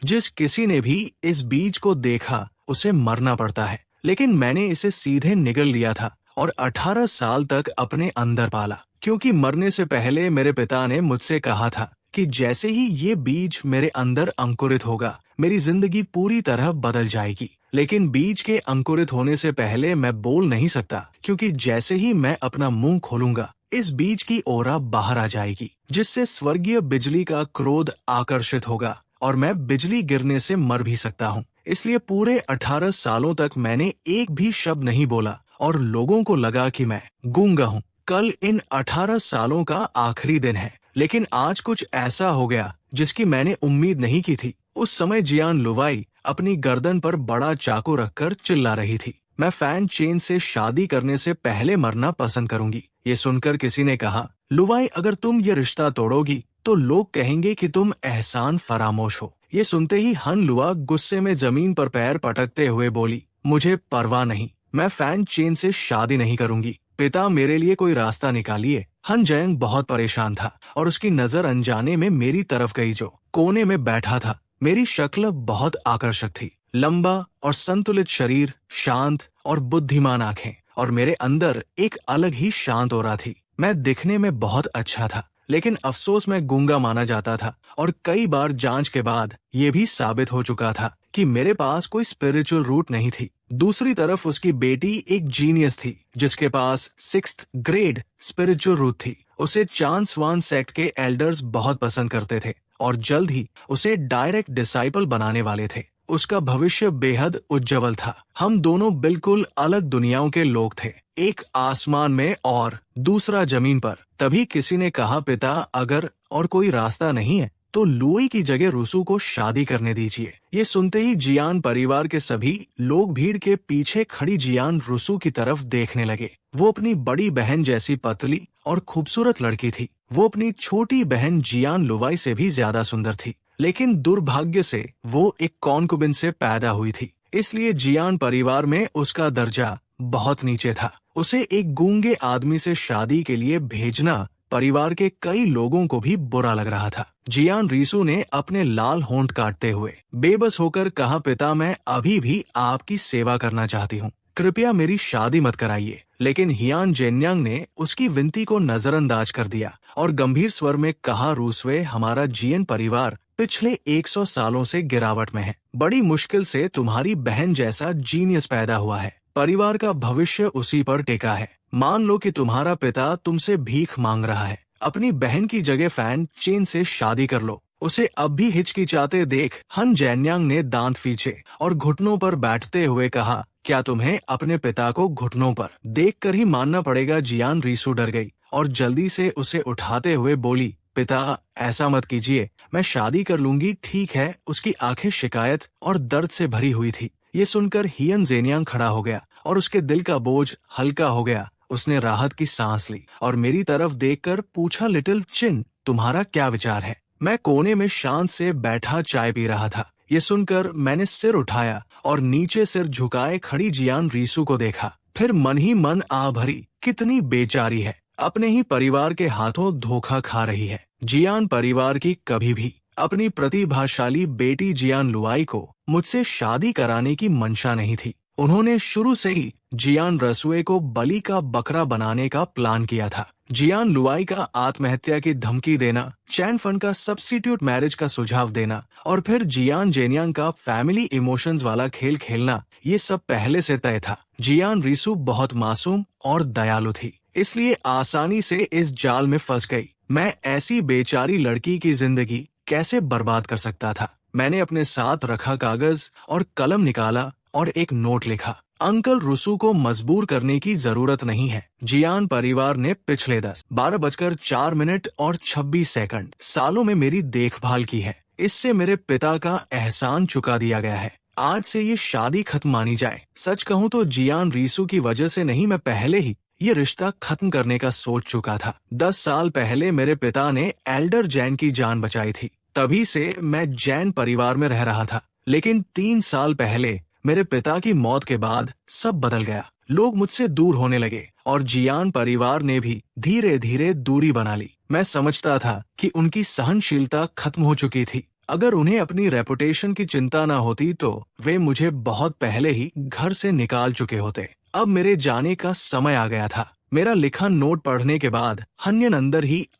जिस किसी ने भी इस बीज को देखा उसे मरना पड़ता है, लेकिन मैंने इसे सीधे निगल लिया था और 18 साल तक अपने अंदर पाला, क्योंकि मरने से पहले मेरे पिता ने मुझसे कहा था कि जैसे ही ये बीज मेरे अंदर अंकुरित होगा, मेरी जिंदगी पूरी तरह बदल जाएगी। लेकिन बीज के अंकुरित होने से पहले मैं बोल नहीं सकता, क्योंकि जैसे ही मैं अपना मुंह खोलूंगा, इस बीज की ओरा बाहर आ जाएगी, जिससे स्वर्गीय बिजली का क्रोध आकर्षित होगा और मैं बिजली गिरने से मर भी सकता हूँ। इसलिए पूरे 18 सालों तक मैंने एक भी शब्द नहीं बोला और लोगों को लगा कि मैं गूंगा हूँ। कल इन 18 सालों का आखिरी दिन है, लेकिन आज कुछ ऐसा हो गया जिसकी मैंने उम्मीद नहीं की थी। उस समय जियान लुवाई अपनी गर्दन पर बड़ा चाकू रखकर चिल्ला रही थी, मैं फैन चेन से शादी करने से पहले मरना पसंद करूंगी। ये सुनकर किसी ने कहा, लुवाई, अगर तुम ये रिश्ता तोड़ोगी तो लोग कहेंगे कि तुम एहसान फरामोश हो। ये सुनते ही हन लुआ गुस्से में जमीन पर पैर पटकते हुए बोली, मुझे परवाह नहीं, मैं फैन चेन से शादी नहीं करूंगी। पिता, मेरे लिए कोई रास्ता निकालिए। हन जयंग बहुत परेशान था और उसकी नजर अनजाने में मेरी तरफ गई, जो कोने में बैठा था। मेरी शक्ल बहुत आकर्षक थी, लंबा और संतुलित शरीर, शांत और बुद्धिमान आंखें, और मेरे अंदर एक अलग ही शांत ओरा थी। मैं दिखने में बहुत अच्छा था, लेकिन अफसोस मैं गूंगा माना जाता था और कई बार जांच के बाद ये भी साबित हो चुका था कि मेरे पास कोई स्पिरिचुअल रूट नहीं थी। दूसरी तरफ उसकी बेटी एक जीनियस थी, जिसके पास 6th ग्रेड स्पिरिचुअल रूट थी। उसे चान स्वान सेक्ट के एल्डर्स बहुत पसंद करते थे और जल्द ही उसे डायरेक्ट डिसाइपल बनाने वाले थे। उसका भविष्य बेहद उज्जवल था। हम दोनों बिल्कुल अलग दुनियाओं के लोग थे, एक आसमान में और दूसरा जमीन पर। तभी किसी ने कहा, पिता, अगर और कोई रास्ता नहीं है तो लुई की जगह रुसु को शादी करने दीजिए। ये सुनते ही जियान परिवार के सभी लोग भीड़ के पीछे खड़ी जियान रुसु की तरफ देखने लगे। वो अपनी बड़ी बहन जैसी पतली और खूबसूरत लड़की थी। वो अपनी छोटी बहन जियान लुवाई से भी ज्यादा सुंदर थी, लेकिन दुर्भाग्य से वो एक कॉन्कुबिन से पैदा हुई थी, इसलिए जियान परिवार में उसका दर्जा बहुत नीचे था। उसे एक गूंगे आदमी से शादी के लिए भेजना परिवार के कई लोगों को भी बुरा लग रहा था। जियान रीसू ने अपने लाल होंठ काटते हुए बेबस होकर कहा, पिता, मैं अभी भी आपकी सेवा करना चाहती हूँ, कृपया मेरी शादी मत कराइए। लेकिन हियान जेन्यांग ने उसकी विनती को नजरअंदाज कर दिया और गंभीर स्वर में कहा, रूसवे, हमारा जियन परिवार पिछले 100 सालों से गिरावट में है। बड़ी मुश्किल से तुम्हारी बहन जैसा जीनियस पैदा हुआ है। परिवार का भविष्य उसी पर टिका है। मान लो कि तुम्हारा पिता तुमसे भीख मांग रहा है, अपनी बहन की जगह फैन चेन से शादी कर लो। उसे अब भी हिचकिचाते देख हन जैन्यांग ने दांत फींचे और घुटनों पर बैठते हुए कहा, क्या तुम्हें अपने पिता को घुटनों पर देखकर ही मानना पड़ेगा? जियान रीसू डर गई और जल्दी से उसे उठाते हुए बोली, पिता, ऐसा मत कीजिए, मैं शादी कर लूंगी, ठीक है। उसकी आंखें शिकायत और दर्द से भरी हुई थी। ये सुनकर हियन जेन्यांग खड़ा हो गया और उसके दिल का बोझ हल्का हो गया। उसने राहत की सांस ली और मेरी तरफ देखकर पूछा, लिटिल चिन, तुम्हारा क्या विचार है? मैं कोने में शांत से बैठा चाय पी रहा था। ये सुनकर मैंने सिर उठाया और नीचे सिर झुकाए खड़ी जियान रीसू को देखा। फिर मन ही मन आ भरी, कितनी बेचारी है, अपने ही परिवार के हाथों धोखा खा रही है। जियान परिवार की कभी भी अपनी प्रतिभाशाली बेटी जियान लुआई को मुझसे शादी कराने की मंशा नहीं थी। उन्होंने शुरू से ही जियान रसुए को बलि का बकरा बनाने का प्लान किया था। जियान लुआई का आत्महत्या की धमकी देना, चैनफन का सब्स्टिट्यूट मैरिज का सुझाव देना और फिर जियान जेन्यांग का फैमिली इमोशंस वाला खेल खेलना, ये सब पहले से तय था। जियान रीसू बहुत मासूम और दयालु थी, इसलिए आसानी से इस जाल में फंस गई। मैं ऐसी बेचारी लड़की की जिंदगी कैसे बर्बाद कर सकता था? मैंने अपने साथ रखा कागज और कलम निकाला और एक नोट लिखा, अंकल रुसु को मजबूर करने की जरूरत नहीं है। जियान परिवार ने पिछले 12:04 और 26 सेकंड सालों में मेरी देखभाल की है। इससे मेरे पिता का एहसान चुका दिया गया है। आज से ये शादी खत्म मानी जाए। सच कहूँ तो जियान रीसू की वजह से नहीं, मैं पहले ही ये रिश्ता खत्म करने का सोच चुका था। 10 साल पहले मेरे पिता ने एल्डर जैन की जान बचाई थी, तभी से मैं जैन परिवार में रह रहा था। लेकिन 3 साल पहले मेरे पिता की मौत के बाद सब बदल गया। लोग मुझसे दूर होने लगे और जियान परिवार ने भी धीरे धीरे दूरी बना ली। मैं समझता था कि उनकी सहनशीलता खत्म हो चुकी थी। अगर उन्हें अपनी रेपुटेशन की चिंता ना होती तो वे मुझे बहुत पहले ही घर से निकाल चुके होते। अब मेरे जाने का समय आ गया था। मेरा लिखा नोट पढ़ने के बाद हन्यन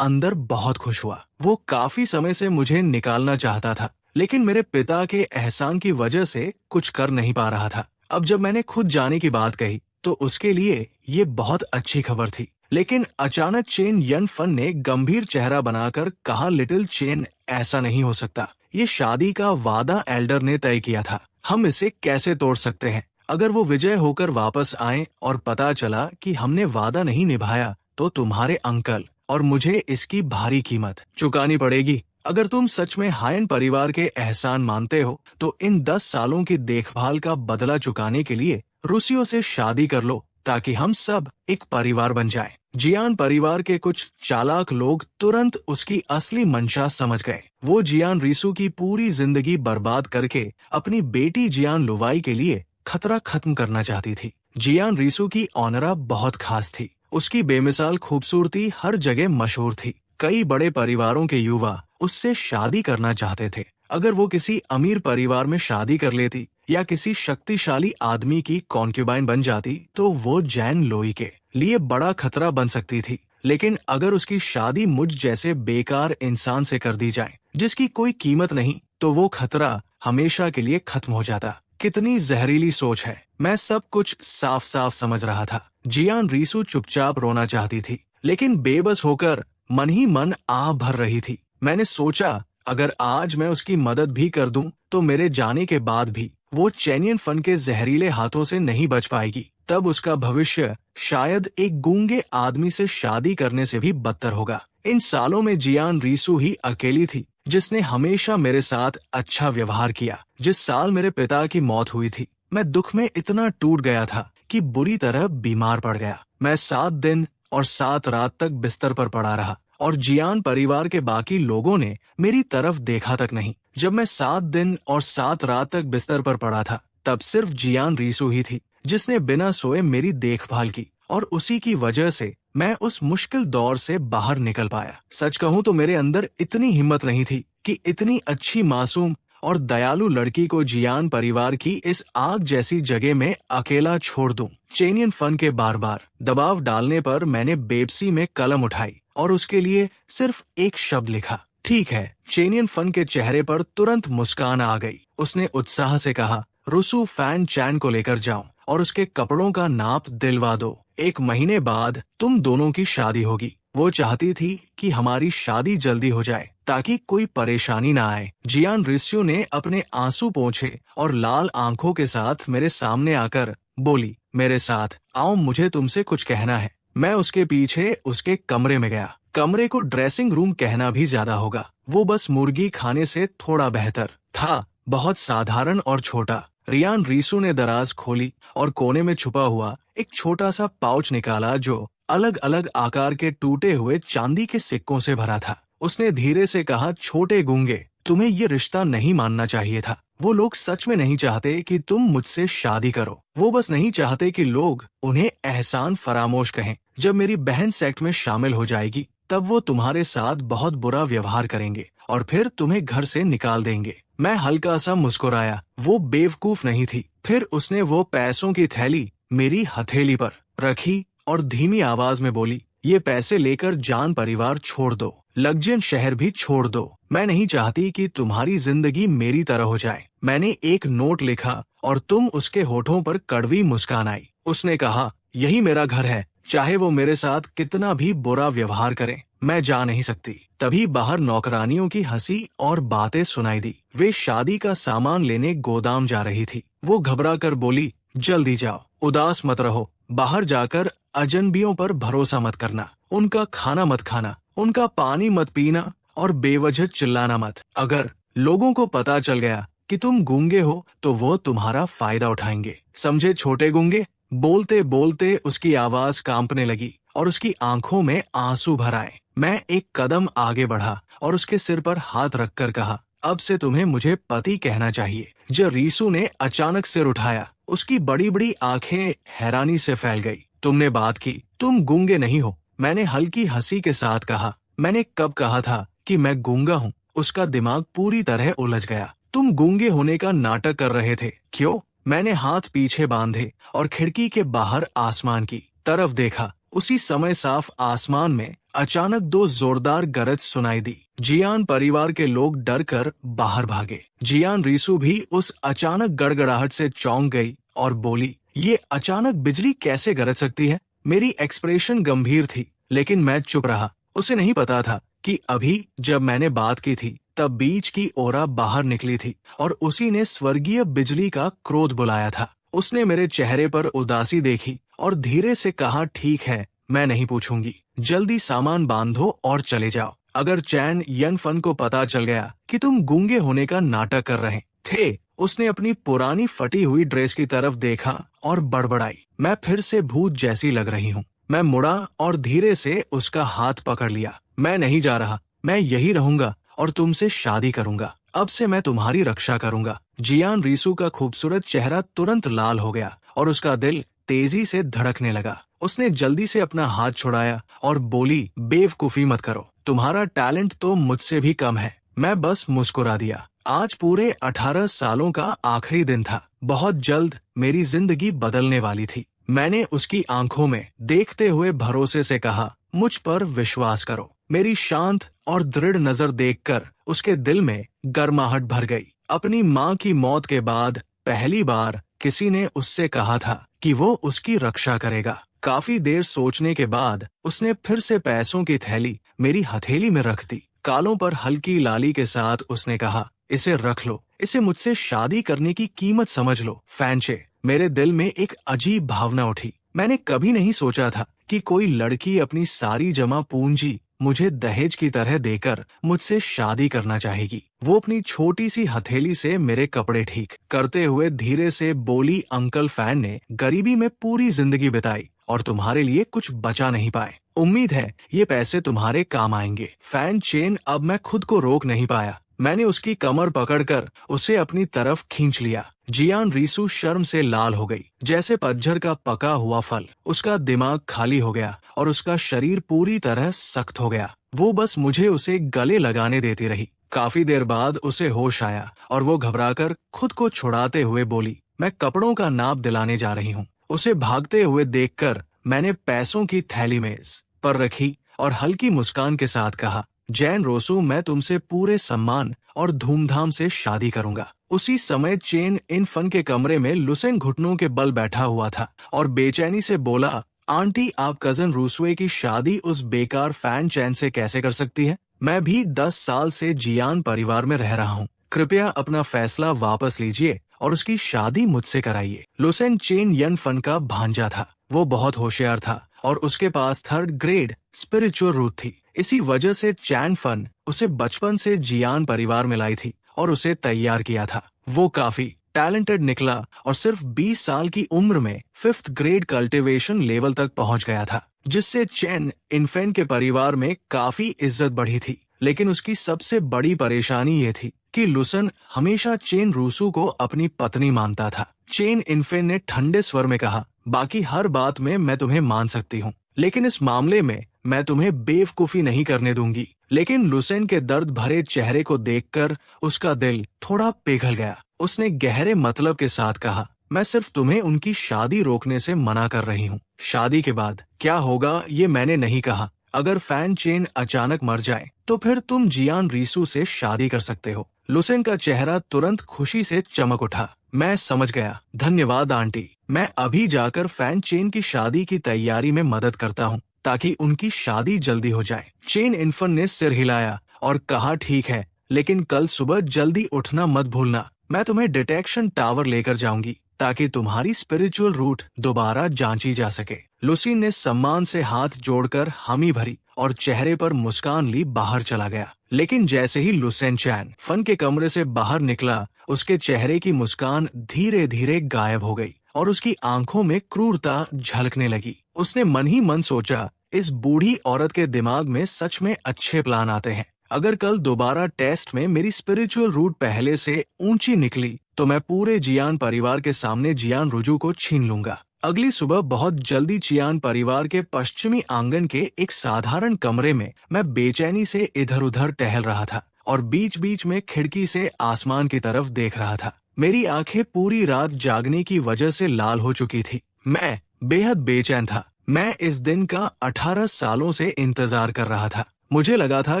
अंदर बहुत खुश हुआ। वो काफी समय से मुझे निकालना चाहता था, लेकिन मेरे पिता के एहसान की वजह से कुछ कर नहीं पा रहा था। अब जब मैंने खुद जाने की बात कही तो उसके लिए ये बहुत अच्छी खबर थी। लेकिन अचानक चेन यन फन ने गंभीर चेहरा बनाकर कहा, लिटिल चेन, ऐसा नहीं हो सकता। ये शादी का वादा एल्डर ने तय किया था, हम इसे कैसे तोड़ सकते हैं? अगर वो विजय होकर वापस आए और पता चला कि हमने वादा नहीं निभाया तो तुम्हारे अंकल और मुझे इसकी भारी कीमत चुकानी पड़ेगी। अगर तुम सच में हायन परिवार के एहसान मानते हो तो इन 10 सालों की देखभाल का बदला चुकाने के लिए रूसियों से शादी कर लो, ताकि हम सब एक परिवार बन जाएं। जियान परिवार के कुछ चालाक लोग तुरंत उसकी असली मंशा समझ गए। वो जियान रीसू की पूरी जिंदगी बर्बाद करके अपनी बेटी जियान लुवाई के लिए खतरा खत्म करना चाहती थी। जियान रीसू की ऑनरा बहुत खास थी। उसकी बेमिसाल खूबसूरती हर जगह मशहूर थी। कई बड़े परिवारों के युवा उससे शादी करना चाहते थे। अगर वो किसी अमीर परिवार में शादी कर लेती या किसी शक्तिशाली आदमी की कॉन्क्यूबाइन बन जाती तो वो जैन लोई के लिए बड़ा खतरा बन सकती थी। लेकिन अगर उसकी शादी मुझ जैसे बेकार इंसान से कर दी जाए जिसकी कोई कीमत नहीं, तो वो खतरा हमेशा के लिए खत्म हो जाता। कितनी जहरीली सोच है। मैं सब कुछ साफ साफ समझ रहा था। जियान रीसू चुपचाप रोना चाहती थी, लेकिन बेबस होकर मन ही मन आह भर रही थी। मैंने सोचा, अगर आज मैं उसकी मदद भी कर दूं, तो मेरे जाने के बाद भी वो चैनियन फन के जहरीले हाथों से नहीं बच पाएगी। तब उसका भविष्य शायद एक गूंगे आदमी से शादी करने से भी बदतर होगा। इन सालों में जियान रीसू ही अकेली थी जिसने हमेशा मेरे साथ अच्छा व्यवहार किया। जिस साल मेरे पिता की मौत हुई थी, मैं दुख में इतना टूट गया था कि बुरी तरह बीमार पड़ गया। मैं 7 दिन और 7 रात तक बिस्तर पर पड़ा रहा और जियान परिवार के बाकी लोगों ने मेरी तरफ देखा तक नहीं। जब मैं 7 दिन और 7 रात तक बिस्तर पर पड़ा था, तब सिर्फ जियान रीसू ही थी जिसने बिना सोए मेरी देखभाल की, और उसी की वजह से मैं उस मुश्किल दौर से बाहर निकल पाया। सच कहूँ तो मेरे अंदर इतनी हिम्मत नहीं थी कि इतनी अच्छी, मासूम और दयालु लड़की को जियान परिवार की इस आग जैसी जगह में अकेला छोड़ दूं। चेनियन फन के बार बार दबाव डालने पर मैंने बेबसी में कलम उठाई और उसके लिए सिर्फ एक शब्द लिखा, ठीक है। चेनियन फन के चेहरे पर तुरंत मुस्कान आ गई। उसने उत्साह से कहा, रुसु फैन चैन को लेकर जाओ और उसके कपड़ों का नाप दिलवा दो। 1 महीने बाद तुम दोनों की शादी होगी। वो चाहती थी कि हमारी शादी जल्दी हो जाए ताकि कोई परेशानी ना आए। जियान रिस्यू ने अपने आंसू पोंछे और लाल आंखों के साथ मेरे सामने आकर बोली, मेरे साथ आओ, मुझे तुमसे कुछ कहना है। मैं उसके पीछे उसके कमरे में गया। कमरे को ड्रेसिंग रूम कहना भी ज्यादा होगा। वो बस मुर्गी खाने से थोड़ा बेहतर था, बहुत साधारण और छोटा। रियान रीसू ने दराज खोली और कोने में छुपा हुआ एक छोटा सा पाउच निकाला जो अलग अलग आकार के टूटे हुए चांदी के सिक्कों से भरा था। उसने धीरे से कहा, छोटे गूंगे, तुम्हें ये रिश्ता नहीं मानना चाहिए था। वो लोग सच में नहीं चाहते कि तुम मुझसे शादी करो। वो बस नहीं चाहते कि लोग उन्हें एहसान फरामोश कहें। जब मेरी बहन सेक्ट में शामिल हो जाएगी तब वो तुम्हारे साथ बहुत बुरा व्यवहार करेंगे और फिर तुम्हें घर से निकाल देंगे। मैं हल्का सा मुस्कुराया। वो बेवकूफ नहीं थी। फिर उसने वो पैसों की थैली मेरी हथेली पर रखी और धीमी आवाज में बोली, ये पैसे लेकर जान परिवार छोड़ दो, लग्जन शहर भी छोड़ दो। मैं नहीं चाहती कि तुम्हारी जिंदगी मेरी तरह हो जाए। मैंने एक नोट लिखा और तुम उसके होठों पर कड़वी मुस्कान आई। उसने कहा, यही मेरा घर है, चाहे वो मेरे साथ कितना भी बुरा व्यवहार करें, मैं जा नहीं सकती। तभी बाहर नौकरानियों की हंसी और बातें सुनाई दी। वे शादी का सामान लेने गोदाम जा रही थी। वो घबरा कर बोली, जल्दी जाओ, उदास मत रहो, बाहर जाकर अजनबियों पर भरोसा मत करना, उनका खाना मत खाना, उनका पानी मत पीना और बेवजह चिल्लाना मत। अगर लोगों को पता चल गया कि तुम गूंगे हो तो वो तुम्हारा फायदा उठाएंगे, समझे छोटे गूंगे। बोलते बोलते उसकी आवाज कांपने लगी और उसकी आंखों में आंसू भर आए। मैं एक कदम आगे बढ़ा और उसके सिर पर हाथ रखकर कहा, अब से तुम्हें मुझे पति कहना चाहिए। जब रीसू ने अचानक सिर उठाया, उसकी बड़ी बड़ी आंखें हैरानी से फैल गई। तुमने बात की, तुम गूंगे नहीं हो। मैंने हल्की हंसी के साथ कहा, मैंने कब कहा था कि मैं गूंगा हूँ? उसका दिमाग पूरी तरह उलझ गया। तुम गूंगे होने का नाटक कर रहे थे, क्यों? मैंने हाथ पीछे बांधे और खिड़की के बाहर आसमान की तरफ देखा। उसी समय साफ आसमान में अचानक दो जोरदार गरज सुनाई दी। जियान परिवार के लोग डर कर बाहर भागे। जियान रीसू भी उस अचानक गड़गड़ाहट से चौंक गई और बोली, ये अचानक बिजली कैसे गरज सकती है? मेरी एक्सप्रेशन गंभीर थी, लेकिन मैं चुप रहा। उसे नहीं पता था कि अभी जब मैंने बात की थी तब बीच की ओरा बाहर निकली थी और उसी ने स्वर्गीय बिजली का क्रोध बुलाया था। उसने मेरे चेहरे पर उदासी देखी और धीरे से कहा, ठीक है, मैं नहीं पूछूंगी। जल्दी सामान बांधो और चले जाओ। अगर चैन यनफन को पता चल गया कि तुम गूंगे होने का नाटक कर रहे थे। उसने अपनी पुरानी फटी हुई ड्रेस की तरफ देखा और बड़बड़ाई, मैं फिर से भूत जैसी लग रही हूँ। मैं मुड़ा और धीरे से उसका हाथ पकड़ लिया। मैं नहीं जा रहा, मैं यही रहूंगा और तुमसे शादी करूंगा। अब से मैं तुम्हारी रक्षा करूंगा। जियान रीसू का खूबसूरत चेहरा तुरंत लाल हो गया और उसका दिल तेजी से धड़कने लगा। उसने जल्दी से अपना हाथ छुड़ाया और बोली, बेवकूफी मत करो, तुम्हारा टैलेंट तो मुझसे भी कम है। मैं बस मुस्कुरा दिया। आज पूरे 18 सालों का आखिरी दिन था। बहुत जल्द मेरी जिंदगी बदलने वाली थी। मैंने उसकी आंखों में देखते हुए भरोसे से कहा, मुझ पर विश्वास करो। मेरी शांत और दृढ़ नजर देखकर उसके दिल में गर्माहट भर गई। अपनी माँ की मौत के बाद पहली बार किसी ने उससे कहा था कि वो उसकी रक्षा करेगा। काफी देर सोचने के बाद उसने फिर से पैसों की थैली मेरी हथेली में रख दी। कालों पर हल्की लाली के साथ उसने कहा, इसे रख लो, इसे मुझसे शादी करने की कीमत समझ लो। फैंचे, मेरे दिल में एक अजीब भावना उठी। मैंने कभी नहीं सोचा था कि कोई लड़की अपनी सारी जमा पूंजी मुझे दहेज की तरह देकर मुझसे शादी करना चाहेगी। वो अपनी छोटी सी हथेली से मेरे कपड़े ठीक करते हुए धीरे से बोली, अंकल फैन ने गरीबी में पूरी जिंदगी बिताई और तुम्हारे लिए कुछ बचा नहीं पाए। उम्मीद है ये पैसे तुम्हारे काम आएंगे। फैन चेन, अब मैं खुद को रोक नहीं पाया। मैंने उसकी कमर पकड़कर उसे अपनी तरफ खींच लिया। जियान रीसू शर्म से लाल हो गई, जैसे पतझड़ का पका हुआ फल। उसका दिमाग खाली हो गया और उसका शरीर पूरी तरह सख्त हो गया। वो बस मुझे उसे गले लगाने देती रही। काफी देर बाद उसे होश आया और वो घबराकर खुद को छुड़ाते हुए बोली, मैं कपड़ों का नाप दिलाने जा रही हूँ। उसे भागते हुए देखकर मैंने पैसों की थैली मेज पर रखी और हल्की मुस्कान के साथ कहा, जैन रोसू, मैं तुमसे पूरे सम्मान और धूमधाम से शादी करूंगा। उसी समय चेन इनफन के कमरे में लुसेन घुटनों के बल बैठा हुआ था और बेचैनी से बोला, आंटी, आप कजन रूसवे की शादी उस बेकार फैन चैन से कैसे कर सकती है? मैं भी 10 साल से जियान परिवार में रह रहा हूँ। कृपया अपना फैसला वापस लीजिए और उसकी शादी मुझसे कराइए। लुसेन चेन यनफन का भांजा था। वो बहुत होशियार था और उसके पास 3rd ग्रेड स्पिरिचुअल रूट थी। इसी वजह से चैन फन उसे बचपन से जियान परिवार में लाई थी और उसे तैयार किया था। वो काफी टैलेंटेड निकला और सिर्फ 20 साल की उम्र में 5th ग्रेड कल्टीवेशन लेवल तक पहुंच गया था, जिससे चैन इनफेन के परिवार में काफी इज्जत बढ़ी थी। लेकिन उसकी सबसे बड़ी परेशानी ये थी कि लुसन हमेशा चेन रूसू को अपनी पत्नी मानता था। चेन इनफेन ने ठंडे स्वर में कहा, बाकी हर बात में मैं तुम्हें मान सकती हूँ, लेकिन इस मामले में मैं तुम्हें बेवकूफी नहीं करने दूंगी। लेकिन लुसेन के दर्द भरे चेहरे को देखकर उसका दिल थोड़ा पिघल गया। उसने गहरे मतलब के साथ कहा, मैं सिर्फ तुम्हें उनकी शादी रोकने से मना कर रही हूँ। शादी के बाद क्या होगा ये मैंने नहीं कहा। अगर फैन चेन अचानक मर जाए तो फिर तुम जियान रीसू से शादी कर सकते हो। लुसेन का चेहरा तुरंत खुशी से चमक उठा। मैं समझ गया, धन्यवाद आंटी। मैं अभी जाकर फैन चेन की शादी की तैयारी में मदद करता हूँ ताकि उनकी शादी जल्दी हो जाए। चेन इनफन ने सिर हिलाया और कहा, ठीक है, लेकिन कल सुबह जल्दी उठना मत भूलना। मैं तुम्हें डिटेक्शन टावर लेकर जाऊंगी ताकि तुम्हारी स्पिरिचुअल रूट दोबारा जांची जा सके। लुसी ने सम्मान से हाथ जोड़कर हामी भरी और चेहरे पर मुस्कान ली बाहर चला गया। लेकिन जैसे ही लुसेन चैन फन के कमरे से बाहर निकला, उसके चेहरे की मुस्कान धीरे धीरे गायब हो गई और उसकी आंखों में क्रूरता झलकने लगी। उसने मन ही मन सोचा, इस बूढ़ी औरत के दिमाग में सच में अच्छे प्लान आते हैं। अगर कल दोबारा टेस्ट में मेरी स्पिरिचुअल रूट पहले से ऊंची निकली तो मैं पूरे जियान परिवार के सामने जियान रुजू को छीन लूंगा। अगली सुबह बहुत जल्दी चियान परिवार के पश्चिमी आंगन के एक साधारण कमरे में मैं बेचैनी से इधर उधर टहल रहा था। और बीच बीच में खिड़की से आसमान की तरफ देख रहा था। मेरी आंखें पूरी रात जागने की वजह से लाल हो चुकी थी। मैं बेहद बेचैन था। मैं इस दिन का 18 सालों से इंतजार कर रहा था। मुझे लगा था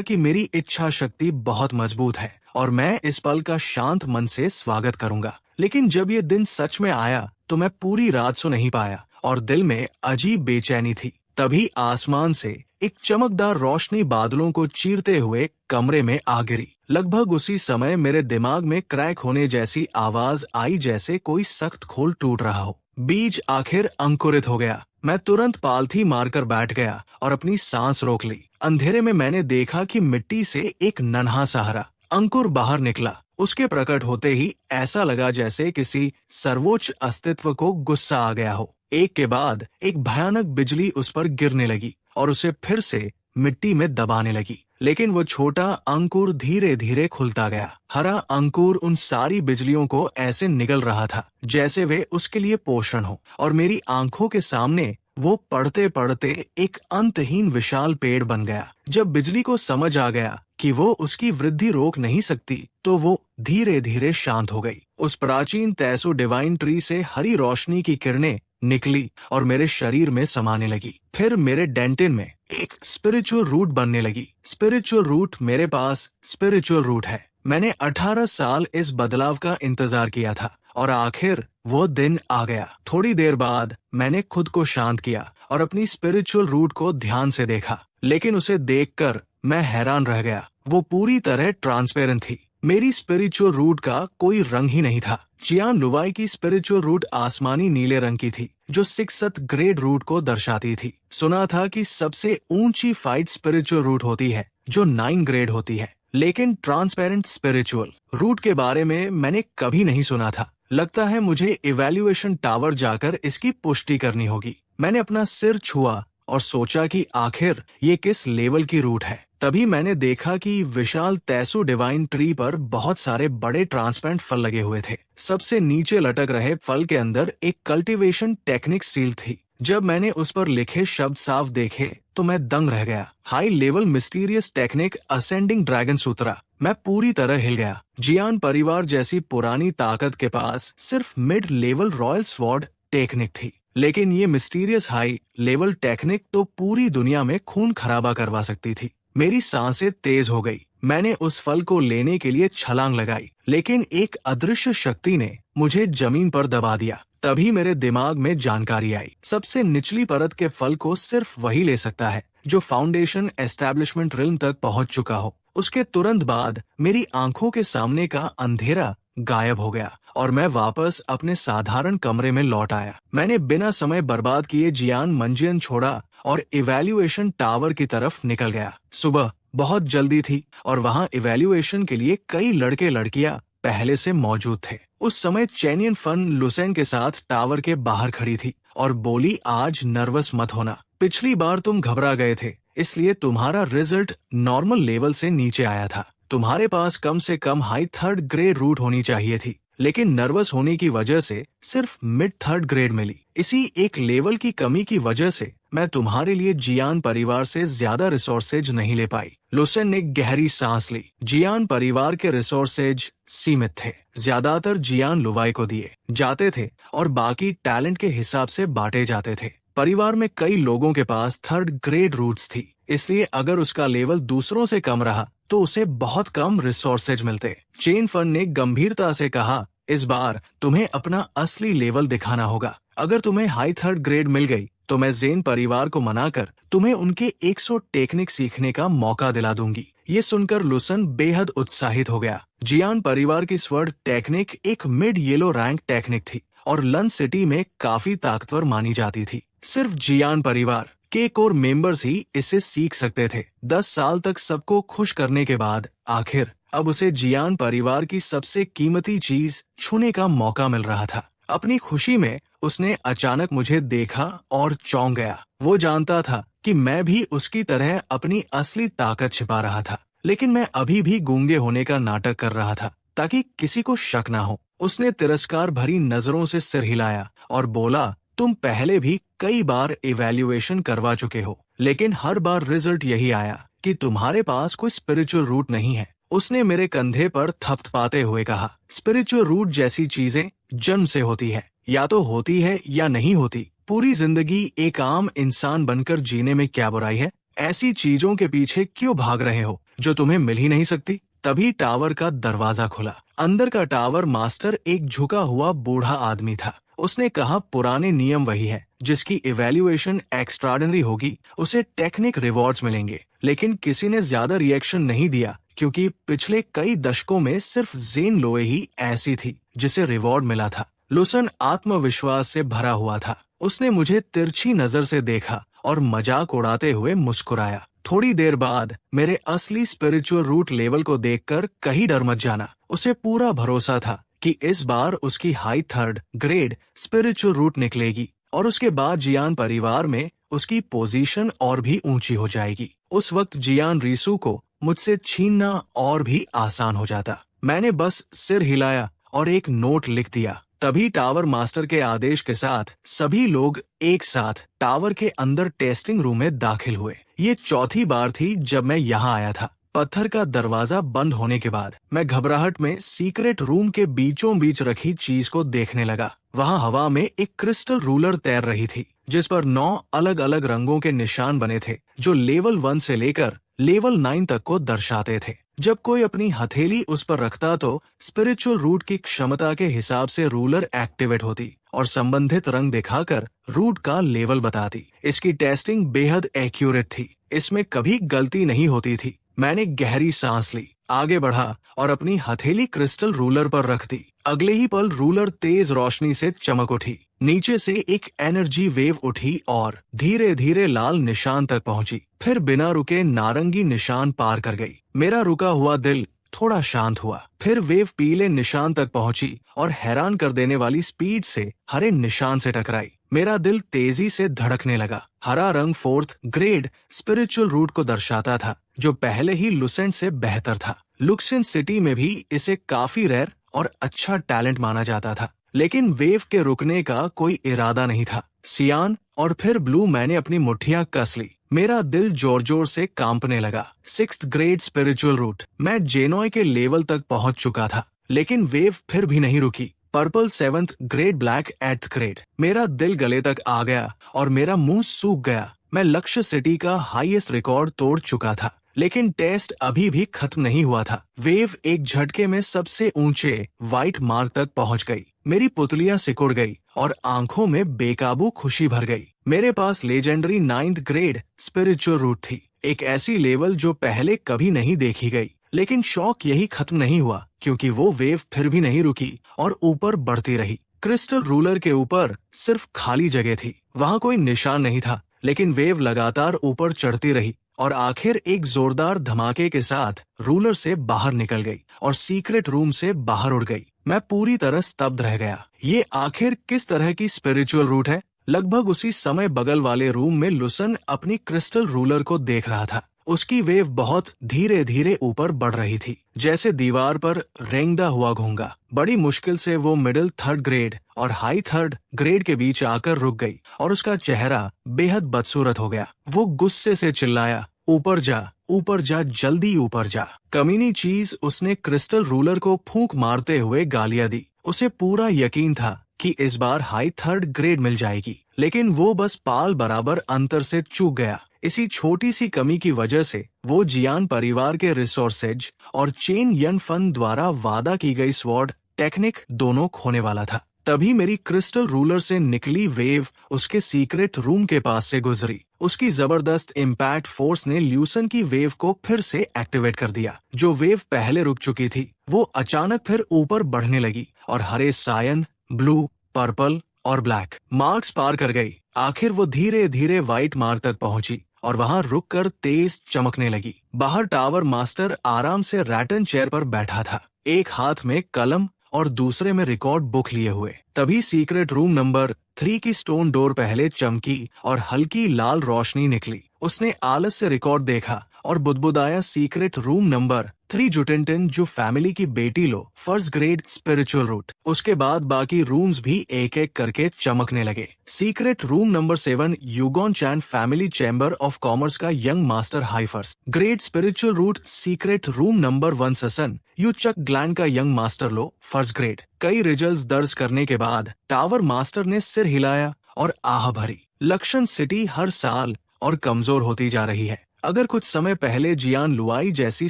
कि मेरी इच्छा शक्ति बहुत मजबूत है और मैं इस पल का शांत मन से स्वागत करूंगा। लेकिन जब ये दिन सच में आया तो मैं पूरी रात सो नहीं पाया और दिल में अजीब बेचैनी थी। तभी आसमान से एक चमकदार रोशनी बादलों को चीरते हुए कमरे में आ गिरी। लगभग उसी समय मेरे दिमाग में क्रैक होने जैसी आवाज आई, जैसे कोई सख्त खोल टूट रहा हो। बीज आखिर अंकुरित हो गया। मैं तुरंत पालथी मारकर बैठ गया और अपनी सांस रोक ली। अंधेरे में मैंने देखा कि मिट्टी से एक नन्हा सा हरा अंकुर बाहर निकला। उसके प्रकट होते ही ऐसा लगा जैसे किसी सर्वोच्च अस्तित्व को गुस्सा आ गया हो। एक के बाद एक भयानक बिजली उस पर गिरने लगी और उसे फिर से मिट्टी में दबाने लगी। लेकिन वो छोटा अंकुर धीरे धीरे खुलता गया। हरा अंकुर उन सारी बिजलियों को ऐसे निगल रहा था जैसे वे उसके लिए पोषण हो, और मेरी आंखों के सामने वो पढ़ते पढ़ते एक अंतहीन विशाल पेड़ बन गया। जब बिजली को समझ आ गया कि वो उसकी वृद्धि रोक नहीं सकती, तो वो धीरे धीरे शांत हो गई। उस प्राचीन तैसो डिवाइन ट्री से हरी रोशनी की किरणें निकली और मेरे शरीर में समाने लगी। फिर मेरे डेंटिन में एक स्पिरिचुअल रूट बनने लगी। स्पिरिचुअल रूट, मेरे पास स्पिरिचुअल रूट है। मैंने 18 साल इस बदलाव का इंतजार किया था और आखिर वो दिन आ गया। थोड़ी देर बाद मैंने खुद को शांत किया और अपनी स्पिरिचुअल रूट को ध्यान से देखा। लेकिन उसे देखकर मैं हैरान रह गया। वो पूरी तरह ट्रांसपेरेंट थी। मेरी स्पिरिचुअल रूट का कोई रंग ही नहीं था। चियान लुवाई की स्पिरिचुअल रूट आसमानी नीले रंग की थी, जो 6th ग्रेड रूट को दर्शाती थी। सुना था कि सबसे ऊंची फाइट स्पिरिचुअल रूट होती है, जो 9 ग्रेड होती है। लेकिन ट्रांसपेरेंट स्पिरिचुअल रूट के बारे में मैंने कभी नहीं सुना था। लगता है मुझे इवैल्यूएशन टावर जाकर इसकी पुष्टि करनी होगी। मैंने अपना सिर छुआ और सोचा कि आखिर ये किस लेवल की रूट है। तभी मैंने देखा कि विशाल तैसो डिवाइन ट्री पर बहुत सारे बड़े ट्रांसपेरेंट फल लगे हुए थे। सबसे नीचे लटक रहे फल के अंदर एक कल्टीवेशन टेक्निक सील थी। जब मैंने उस पर लिखे शब्द साफ देखे तो मैं दंग रह गया। High level mysterious technique ascending dragon sutra. मैं पूरी तरह हिल गया। जियान परिवार जैसी पुरानी ताकत के पास सिर्फ mid level royal sword technique थी, लेकिन ये मिस्टीरियस हाई लेवल टेक्निक तो पूरी दुनिया में खून खराबा करवा सकती थी। मेरी सांसें तेज हो गई। मैंने उस फल को लेने के लिए छलांग लगाई, लेकिन एक अदृश्य शक्ति ने मुझे जमीन पर दबा दिया। तभी मेरे दिमाग में जानकारी आई, सबसे निचली परत के फल को सिर्फ वही ले सकता है जो फाउंडेशन एस्टैब्लिशमेंट रिल्म तक पहुंच चुका हो। उसके तुरंत बाद मेरी आंखों के सामने का अंधेरा गायब हो गया और मैं वापस अपने साधारण कमरे में लौट आया। मैंने बिना समय बर्बाद किए जियान मंजियन छोड़ा और इवैल्यूएशन टावर की तरफ निकल गया। सुबह बहुत जल्दी थी और वहां इवैल्यूएशन के लिए कई लड़के लड़कियां पहले से मौजूद थे। उस समय चैनियन फन लुसेन के साथ टावर के बाहर खड़ी थी और बोली, आज नर्वस मत होना। पिछली बार तुम घबरा गए थे, इसलिए तुम्हारा रिजल्ट नॉर्मल लेवल से नीचे आया था। तुम्हारे पास कम से कम हाई 3rd ग्रेड रूट होनी चाहिए थी, लेकिन नर्वस होने की वजह से सिर्फ मिड 3rd ग्रेड मिली। इसी एक लेवल की कमी की वजह से मैं तुम्हारे लिए जियान परिवार से ज्यादा रिसोर्सेज नहीं ले पाई। लुसेन ने गहरी सांस ली। जियान परिवार के रिसोर्सेज सीमित थे, ज्यादातर जियान लुवाई को दिए जाते थे और बाकी टैलेंट के हिसाब से बांटे जाते थे। परिवार में कई लोगों के पास 3rd ग्रेड रूट्स थी, इसलिए अगर उसका लेवल दूसरों से कम रहा तो उसे बहुत कम रिसोर्सेज मिलते। चेन फन ने गंभीरता से कहा, इस बार तुम्हें अपना असली लेवल दिखाना होगा। अगर तुम्हें हाई 3rd ग्रेड मिल गई तो मैं जेन परिवार को मनाकर तुम्हें उनके 100 टेक्निक सीखने का मौका दिला दूंगी। ये सुनकर लुसन बेहद उत्साहित हो गया। जियान परिवार की स्वर्ड टेक्निक एक मिड येलो रैंक टेक्निक थी और लन सिटी में काफी ताकतवर मानी जाती थी। सिर्फ जियान परिवार के कोर मेंबर्स ही इसे सीख सकते थे। 10 साल तक सबको खुश करने के बाद आखिर अब उसे जियान परिवार की सबसे कीमती चीज छूने का मौका मिल रहा था। अपनी खुशी में उसने अचानक मुझे देखा और चौंक गया। वो जानता था कि मैं भी उसकी तरह अपनी असली ताकत छिपा रहा था, लेकिन मैं अभी भी गूंगे होने का नाटक कर रहा था ताकि किसी को शक ना हो। उसने तिरस्कार भरी नजरों से सिर हिलाया और बोला, तुम पहले भी कई बार इवैल्यूएशन करवा चुके हो, लेकिन हर बार रिजल्ट यही आया कि तुम्हारे पास कोई स्पिरिचुअल रूट नहीं है। उसने मेरे कंधे पर थपथपाते हुए कहा, स्पिरिचुअल रूट जैसी चीजें जन्म से होती है, या तो होती है या नहीं होती। पूरी जिंदगी एक आम इंसान बनकर जीने में क्या बुराई है? ऐसी चीजों के पीछे क्यों भाग रहे हो जो तुम्हें मिल ही नहीं सकती? तभी टावर का दरवाजा खुला। अंदर का टावर मास्टर एक झुका हुआ बूढ़ा आदमी था। उसने कहा, पुराने नियम वही है, जिसकी इवैल्यूएशन एक्स्ट्राऑर्डिनरी होगी उसे टेक्निक रिवॉर्ड्स मिलेंगे। लेकिन किसी ने ज्यादा रिएक्शन नहीं दिया, क्योंकि पिछले कई दशकों में सिर्फ जेन लोए ही ऐसी थी जिसे रिवॉर्ड मिला था। लुसन आत्मविश्वास से भरा हुआ था। उसने मुझे तिरछी नजर से देखा और मजाक उड़ाते हुए मुस्कुराया। थोड़ी देर बाद मेरे असली स्पिरिचुअल रूट लेवल को देखकर कहीं डर मत जाना। उसे पूरा भरोसा था कि इस बार उसकी high third grade spiritual route निकलेगी और उसके बाद जियान परिवार में उसकी पोजीशन और भी ऊंची हो जाएगी। उस वक्त जियान रीसू को मुझसे छीनना और भी आसान हो जाता। मैंने बस सिर हिलाया और एक नोट लिख दिया। तभी टावर मास्टर के आदेश के साथ सभी लोग एक साथ टावर के अंदर टेस्टिंग रूम में दाखिल हुए। ये चौथी बार थी जब मैं यहाँ आया था। पत्थर का दरवाजा बंद होने के बाद मैं घबराहट में सीक्रेट रूम के बीचों बीच रखी चीज को देखने लगा। वहाँ हवा में एक क्रिस्टल रूलर तैर रही थी, जिस पर 9 अलग अलग रंगों के निशान बने थे, जो लेवल 1 से लेकर लेवल 9 तक को दर्शाते थे। जब कोई अपनी हथेली उस पर रखता तो स्पिरिचुअल रूट की क्षमता के हिसाब से रूलर एक्टिवेट होती और संबंधित रंग दिखाकर रूट का लेवल बताती। इसकी टेस्टिंग बेहद एक्यूरेट थी। इसमें कभी गलती नहीं होती थी। मैंने गहरी सांस ली, आगे बढ़ा और अपनी हथेली क्रिस्टल रूलर पर रख दी। अगले ही पल रूलर तेज रोशनी से चमक उठी। नीचे से एक एनर्जी वेव उठी और धीरे धीरे लाल निशान तक पहुंची, फिर बिना रुके नारंगी निशान पार कर गई। मेरा रुका हुआ दिल थोड़ा शांत हुआ। फिर वेव पीले निशान तक पहुंची और हैरान कर देने वाली स्पीड से हरे निशान से टकराई। मेरा दिल तेजी से धड़कने लगा। हरा रंग 4th ग्रेड स्पिरिचुअल रूट को दर्शाता था, जो पहले ही लुसेंट से बेहतर था। लुक्सेंट सिटी में भी इसे काफी रेयर और अच्छा टैलेंट माना जाता था, लेकिन वेव के रुकने का कोई इरादा नहीं था। सियान और फिर ब्लू, मैंने अपनी मुट्ठियां कस ली। मेरा दिल जोर जोर से कांपने लगा। 6th ग्रेड स्पिरिचुअल रूट, मैं जेनोय के लेवल तक पहुंच चुका था, लेकिन वेव फिर भी नहीं रुकी। Purple 7th grade black 8th grade, मेरा दिल गले तक आ गया और मेरा मुंह सूख गया। मैं लक्ष्य सिटी का हाईएस्ट रिकॉर्ड तोड़ चुका था, लेकिन टेस्ट अभी भी खत्म नहीं हुआ था। वेव एक झटके में सबसे ऊंचे व्हाइट मार्क तक पहुंच गई। मेरी पुतलियां सिकुड़ गई और आंखों में बेकाबू खुशी भर गई। मेरे पास legendary 9th grade spiritual root थी, एक ऐसी लेवल जो पहले कभी नहीं देखी गई। लेकिन शौक यही खत्म नहीं हुआ, क्योंकि वो वेव फिर भी नहीं रुकी और ऊपर बढ़ती रही। क्रिस्टल रूलर के ऊपर सिर्फ खाली जगह थी, वहाँ कोई निशान नहीं था, लेकिन वेव लगातार ऊपर चढ़ती रही और आखिर एक जोरदार धमाके के साथ रूलर से बाहर निकल गई और सीक्रेट रूम से बाहर उड़ गई। मैं पूरी तरह स्तब्ध रह गया। ये आखिर किस तरह की स्पिरिचुअल रूट है? लगभग उसी समय बगल वाले रूम में लुसन अपनी क्रिस्टल रूलर को देख रहा था। उसकी वेव बहुत धीरे धीरे ऊपर बढ़ रही थी, जैसे दीवार पर रेंगता हुआ घोंगा। बड़ी मुश्किल से वो मिडिल 3rd ग्रेड और हाई 3rd ग्रेड के बीच आकर रुक गई और उसका चेहरा बेहद बदसूरत हो गया। वो गुस्से से चिल्लाया, ऊपर जा, जल्दी ऊपर जा। कमीनी चीज, उसने क्रिस्टल रूलर को फूंक मारते हुए गालियां दी। उसे पूरा यकीन था कि इस बार हाई 3rd ग्रेड मिल जाएगी, लेकिन वो बस पाल बराबर अंतर से चूक गया। इसी छोटी सी कमी की वजह से वो जियान परिवार के रिसोर्सेज और चेन यन फन द्वारा वादा की गई स्वॉर्ड टेक्निक दोनों खोने वाला था। तभी मेरी क्रिस्टल रूलर से निकली वेव उसके सीक्रेट रूम के पास से गुजरी। उसकी जबरदस्त इम्पैक्ट फोर्स ने ल्यूसन की वेव को फिर से एक्टिवेट कर दिया। जो वेव पहले रुक चुकी थी, वो अचानक फिर ऊपर बढ़ने लगी और हरे सायन, ब्लू, पर्पल और ब्लैक मार्क्स पार कर गई। आखिर वो धीरे धीरे व्हाइट मार्क तक पहुंची और वहां रुककर तेज चमकने लगी। बाहर टावर मास्टर आराम से रैटन चेयर पर बैठा था, एक हाथ में कलम और दूसरे में रिकॉर्ड बुक लिए हुए। तभी सीक्रेट रूम नंबर 3 की स्टोन डोर पहले चमकी और हल्की लाल रोशनी निकली। उसने आलस से रिकॉर्ड देखा और बुदबुदाया सीक्रेट रूम नंबर 3 जुटेंटन जो फैमिली की बेटी लो फर्स्ट ग्रेड स्पिरिचुअल रूट। उसके बाद बाकी रूम्स भी एक एक करके चमकने लगे। Secret room number 7 Yugon Chen family chamber of commerce का young master high first grade spiritual root. Secret room number 1 ससन यू चक ग्लैंड का young master low first grade. कई रिजल्ट्स दर्ज करने के बाद टावर मास्टर ने सिर हिलाया और आह भरी। लक्षण सिटी हर साल और कमजोर होती जा रही है। अगर कुछ समय पहले जियान लुआई जैसी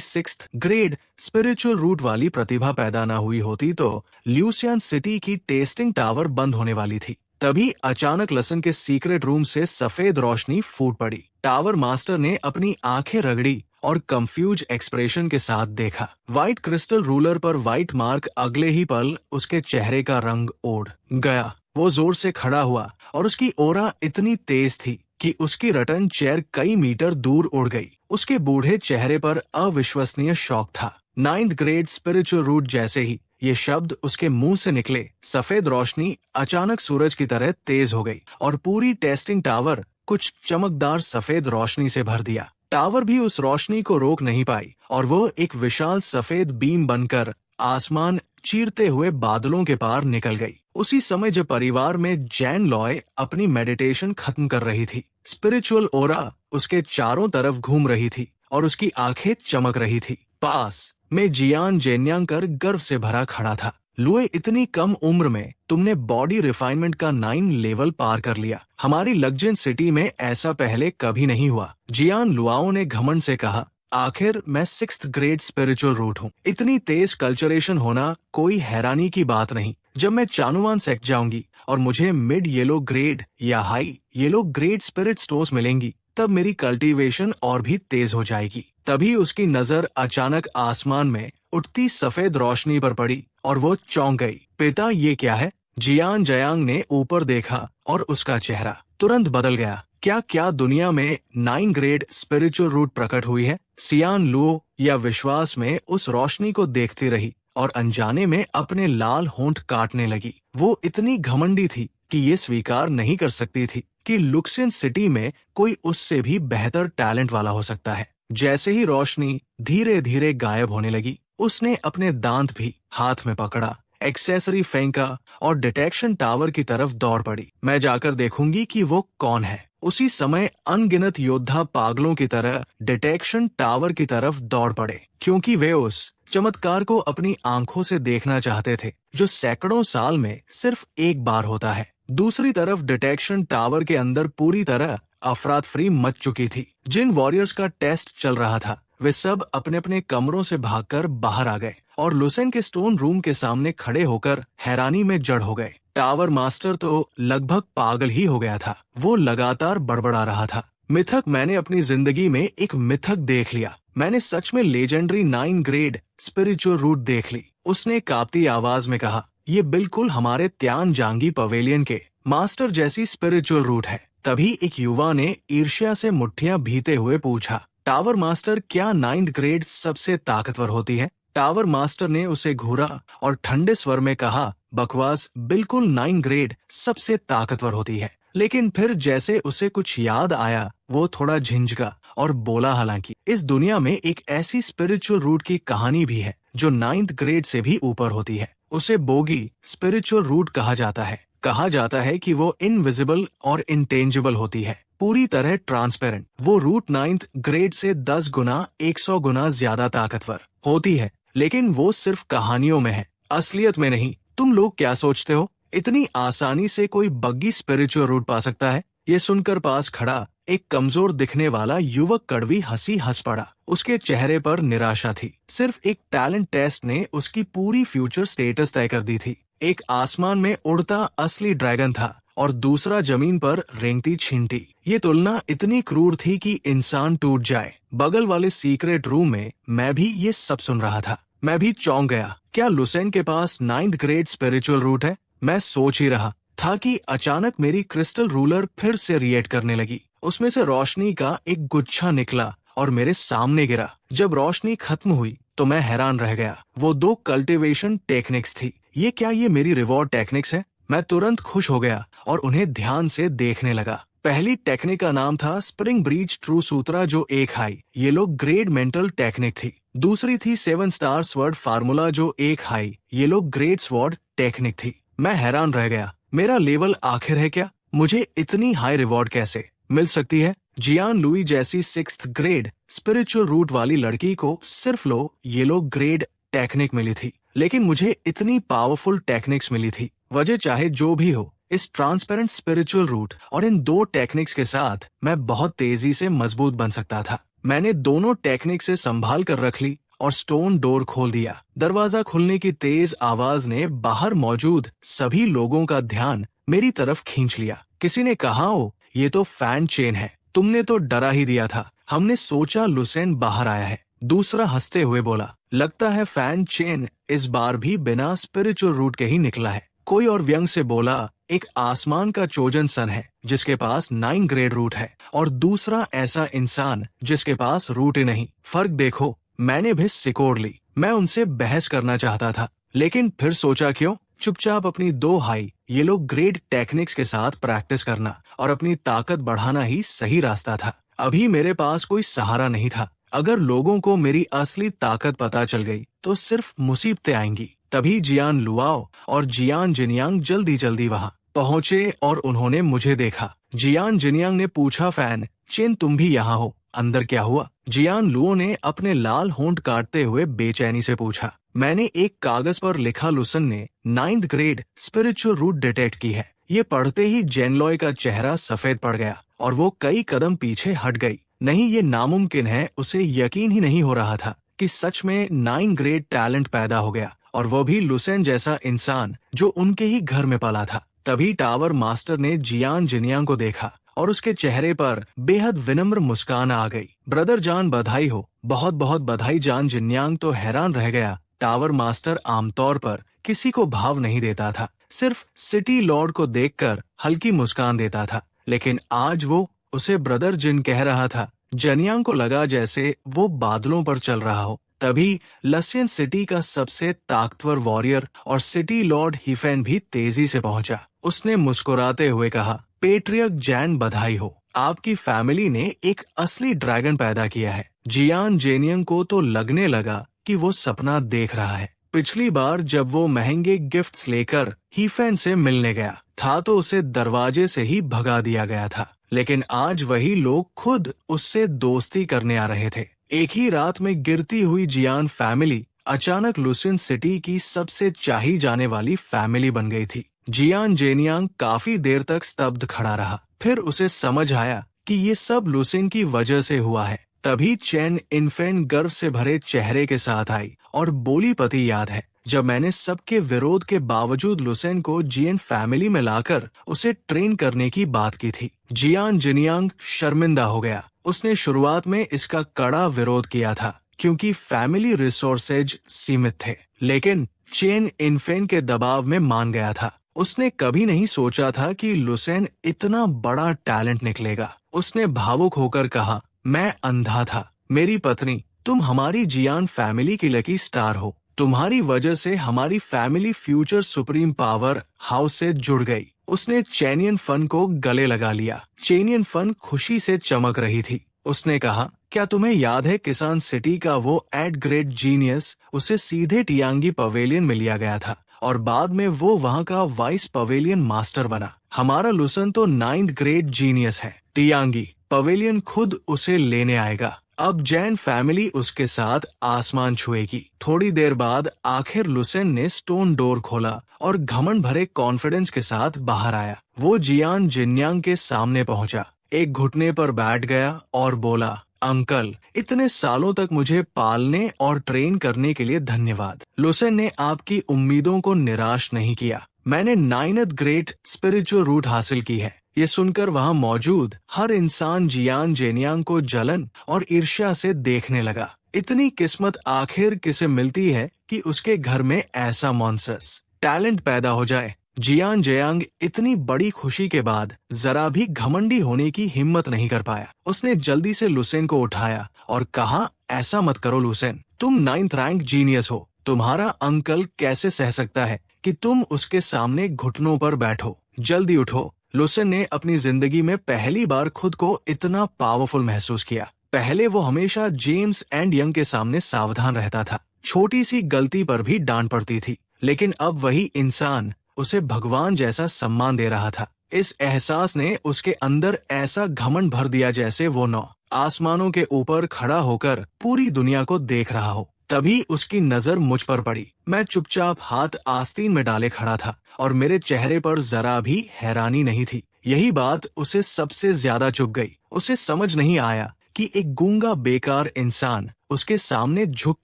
6th ग्रेड स्पिरिचुअल रूट वाली प्रतिभा पैदा न हुई होती तो ल्यूसियन सिटी की टेस्टिंग टावर बंद होने वाली थी। तभी अचानक लसन के सीक्रेट रूम से सफेद रोशनी फूट पड़ी। टावर मास्टर ने अपनी आंखें रगड़ी और कंफ्यूज एक्सप्रेशन के साथ देखा। व्हाइट क्रिस्टल रूलर पर व्हाइट मार्क अगले ही पल उसके चेहरे का रंग ओढ़ गया। वो जोर से खड़ा हुआ और उसकी ओरा इतनी तेज थी कि उसकी रटन चेयर कई मीटर दूर उड़ गई। उसके बूढ़े चेहरे पर अविश्वसनीय शौक था। 9th ग्रेड स्पिरिचुअल रूट जैसे ही ये शब्द उसके मुंह से निकले, सफेद रोशनी अचानक सूरज की तरह तेज हो गई और पूरी टेस्टिंग टावर कुछ चमकदार सफेद रोशनी से भर दिया। टावर भी उस रोशनी को रोक नहीं पाई और वो एक विशाल सफेद बीम बनकर आसमान चीरते हुए बादलों के पार निकल गई। उसी समय जब परिवार में जैन लॉय अपनी मेडिटेशन खत्म कर रही थी, स्पिरिचुअल ओरा उसके चारों तरफ घूम रही थी और उसकी आंखें चमक रही थी। पास में जियान जेन्यांकर गर्व से भरा खड़ा था। लुए, इतनी कम उम्र में तुमने बॉडी रिफाइनमेंट का 9 लेवल पार कर लिया। हमारी लग्जन सिटी में ऐसा पहले कभी नहीं हुआ। जियान लुआओ ने घमंड से कहा, आखिर मैं 6th ग्रेड स्पिरिचुअल रूट हूँ। इतनी तेज कल्चरेशन होना कोई हैरानी की बात नहीं। जब मैं चानुवान सेक्ट जाऊंगी और मुझे मिड येलो ग्रेड या high yellow grade spirit stores मिलेंगी, तब मेरी कल्टीवेशन और भी तेज हो जाएगी। तभी उसकी नजर अचानक आसमान में उठती सफेद रोशनी पर पड़ी और वो चौंक गई। पिता, ये क्या है? जियान जयांग ने ऊपर देखा और उसका चेहरा तुरंत बदल गया। क्या दुनिया में 9 ग्रेड स्पिरिचुअल रूट प्रकट हुई है? सियान लुओ या विश्वास में उस रोशनी को देखती रही और अनजाने में अपने लाल होंठ काटने लगी। वो इतनी घमंडी थी कि ये स्वीकार नहीं कर सकती थी कि लुक्सियन सिटी में कोई उससे भी बेहतर टैलेंट वाला हो सकता है। जैसे ही रोशनी धीरे धीरे गायब होने लगी, उसने अपने दांत भी हाथ में पकड़ा, एक्सेसरी फेंका और डिटेक्शन टावर की तरफ दौड़ पड़ी। मैं जाकर देखूंगी कि वो कौन है। उसी समय अनगिनत योद्धा पागलों की तरह डिटेक्शन टावर की तरफ दौड़ पड़े, क्योंकि वे उस चमत्कार को अपनी आंखों से देखना चाहते थे जो सैकड़ों साल में सिर्फ एक बार होता है। दूसरी तरफ डिटेक्शन टावर के अंदर पूरी तरह अफरातफरी मच चुकी थी। जिन वॉरियर्स का टेस्ट चल रहा था, वे सब अपने अपने कमरों से भागकर बाहर आ गए और लुसेन के स्टोन रूम के सामने खड़े होकर हैरानी में जड़ हो गए। टावर मास्टर तो लगभग पागल ही हो गया था। वो लगातार बड़बड़ा रहा था, मिथक, मैंने अपनी जिंदगी में एक मिथक देख लिया। मैंने सच में लेजेंडरी 9 ग्रेड स्पिरिचुअल रूट देख ली। उसने कांपती आवाज में कहा, ये बिल्कुल हमारे त्यान जांगी पवेलियन के मास्टर जैसी स्पिरिचुअल रूट है। तभी एक युवा ने ईर्ष्या से मुट्ठियां भीते हुए पूछा, टावर मास्टर, क्या 9th ग्रेड सबसे ताकतवर होती है? टावर मास्टर ने उसे घूरा और ठंडे स्वर में कहा, बकवास, बिल्कुल 9 ग्रेड सबसे ताकतवर होती है। लेकिन फिर जैसे उसे कुछ याद आया, वो थोड़ा झिंझका और बोला, हालांकि इस दुनिया में एक ऐसी स्पिरिचुअल रूट की कहानी भी है जो 9th ग्रेड से भी ऊपर होती है। उसे बोगी स्पिरिचुअल रूट कहा जाता है। कहा जाता है कि वो इनविजिबल और इंटेंजिबल होती है, पूरी तरह ट्रांसपेरेंट। वो रूट 9th ग्रेड से 10 गुना 100 गुना ज्यादा ताकतवर होती है, लेकिन वो सिर्फ कहानियों में है, असलियत में नहीं। तुम लोग क्या सोचते हो, इतनी आसानी से कोई बग्गी स्पिरिचुअल रूट पा सकता है? ये सुनकर पास खड़ा एक कमजोर दिखने वाला युवक कड़वी हंसी हंस पड़ा। उसके चेहरे पर निराशा थी। सिर्फ एक टैलेंट टेस्ट ने उसकी पूरी फ्यूचर स्टेटस तय कर दी थी। एक आसमान में उड़ता असली ड्रैगन था और दूसरा जमीन पर रेंगती छींटी। ये तुलना इतनी क्रूर थी कि इंसान टूट जाए। बगल वाले सीक्रेट रूम में मैं भी ये सब सुन रहा था। मैं भी चौंक गया। क्या लुसेन के पास 9th ग्रेड स्पिरिचुअल रूट है? मैं सोच ही रहा था कि अचानक मेरी क्रिस्टल रूलर फिर से रिएक्ट करने लगी। उसमें से रोशनी का एक गुच्छा निकला और मेरे सामने गिरा। जब रोशनी खत्म हुई तो मैं हैरान रह गया। वो 2 कल्टीवेशन टेक्निक्स थी। ये मेरी रिवॉर्ड टेक्निक्स है? मैं तुरंत खुश हो गया और उन्हें ध्यान से देखने लगा। पहली टेक्निक का नाम था स्प्रिंग ब्रीच ट्रू सूत्रा, जो एक high yellow grade mental technique थी। दूसरी थी 7 स्टार स्वर्ड फार्मूला, जो एक high yellow grade sword technique थी। मैं हैरान रह गया, मेरा लेवल आखिर है क्या? मुझे इतनी हाई रिवॉर्ड कैसे मिल सकती है? जियान लुई जैसी 6th ग्रेड स्पिरिचुअल रूट वाली लड़की को सिर्फ येलो ग्रेड टेक्निक मिली थी, लेकिन मुझे इतनी पावरफुल टेक्निक्स मिली थी। वजह चाहे जो भी हो, इस ट्रांसपेरेंट स्पिरिचुअल रूट और इन 2 टेक्निक्स के साथ मैं बहुत तेजी से मजबूत बन सकता था। मैंने दोनों टेक्निक से संभाल कर रख ली और स्टोन डोर खोल दिया। दरवाजा खुलने की तेज आवाज ने बाहर मौजूद सभी लोगों का ध्यान मेरी तरफ खींच लिया। किसी ने कहा, ओ ये तो फैन चेन है, तुमने तो डरा ही दिया था। हमने सोचा लुसेन बाहर आया है। दूसरा हंसते हुए बोला, लगता है फैन चेन इस बार भी बिना स्पिरिचुअल रूट के ही निकला है। कोई और व्यंग से बोला, एक आसमान का चोजन सन है जिसके पास 9 ग्रेड रूट है, और दूसरा ऐसा इंसान जिसके पास रूट ही नहीं। फर्क देखो। मैंने भी सिकोड़ ली। मैं उनसे बहस करना चाहता था, लेकिन फिर सोचा क्यों, चुपचाप अपनी 2 हाई येलो ग्रेड टेक्निक्स के साथ प्रैक्टिस करना और अपनी ताकत बढ़ाना ही सही रास्ता था। अभी मेरे पास कोई सहारा नहीं था। अगर लोगों को मेरी असली ताकत पता चल गई तो सिर्फ मुसीबतें आएंगी। तभी जियान लुआओ और जियान जिनयांग जल्दी जल्दी वहां पहुंचे और उन्होंने मुझे देखा। जियान जिनयांग ने पूछा, फैन चेन तुम भी यहाँ हो, अंदर क्या हुआ? जियान लुओ ने अपने लाल होंठ काटते हुए बेचैनी से पूछा। मैंने एक कागज पर लिखा, लुसन ने 9th grade spiritual root detect की है। ये पढ़ते ही जेनलॉय का चेहरा सफेद पड़ गया और वो कई कदम पीछे हट गई। नहीं, ये नामुमकिन है। उसे यकीन ही नहीं हो रहा था कि सच में 9 ग्रेड टैलेंट पैदा हो गया, और वो भी लुसेन जैसा इंसान जो उनके ही घर में पला था। तभी टावर मास्टर ने जियान जिनयांग को देखा और उसके चेहरे पर बेहद विनम्र मुस्कान आ गई। ब्रदर जान, बधाई हो। बहुत बहुत बधाई। जान जिनयांग तो हैरान रह गया। टावर मास्टर आमतौर पर किसी को भाव नहीं देता था, सिर्फ सिटी लॉर्ड को देखकर हल्की मुस्कान देता था, लेकिन आज वो उसे ब्रदर जिन कह रहा था। जनियांग को लगा जैसे वो बादलों पर चल रहा हो। तभी लसियन सिटी का सबसे ताकतवर वॉरियर और सिटी लॉर्ड हिफेन भी तेजी से पहुंचा। उसने मुस्कुराते हुए कहा, पेट्रियर्क जैन, बधाई हो। आपकी फैमिली ने एक असली ड्रैगन पैदा किया है। जियान जेनियंग को तो लगने लगा कि वो सपना देख रहा है। पिछली बार जब वो महंगे गिफ्ट्स लेकर हीफेन से मिलने गया था तो उसे दरवाजे से ही भगा दिया गया था, लेकिन आज वही लोग खुद उससे दोस्ती करने आ रहे थे। एक ही रात में गिरती हुई जियान फैमिली अचानक लुसिन सिटी की सबसे चाही जाने वाली फैमिली बन गई थी। जियान जेनियांग काफी देर तक स्तब्ध खड़ा रहा। फिर उसे समझ आया कि ये सब लुसिन की वजह से हुआ है। तभी चैन इनफेन गर्व से भरे चेहरे के साथ आई और बोली, पति याद है जब मैंने सबके विरोध के बावजूद लुसेन को जियन फैमिली में लाकर उसे ट्रेन करने की बात की थी। जियान जिनयांग शर्मिंदा हो गया। उसने शुरुआत में इसका कड़ा विरोध किया था क्योंकि फैमिली रिसोर्सेज सीमित थे, लेकिन चेन इनफेन के दबाव में मान गया था। उसने कभी नहीं सोचा था कि लुसेन इतना बड़ा टैलेंट निकलेगा। उसने भावुक होकर कहा, मैं अंधा था। मेरी पत्नी, तुम हमारी जियान फैमिली की लकी स्टार हो। तुम्हारी वजह से हमारी family future supreme power house से जुड़ गई। उसने चेनियन फन को गले लगा लिया। चेनियन फन खुशी से चमक रही थी। उसने कहा, क्या तुम्हें याद है किसान सिटी का वो 8 ग्रेड जीनियस? उसे सीधे टियांगी पवेलियन में लिया गया था और बाद में वो वहाँ का वाइस पवेलियन मास्टर बना। हमारा लुसन तो 9th ग्रेड जीनियस है। टियांगी पवेलियन खुद उसे लेने आएगा। अब जैन फैमिली उसके साथ आसमान छुएगी। थोड़ी देर बाद आखिर लुसेन ने स्टोन डोर खोला और घमंड भरे कॉन्फिडेंस के साथ बाहर आया। वो जियान जिनयांग के सामने पहुंचा, एक घुटने पर बैठ गया और बोला, अंकल, इतने सालों तक मुझे पालने और ट्रेन करने के लिए धन्यवाद। लुसेन ने आपकी उम्मीदों को निराश नहीं किया। मैंने 9th ग्रेड स्पिरिचुअल रूट हासिल की है। ये सुनकर वहाँ मौजूद हर इंसान जियान जेनियांग को जलन और ईर्ष्या से देखने लगा। इतनी किस्मत आखिर किसे मिलती है कि उसके घर में ऐसा मॉन्स्टर्स टैलेंट पैदा हो जाए। जियान जेयांग इतनी बड़ी खुशी के बाद जरा भी घमंडी होने की हिम्मत नहीं कर पाया। उसने जल्दी से लुसेन को उठाया और कहा, ऐसा मत करो लुसेन, तुम 9th रैंक जीनियस हो। तुम्हारा अंकल कैसे सह सकता है कि तुम उसके सामने घुटनों पर बैठो। जल्दी उठो। लुसेन ने अपनी जिंदगी में पहली बार खुद को इतना पावरफुल महसूस किया। पहले वो हमेशा जेम्स एंड यंग के सामने सावधान रहता था, छोटी सी गलती पर भी डांट पड़ती थी, लेकिन अब वही इंसान उसे भगवान जैसा सम्मान दे रहा था। इस एहसास ने उसके अंदर ऐसा घमंड भर दिया जैसे वो नौ आसमानों के ऊपर खड़ा होकर पूरी दुनिया को देख रहा हो। तभी उसकी नजर मुझ पर पड़ी। मैं चुपचाप हाथ आस्तीन में डाले खड़ा था और मेरे चेहरे पर जरा भी हैरानी नहीं थी। यही बात उसे सबसे ज्यादा चुभ गई। उसे समझ नहीं आया कि एक गूंगा बेकार इंसान उसके सामने झुक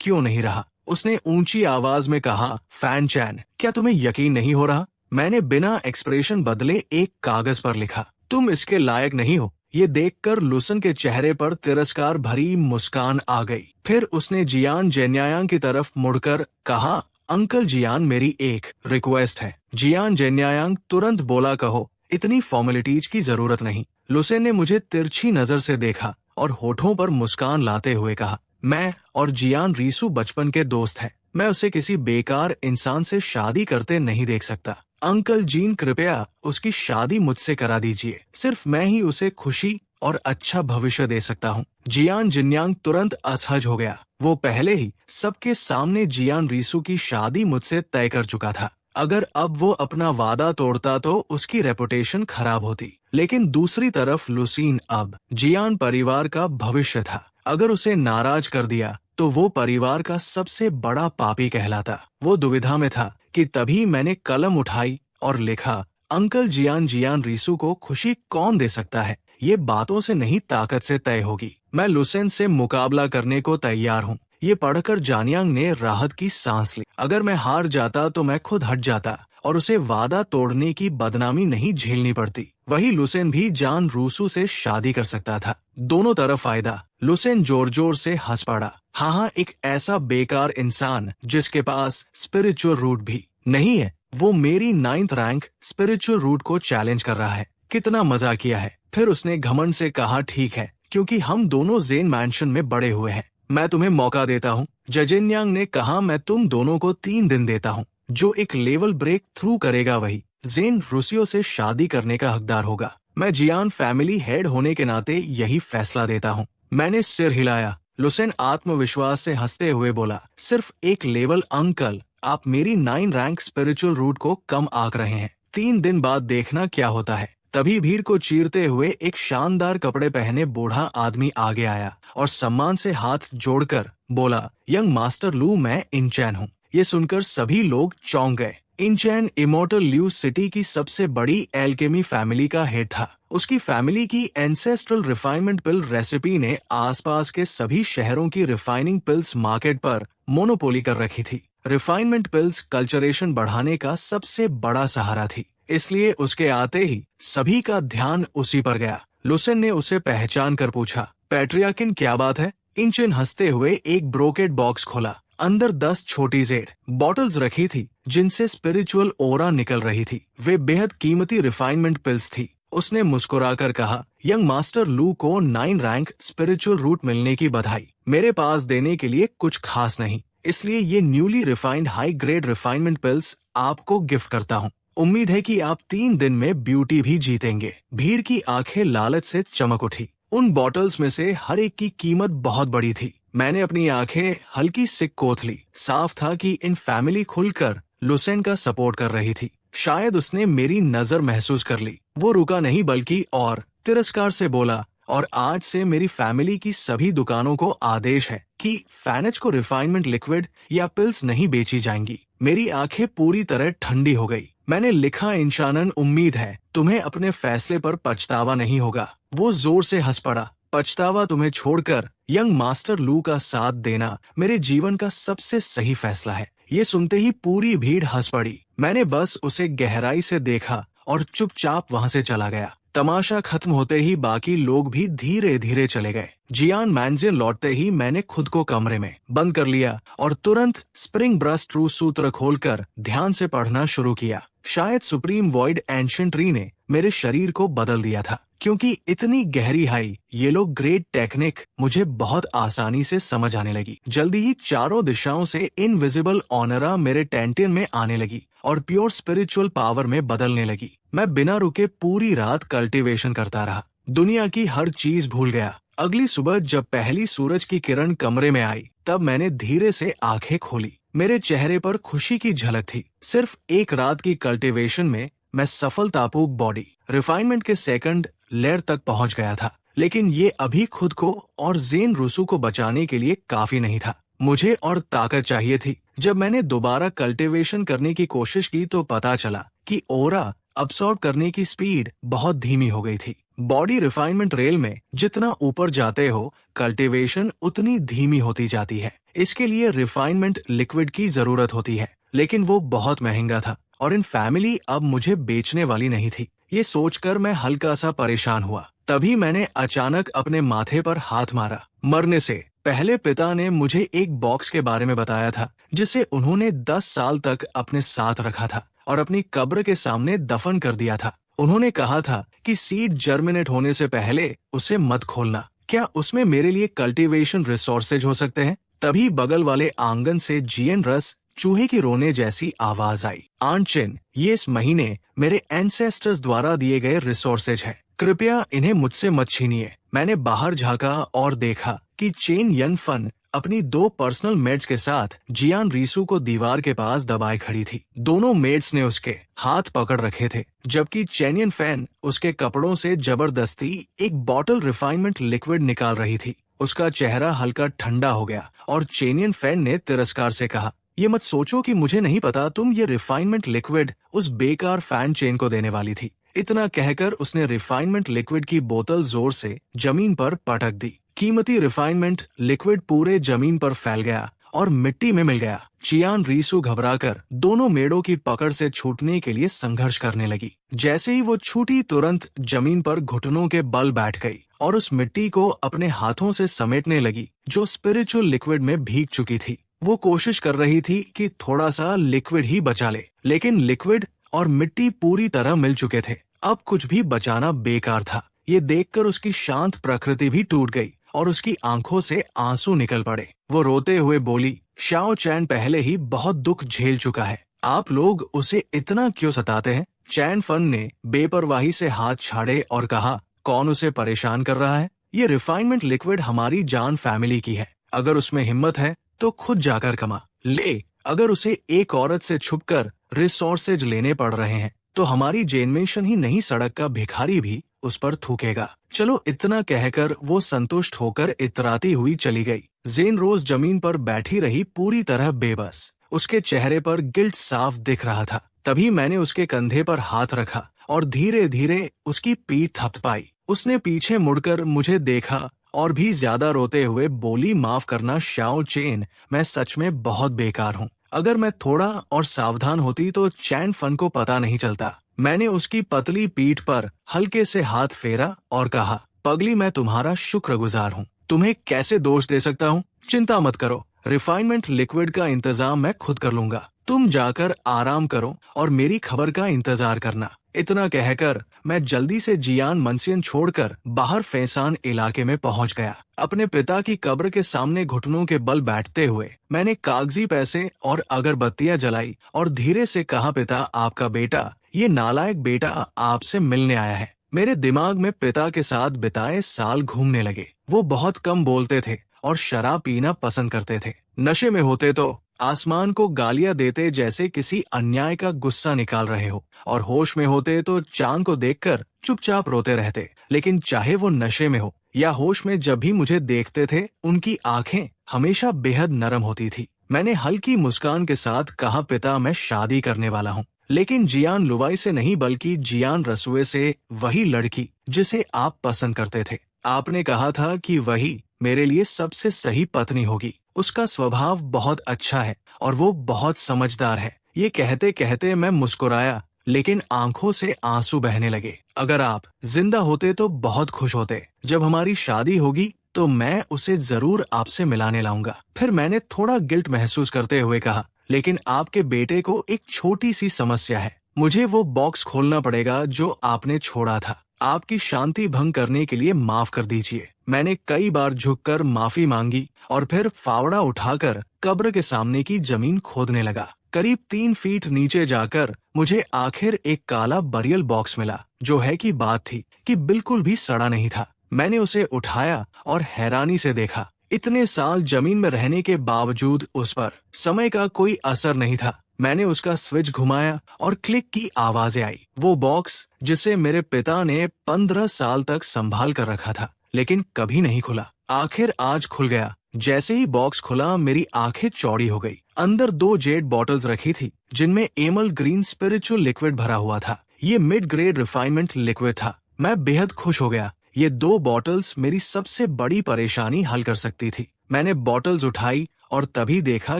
क्यों नहीं रहा। उसने ऊंची आवाज में कहा, फैन चैन, क्या तुम्हें यकीन नहीं हो रहा? मैंने बिना एक्सप्रेशन बदले एक कागज पर लिखा, तुम इसके लायक नहीं हो। ये देखकर लुसन के चेहरे पर तिरस्कार भरी मुस्कान आ गई। फिर उसने जियान जेन्यायांग की तरफ मुड़कर कहा, अंकल जियान, मेरी एक रिक्वेस्ट है। जियान जेन्यायांग तुरंत बोला, कहो, इतनी फॉर्मेलिटीज की जरूरत नहीं। लुसेन ने मुझे तिरछी नजर से देखा और होठों पर मुस्कान लाते हुए कहा, मैं और जियान रीसू बचपन के दोस्त हैं। मैं उसे किसी बेकार इंसान से शादी करते नहीं देख सकता। अंकल जीन, कृपया उसकी शादी मुझसे करा दीजिए। सिर्फ मैं ही उसे खुशी और अच्छा भविष्य दे सकता हूँ। जियान जिन्यांग तुरंत असहज हो गया। वो पहले ही सबके सामने जियान रीसू की शादी मुझसे तय कर चुका था। अगर अब वो अपना वादा तोड़ता तो उसकी रेपुटेशन खराब होती। लेकिन दूसरी तरफ लुसीन अब जियान परिवार का भविष्य था। अगर उसे नाराज कर दिया तो वो परिवार का सबसे बड़ा पापी कहलाता। वो दुविधा में था कि तभी मैंने कलम उठाई और लिखा, अंकल जियान, जियान रीसू को खुशी कौन दे सकता है? ये बातों से नहीं, ताकत से तय होगी। मैं लुसेन से मुकाबला करने को तैयार हूँ। ये पढ़कर जानियांग ने राहत की सांस ली। अगर मैं हार जाता तो मैं खुद हट जाता और उसे वादा तोड़ने की बदनामी नहीं झेलनी पड़ती। वही लुसेन भी जान रूसू से शादी कर सकता था। दोनों तरफ फायदा। लुसेन जोर जोर से हंस पड़ा। हाँ, एक ऐसा बेकार इंसान जिसके पास स्पिरिचुअल रूट भी नहीं है, वो मेरी 9th रैंक स्पिरिचुअल रूट को चैलेंज कर रहा है। कितना मजा किया है। फिर उसने घमंड से कहा, ठीक है, क्योंकि हम दोनों जेन मैंशन में बड़े हुए हैं, मैं तुम्हें मौका देता हूँ। जजिन्यांग ने कहा, मैं तुम दोनों को 3 दिन देता हूँ। जो एक लेवल ब्रेक थ्रू करेगा वही जेन रूसियो से शादी करने का हकदार होगा। मैं जियान फैमिली हेड होने के नाते यही फैसला देता हूँ। मैंने सिर हिलाया। लुसेन आत्मविश्वास से हंसते हुए बोला, सिर्फ एक लेवल अंकल, आप मेरी 9 रैंक स्पिरिचुअल रूट को कम आंक रहे हैं। 3 दिन बाद देखना क्या होता है। तभी भीड़ को चीरते हुए एक शानदार कपड़े पहने बूढ़ा आदमी आगे आया और सम्मान से हाथ जोड़कर बोला, यंग मास्टर लू, मैं इंचैन हूँ। ये सुनकर सभी लोग चौंक गए। इंचैन इमोर्टल ल्यू सिटी की सबसे बड़ी एल्केमी फैमिली का हेड था। उसकी फैमिली की एंसेस्ट्रल रिफाइनमेंट पिल रेसिपी ने आसपास के सभी शहरों की रिफाइनिंग पिल्स मार्केट पर मोनोपोली कर रखी थी। रिफाइनमेंट पिल्स कल्चरेशन बढ़ाने का सबसे बड़ा सहारा थी, इसलिए उसके आते ही सभी का ध्यान उसी पर गया। लुसेन ने उसे पहचान कर पूछा, पैट्रियाकिन, क्या बात है? इंचैन हंसते हुए एक ब्रोकेड बॉक्स खोला। अंदर 10 छोटी जेड बॉटल्स रखी थी जिनसे स्पिरिचुअल ओरा निकल रही थी। वे बेहद कीमती रिफाइनमेंट पिल्स थी। उसने मुस्कुराकर कहा, यंग मास्टर लू को 9 रैंक स्पिरिचुअल रूट मिलने की बधाई। मेरे पास देने के लिए कुछ खास नहीं, इसलिए ये newly refined high grade refinement pills आपको गिफ्ट करता हूँ। उम्मीद है कि आप 3 दिन में ब्यूटी भी जीतेंगे। भीड़ की आंखें लालच से चमक उठी। उन बॉटल्स में से हर एक की कीमत बहुत बड़ी थी। मैंने अपनी आंखें हल्की सी कोथ ली। साफ था कि इन फैमिली खुलकर लुसेन का सपोर्ट कर रही थी। शायद उसने मेरी नजर महसूस कर ली। वो रुका नहीं बल्कि और तिरस्कार से बोला, और आज से मेरी फैमिली की सभी दुकानों को आदेश है कि फैनेज को रिफाइनमेंट लिक्विड या पिल्स नहीं बेची जाएंगी। मेरी आंखें पूरी तरह ठंडी हो गई। मैंने लिखा, इंशानन, उम्मीद है तुम्हें अपने फैसले पर पछतावा नहीं होगा। वो जोर से हंस पड़ा। पछतावा तुम्हें छोड़कर यंग मास्टर लू का साथ देना मेरे जीवन का सबसे सही फैसला है। ये सुनते ही पूरी भीड़ हंस पड़ी। मैंने बस उसे गहराई से देखा और चुपचाप वहां से चला गया। तमाशा खत्म होते ही बाकी लोग भी धीरे धीरे चले गए। जियान मैंजिन लौटते ही मैंने खुद को कमरे में बंद कर लिया और तुरंत स्प्रिंग ब्रश ट्रू सूत्र खोलकर ध्यान से पढ़ना शुरू किया। शायद सुप्रीम वॉइड एंशिएंट ट्री ने मेरे शरीर को बदल दिया था, क्योंकि इतनी गहरी हाई येलो ग्रेड टेक्निक मुझे बहुत आसानी से समझ आने लगी। जल्दी ही चारों दिशाओं से इनविजिबल ऑनरा मेरे टेंटियन में आने लगी और प्योर स्पिरिचुअल पावर में बदलने लगी। मैं बिना रुके पूरी रात कल्टीवेशन करता रहा, दुनिया की हर चीज भूल गया। अगली सुबह जब पहली सूरज की किरण कमरे में आई, तब मैंने धीरे से आंखें खोली। मेरे चेहरे पर खुशी की झलक थी। सिर्फ एक रात की कल्टीवेशन में मैं सफलतापूर्वक बॉडी रिफाइनमेंट के सेकंड लेयर तक पहुंच गया था। लेकिन ये अभी खुद को और ज़ेन रूसू को बचाने के लिए काफी नहीं था। मुझे और ताकत चाहिए थी। जब मैंने दोबारा कल्टीवेशन करने की कोशिश की तो पता चला कि ओरा अब्सॉर्ब करने की स्पीड बहुत धीमी हो गई थी। बॉडी रिफाइनमेंट रेल में जितना ऊपर जाते हो, कल्टीवेशन उतनी धीमी होती जाती है। इसके लिए रिफाइनमेंट लिक्विड की जरूरत होती है, लेकिन वो बहुत महंगा था और इन फैमिली अब मुझे बेचने वाली नहीं थी। ये सोचकर मैं हल्का सा परेशान हुआ। तभी मैंने अचानक अपने माथे पर हाथ मारा। मरने से पहले पिता ने मुझे एक बॉक्स के बारे में बताया था, जिसे उन्होंने 10 साल तक अपने साथ रखा था और अपनी कब्र के सामने दफन कर दिया था। उन्होंने कहा था कि सीड जर्मिनेट होने से पहले उसे मत खोलना। क्या उसमें मेरे लिए कल्टीवेशन रिसोर्सेज हो सकते हैं? तभी बगल वाले आंगन से जीएन रस चूहे की रोने जैसी आवाज आई। आंट चेन, ये इस महीने मेरे एंसेस्टर्स द्वारा दिए गए रिसोर्सेज हैं। कृपया इन्हें मुझसे मत छीनिए। मैंने बाहर झांका और देखा कि चेन यनफन अपनी 2 पर्सनल मेड्स के साथ जियान रीसू को दीवार के पास दबाए खड़ी थी। दोनों मेड्स ने उसके हाथ पकड़ रखे थे, जबकि चेनियन फैन उसके कपड़ों से जबरदस्ती एक बॉटल रिफाइनमेंट लिक्विड निकाल रही थी। उसका चेहरा हल्का ठंडा हो गया और चेनियन फैन ने तिरस्कार से कहा, ये मत सोचो कि मुझे नहीं पता तुम ये रिफाइनमेंट लिक्विड उस बेकार फैन चेन को देने वाली थी। इतना कहकर उसने रिफाइनमेंट लिक्विड की बोतल जोर से जमीन पर पटक दी। कीमती रिफाइनमेंट लिक्विड पूरे जमीन पर फैल गया और मिट्टी में मिल गया। चियान रीसू घबराकर दोनों मेड़ों की पकड़ से छूटने के लिए संघर्ष करने लगी। जैसे ही वो छूटी, तुरंत जमीन पर घुटनों के बल बैठ गई और उस मिट्टी को अपने हाथों से समेटने लगी जो स्पिरिचुअल लिक्विड में भीग चुकी थी। वो कोशिश कर रही थी कि थोड़ा सा लिक्विड ही बचा ले, लेकिन लिक्विड और मिट्टी पूरी तरह मिल चुके थे। अब कुछ भी बचाना बेकार था। ये देखकर उसकी शांत प्रकृति भी टूट गई और उसकी आंखों से आंसू निकल पड़े। वो रोते हुए बोली, शाओ चैन पहले ही बहुत दुख झेल चुका है, आप लोग उसे इतना क्यों सताते हैं? चैन फन ने बेपरवाही से हाथ छाड़े और कहा, कौन उसे परेशान कर रहा है? ये रिफाइनमेंट लिक्विड हमारी जान फैमिली की है। अगर उसमें हिम्मत है तो खुद जाकर कमा ले। अगर उसे एक औरत से छुपकर रिसोर्सेज लेने पड़ रहे हैं तो हमारी जेनमेशन ही नहीं, सड़क का भिखारी भी उस पर थूकेगा। चलो, इतना कहकर वो संतुष्ट होकर इतराती हुई चली गई। ज़ेन रोज जमीन पर बैठी रही, पूरी तरह बेबस। उसके चेहरे पर गिल्ट साफ दिख रहा था। तभी मैंने उसके कंधे पर हाथ रखा और धीरे धीरे उसकी पीठ थपथपाई। उसने पीछे मुड़कर मुझे देखा और भी ज्यादा रोते हुए बोली, माफ करना शाओ चेन, मैं सच में बहुत बेकार हूँ। अगर मैं थोड़ा और सावधान होती तो चैन फन को पता नहीं चलता। मैंने उसकी पतली पीठ पर हल्के से हाथ फेरा और कहा, पगली, मैं तुम्हारा शुक्रगुजार हूँ। तुम्हें कैसे दोष दे सकता हूँ? चिंता मत करो, रिफाइनमेंट लिक्विड का इंतजाम मैं खुद कर लूंगा। तुम जाकर आराम करो और मेरी खबर का इंतजार करना। इतना कहकर मैं जल्दी से जियान मनसियन छोड़कर बाहर फैसान इलाके में पहुंच गया। अपने पिता की कब्र के सामने घुटनों के बल बैठते हुए मैंने कागजी पैसे और अगरबत्तियां जलाई और धीरे से कहा, पिता, आपका बेटा, ये नालायक बेटा आपसे मिलने आया है। मेरे दिमाग में पिता के साथ बिताए साल घूमने लगे। वो बहुत कम बोलते थे और शराब पीना पसंद करते थे। नशे में होते तो आसमान को गालियां देते जैसे किसी अन्याय का गुस्सा निकाल रहे हो, और होश में होते तो चांद को देखकर चुपचाप रोते रहते। लेकिन चाहे वो नशे में हो या होश में, जब भी मुझे देखते थे उनकी आंखें हमेशा बेहद नरम होती थी। मैंने हल्की मुस्कान के साथ कहा, पिता, मैं शादी करने वाला हूँ, लेकिन जियान लुवाई से नहीं, बल्कि जियान रसुए से, वही लड़की जिसे आप पसंद करते थे। आपने कहा था कि वही मेरे लिए सबसे सही पत्नी होगी। उसका स्वभाव बहुत अच्छा है और वो बहुत समझदार है। ये कहते कहते मैं मुस्कुराया, लेकिन आंखों से आंसू बहने लगे। अगर आप जिंदा होते तो बहुत खुश होते। जब हमारी शादी होगी तो मैं उसे जरूर आपसे मिलाने लाऊंगा। फिर मैंने थोड़ा गिल्ट महसूस करते हुए कहा, लेकिन आपके बेटे को एक छोटी सी समस्या है। मुझे वो बॉक्स खोलना पड़ेगा जो आपने छोड़ा था। आपकी शांति भंग करने के लिए माफ कर दीजिए। मैंने कई बार झुककर माफी मांगी और फिर फावड़ा उठाकर कब्र के सामने की जमीन खोदने लगा। करीब 3 फीट नीचे जाकर मुझे आखिर एक काला बरियल बॉक्स मिला, जो है कि बात थी कि बिल्कुल भी सड़ा नहीं था। मैंने उसे उठाया और हैरानी से देखा। इतने साल जमीन में रहने के बावजूद उस पर समय का कोई असर नहीं था। मैंने उसका स्विच घुमाया और क्लिक की आवाजें आई। वो बॉक्स जिसे मेरे पिता ने 15 साल तक संभाल कर रखा था, लेकिन कभी नहीं खुला, आखिर आज खुल गया। जैसे ही बॉक्स खुला मेरी आंखें चौड़ी हो गई। अंदर 2 जेट बॉटल्स रखी थी, जिनमें एमल ग्रीन स्पिरिचुअल लिक्विड भरा हुआ था। ये मिड ग्रेड रिफाइनमेंट लिक्विड था। मैं बेहद खुश हो गया। ये 2 बॉटल्स मेरी सबसे बड़ी परेशानी हल कर सकती थी। मैंने बॉटल्स उठाई और तभी देखा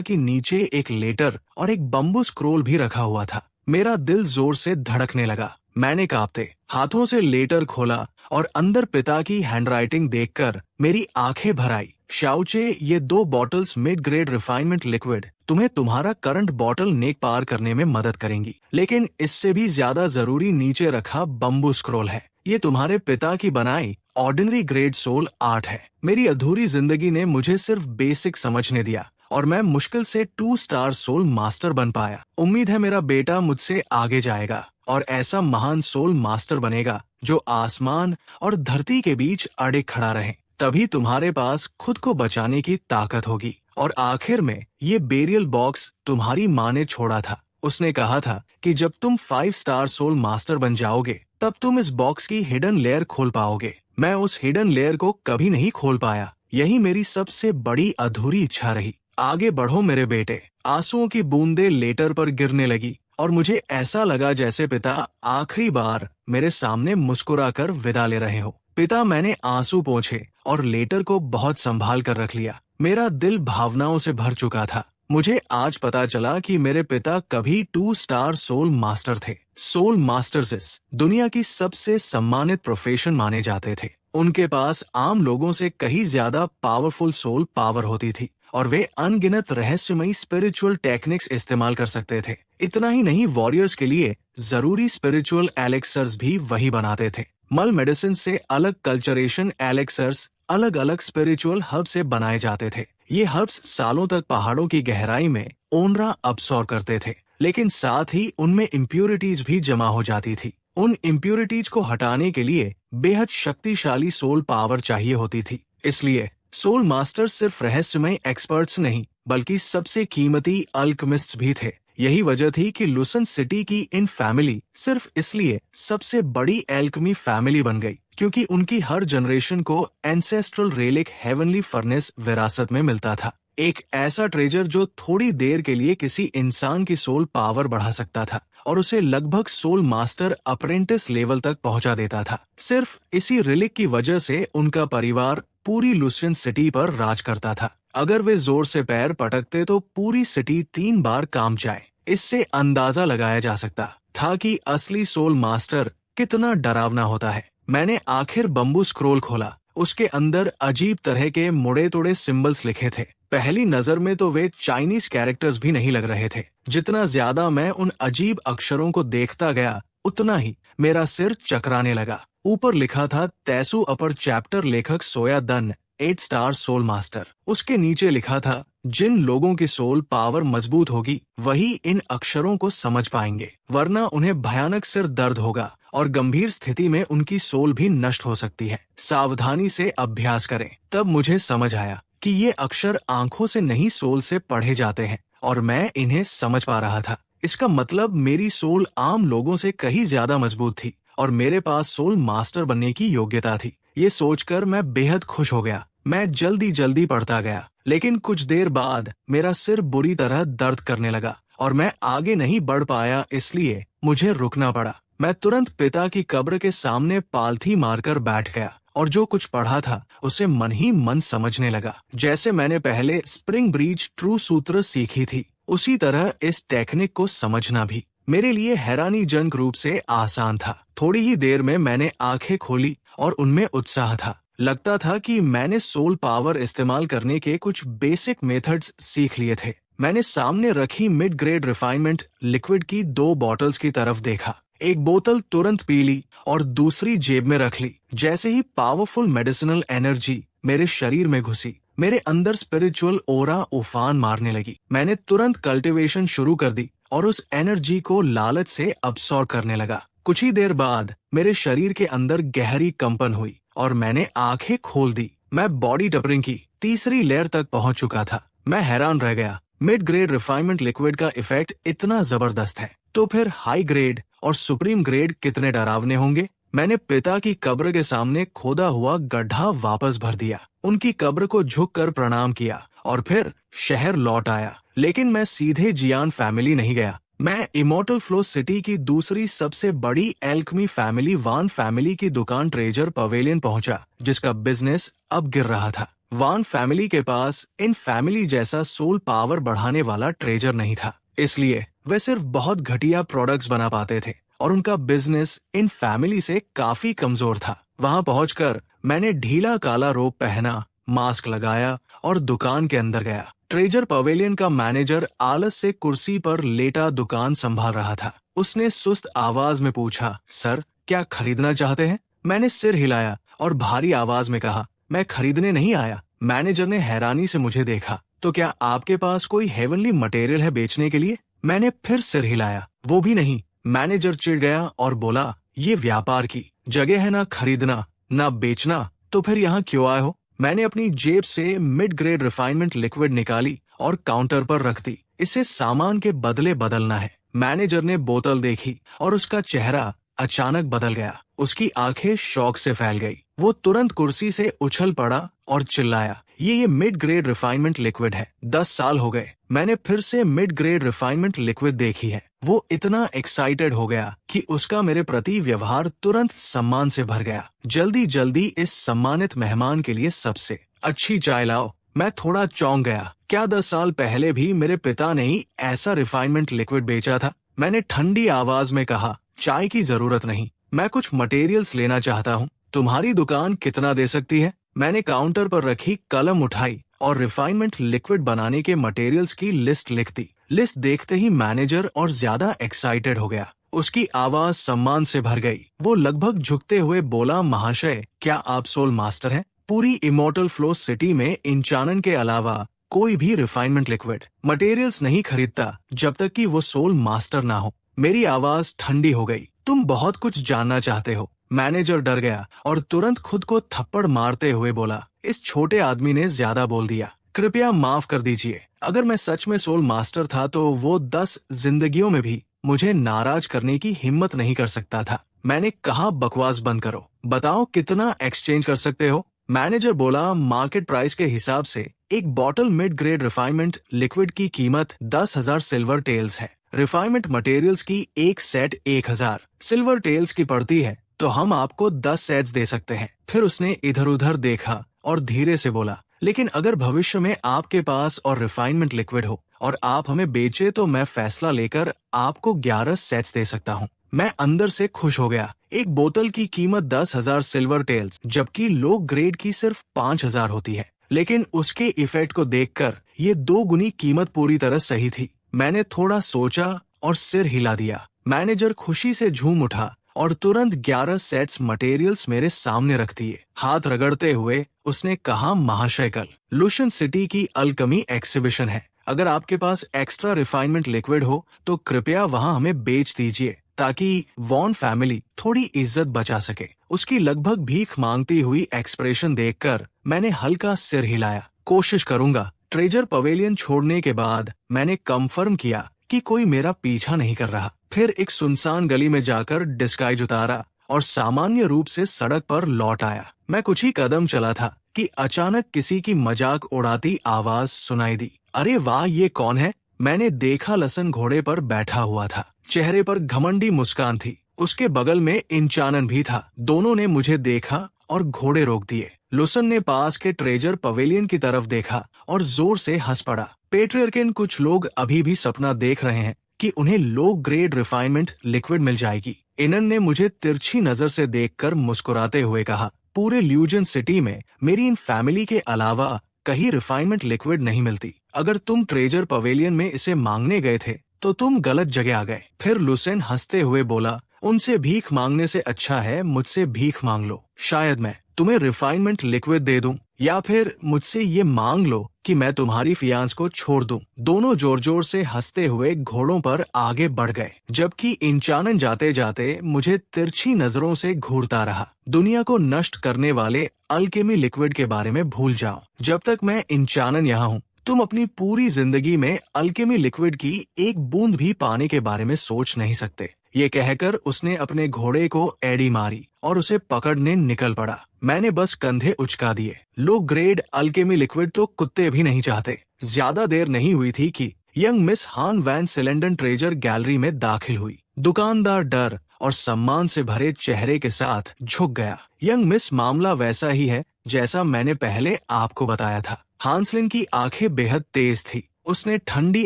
कि नीचे एक लेटर और एक बम्बू स्क्रोल भी रखा हुआ था। मेरा दिल जोर से धड़कने लगा। मैंने कांपते हाथों से लेटर खोला और अंदर पिता की हैंडराइटिंग देखकर मेरी आंखें भर आई। शाओचे, ये 2 bottles mid grade refinement liquid तुम्हें तुम्हारा करंट बॉटल नेक पार करने में मदद करेंगी, लेकिन इससे भी ज्यादा जरूरी नीचे रखा बम्बू स्क्रोल है। ये तुम्हारे पिता की बनाई ऑर्डिनरी ग्रेड सोल आर्ट है। मेरी अधूरी जिंदगी ने मुझे सिर्फ बेसिक समझने दिया और मैं मुश्किल से 2 स्टार सोल मास्टर बन पाया। उम्मीद है मेरा बेटा मुझसे आगे जाएगा और ऐसा महान सोल मास्टर बनेगा जो आसमान और धरती के बीच अड़े खड़ा रहे। तभी तुम्हारे पास खुद को बचाने की ताकत होगी। और आखिर में ये बेरियल बॉक्स तुम्हारी माँ ने छोड़ा था। उसने कहा था कि जब तुम 5 स्टार सोल मास्टर बन जाओगे तब तुम इस बॉक्स की हिडन लेयर खोल पाओगे। मैं उस हिडन लेयर को कभी नहीं खोल पाया। यही मेरी सबसे बड़ी अधूरी इच्छा रही। आगे बढ़ो मेरे बेटे। आंसुओं की बूंदें लेटर पर गिरने लगी और मुझे ऐसा लगा जैसे पिता आखिरी बार मेरे सामने मुस्कुराकर विदा ले रहे हो। पिता, मैंने आंसू पोंछे और लेटर को बहुत संभाल कर रख लिया। मेरा दिल भावनाओं से भर चुका था। मुझे आज पता चला कि मेरे पिता कभी 2 स्टार सोल मास्टर थे। सोल मास्टर्स दुनिया की सबसे सम्मानित प्रोफेशन माने जाते थे। उनके पास आम लोगों से कहीं ज्यादा पावरफुल सोल पावर होती थी और वे अनगिनत रहस्यमयी स्पिरिचुअल टेक्निक्स इस्तेमाल कर सकते थे। इतना ही नहीं, वॉरियर्स के लिए जरूरी स्पिरिचुअल एलेक्सर्स भी वही बनाते थे। मल मेडिसिन से अलग कल्चरेशन एलेक्सर्स अलग अलग स्पिरिचुअल हब से बनाए जाते थे। ये हब्स सालों तक पहाड़ों की गहराई में ओनरा अब्सॉर्ब करते थे, लेकिन साथ ही उनमें इम्प्यूरिटीज भी जमा हो जाती थी। उन इम्प्यूरिटीज को हटाने के लिए बेहद शक्तिशाली सोल पावर चाहिए होती थी। इसलिए सोल मास्टर्स सिर्फ रहस्यमय एक्सपर्ट्स नहीं, बल्कि सबसे कीमती अल्केमिस्ट्स भी थे। यही वजह थी कि लुसन सिटी की इन फैमिली सिर्फ इसलिए सबसे बड़ी एल्केमी फैमिली बन गई क्योंकि उनकी हर जनरेशन को एंसेस्ट्रल रेलिक हेवनली फर्नेस विरासत में मिलता था। एक ऐसा ट्रेजर जो थोड़ी देर के लिए किसी इंसान की सोल पावर बढ़ा सकता था और उसे लगभग सोल मास्टर अप्रेंटिस लेवल तक पहुंचा देता था। सिर्फ इसी रिलिक की वजह से उनका परिवार पूरी लुसन सिटी पर राज करता था। अगर वे जोर से पैर पटकते तो पूरी सिटी 3 बार कांप जाए। इससे अंदाजा लगाया जा सकता था कि असली सोल मास्टर कितना डरावना होता है। मैंने आखिर बम्बू स्क्रोल खोला। उसके अंदर अजीब तरह के मुड़े तोड़े सिंबल्स लिखे थे। पहली नजर में तो वे चाइनीज कैरेक्टर्स भी नहीं लग रहे थे। जितना ज्यादा मैं उन अजीब अक्षरों को देखता गया, उतना ही मेरा सिर चकराने लगा। ऊपर लिखा था तैसू अपर चैप्टर लेखक सोया दन 8 स्टार सोल मास्टर। उसके नीचे लिखा था जिन लोगों की सोल पावर मजबूत होगी वही इन अक्षरों को समझ पाएंगे, वरना उन्हें भयानक सिर दर्द होगा और गंभीर स्थिति में उनकी सोल भी नष्ट हो सकती है। सावधानी से अभ्यास करें। तब मुझे समझ आया कि ये अक्षर आंखों से नहीं सोल से पढ़े जाते हैं और मैं इन्हें समझ पा रहा था। इसका मतलब मेरी सोल आम लोगों से कहीं ज्यादा मजबूत थी और मेरे पास सोल मास्टर बनने की योग्यता थी। ये सोचकर मैं बेहद खुश हो गया। मैं जल्दी पढ़ता गया, लेकिन कुछ देर बाद मेरा सिर बुरी तरह दर्द करने लगा और मैं आगे नहीं बढ़ पाया, इसलिए मुझे रुकना पड़ा। मैं तुरंत पिता की कब्र के सामने पालथी मारकर बैठ गया और जो कुछ पढ़ा था उसे मन ही मन समझने लगा। जैसे मैंने पहले स्प्रिंग ब्रीच ट्रू सूत्र सीखी थी, उसी तरह इस टेक्निक को समझना भी मेरे लिए हैरानीजनक रूप से आसान था। थोड़ी ही देर में मैंने आंखें खोली और उनमें उत्साह था। लगता था कि मैंने सोल पावर इस्तेमाल करने के कुछ बेसिक मेथड्स सीख लिए थे। मैंने सामने रखी मिड ग्रेड रिफाइनमेंट लिक्विड की 2 बॉटल्स की तरफ देखा। एक बोतल तुरंत पी ली और दूसरी जेब में रख ली। जैसे ही पावरफुल मेडिसिनल एनर्जी मेरे शरीर में घुसी, मेरे अंदर स्पिरिचुअल ओरा उफान मारने लगी। मैंने तुरंत कल्टीवेशन शुरू कर दी और उस एनर्जी को लालच से अब्सॉर्ब करने लगा। कुछ ही देर बाद मेरे शरीर के अंदर गहरी कंपन हुई और मैंने आंखें खोल दी। मैं बॉडी टपरिंग की तीसरी लेयर तक पहुंच चुका था। मैं हैरान रह गया। मिड ग्रेड रिफाइनमेंट लिक्विड का इफेक्ट इतना जबरदस्त है, तो फिर हाई ग्रेड और सुप्रीम ग्रेड कितने डरावने होंगे। मैंने पिता की कब्र के सामने खोदा हुआ गड्ढा वापस भर दिया, उनकी कब्र को झुककर प्रणाम किया और फिर शहर लौट आया। लेकिन मैं सीधे जियान फैमिली नहीं गया। मैं इमोर्टल फ्लो सिटी की दूसरी सबसे बड़ी एल्कमी फैमिली वान फैमिली की दुकान ट्रेजर पवेलियन पहुंचा, जिसका बिजनेस अब गिर रहा था। वान फैमिली के पास इन फैमिली जैसा सोल पावर बढ़ाने वाला ट्रेजर नहीं था, इसलिए वे सिर्फ बहुत घटिया प्रोडक्ट्स बना पाते थे और उनका बिजनेस इन फैमिली से काफी कमजोर था। वहां पहुंचकर मैंने ढीला काला रोब पहना, मास्क लगाया और दुकान के अंदर गया। ट्रेजर पवेलियन का मैनेजर आलस से कुर्सी पर लेटा दुकान संभाल रहा था। उसने सुस्त आवाज में पूछा, सर क्या खरीदना चाहते हैं? मैंने सिर हिलाया और भारी आवाज में कहा, मैं खरीदने नहीं आया। मैनेजर ने हैरानी से मुझे देखा, तो क्या आपके पास कोई हेवनली मटेरियल है बेचने के लिए? मैंने फिर सिर हिलाया, वो भी नहीं। मैनेजर चिढ़ गया और बोला, ये व्यापार की जगह है, ना खरीदना ना बेचना, तो फिर यहाँ क्यों आए हो? मैंने अपनी जेब से मिड ग्रेड रिफाइनमेंट लिक्विड निकाली और काउंटर पर रख दी। इसे सामान के बदले बदलना है। मैनेजर ने बोतल देखी और उसका चेहरा अचानक बदल गया। उसकी आंखें शौक से फैल गई। वो तुरंत कुर्सी से उछल पड़ा और चिल्लाया, ये मिड ग्रेड रिफाइनमेंट लिक्विड है। 10 साल हो गए मैंने फिर से मिड ग्रेड रिफाइनमेंट लिक्विड देखी है। वो इतना एक्साइटेड हो गया कि उसका मेरे प्रति व्यवहार तुरंत सम्मान से भर गया। जल्दी जल्दी इस सम्मानित मेहमान के लिए सबसे अच्छी चाय लाओ। मैं थोड़ा चौंक गया। क्या 10 साल पहले भी मेरे पिता ने ही ऐसा रिफाइनमेंट लिक्विड बेचा था? मैंने ठंडी आवाज में कहा, चाय की जरूरत नहीं, मैं कुछ मटेरियल्स लेना चाहता हूँ। तुम्हारी दुकान कितना दे सकती है? मैंने काउंटर पर रखी कलम उठाई और रिफाइनमेंट लिक्विड बनाने के मटेरियल्स की लिस्ट लिख दी। लिस्ट देखते ही मैनेजर और ज्यादा एक्साइटेड हो गया। उसकी आवाज सम्मान से भर गई। वो लगभग झुकते हुए बोला, महाशय क्या आप सोल मास्टर हैं? पूरी इमोर्टल फ्लो सिटी में इंचानन के अलावा कोई भी रिफाइनमेंट लिक्विड मटेरियल्स नहीं खरीदता जब तक कि वो सोल मास्टर ना हो। मेरी आवाज ठंडी हो गई। तुम बहुत कुछ जानना चाहते हो। मैनेजर डर गया और तुरंत खुद को थप्पड़ मारते हुए बोला, इस छोटे आदमी ने ज्यादा बोल दिया, कृपया माफ कर दीजिए। अगर मैं सच में सोल मास्टर था तो वो 10 जिंदगियों में भी मुझे नाराज करने की हिम्मत नहीं कर सकता था। मैंने कहा, बकवास बंद करो, बताओ कितना एक्सचेंज कर सकते हो? मैनेजर बोला, मार्केट प्राइस के हिसाब से एक bottle mid grade refinement liquid की कीमत 10,000 सिल्वर टेल्स है। रिफाइनमेंट मटेरियल्स की एक सेट 1,000 सिल्वर टेल्स की पड़ती है, तो हम आपको 10 सेट्स दे सकते हैं। फिर उसने इधर उधर देखा और धीरे से बोला, लेकिन अगर भविष्य में आपके पास और रिफाइनमेंट लिक्विड हो और आप हमें बेचे तो मैं फैसला लेकर आपको 11 सेट्स दे सकता हूँ। मैं अंदर से खुश हो गया। एक बोतल की कीमत 10,000 सिल्वर टेल्स, जबकि लो ग्रेड की सिर्फ 5,000 होती है। लेकिन उसके इफेक्ट को देखकर ये 2 गुनी कीमत पूरी तरह सही थी। मैंने थोड़ा सोचा और सिर हिला दिया। मैनेजर खुशी से झूम उठा और तुरंत 11 सेट्स मटेरियल्स मेरे सामने रख दिए। हाथ रगड़ते हुए उसने कहा, महाशय कल लुशन सिटी की अल्कमी एग्जीबिशन है। अगर आपके पास एक्स्ट्रा रिफाइनमेंट लिक्विड हो तो कृपया वहां हमें बेच दीजिए, ताकि वॉन फैमिली थोड़ी इज्जत बचा सके। उसकी लगभग भीख मांगती हुई एक्सप्रेशन देखकर मैंने हल्का सिर हिलाया। कोशिश करूंगा। ट्रेजर पवेलियन छोड़ने के बाद मैंने कंफर्म किया कि कोई मेरा पीछा नहीं कर रहा। फिर एक सुनसान गली में जाकर डिस्गाइज उतारा और सामान्य रूप से सड़क पर लौट आया। मैं कुछ ही कदम चला था कि अचानक किसी की मजाक उड़ाती आवाज सुनाई दी। अरे वाह, ये कौन है? मैंने देखा, लसन घोड़े पर बैठा हुआ था। चेहरे पर घमंडी मुस्कान थी। उसके बगल में इंचानन भी था। दोनों ने मुझे देखा और घोड़े रोक दिए। लुसन ने पास के ट्रेजर पवेलियन की तरफ देखा और जोर से हंस पड़ा। पेट्रियर्किन कुछ लोग अभी भी सपना देख रहे हैं कि उन्हें लो ग्रेड रिफाइनमेंट लिक्विड मिल जाएगी। इनन ने मुझे तिरछी नजर से देखकर मुस्कुराते हुए कहा, पूरे ल्यूजन सिटी में मेरी इन फैमिली के अलावा कहीं रिफाइनमेंट लिक्विड नहीं मिलती। अगर तुम ट्रेजर पवेलियन में इसे मांगने गए थे तो तुम गलत जगह आ गए। फिर लुसेन हंसते हुए बोला, उनसे भीख मांगने से अच्छा है मुझसे भीख मांग लो। शायद मैं तुम्हें रिफाइनमेंट लिक्विड दे दूं या फिर मुझसे ये मांग लो कि मैं तुम्हारी फियांस को छोड़ दूं। दोनों जोर जोर से हंसते हुए घोड़ों पर आगे बढ़ गए, जबकि इंचानन जाते जाते मुझे तिरछी नजरों से घूरता रहा। दुनिया को नष्ट करने वाले अल्केमी लिक्विड के बारे में भूल जाओ। जब तक मैं इंचानन यहाँ हूँ, तुम अपनी पूरी जिंदगी में अल्केमी लिक्विड की एक बूंद भी पाने के बारे में सोच नहीं सकते। ये कहकर उसने अपने घोड़े को एड़ी मारी और उसे पकड़ने निकल पड़ा। मैंने बस कंधे उचका दिए। लो ग्रेड अल्केमी लिक्विड तो कुत्ते भी नहीं चाहते। ज्यादा देर नहीं हुई थी कि यंग मिस हान वैन सिलेंडन ट्रेजर गैलरी में दाखिल हुई। दुकानदार डर और सम्मान से भरे चेहरे के साथ झुक गया। यंग मिस, मामला वैसा ही है जैसा मैंने पहले आपको बताया था। हांसलिन की आंखें बेहद तेज थी। उसने ठंडी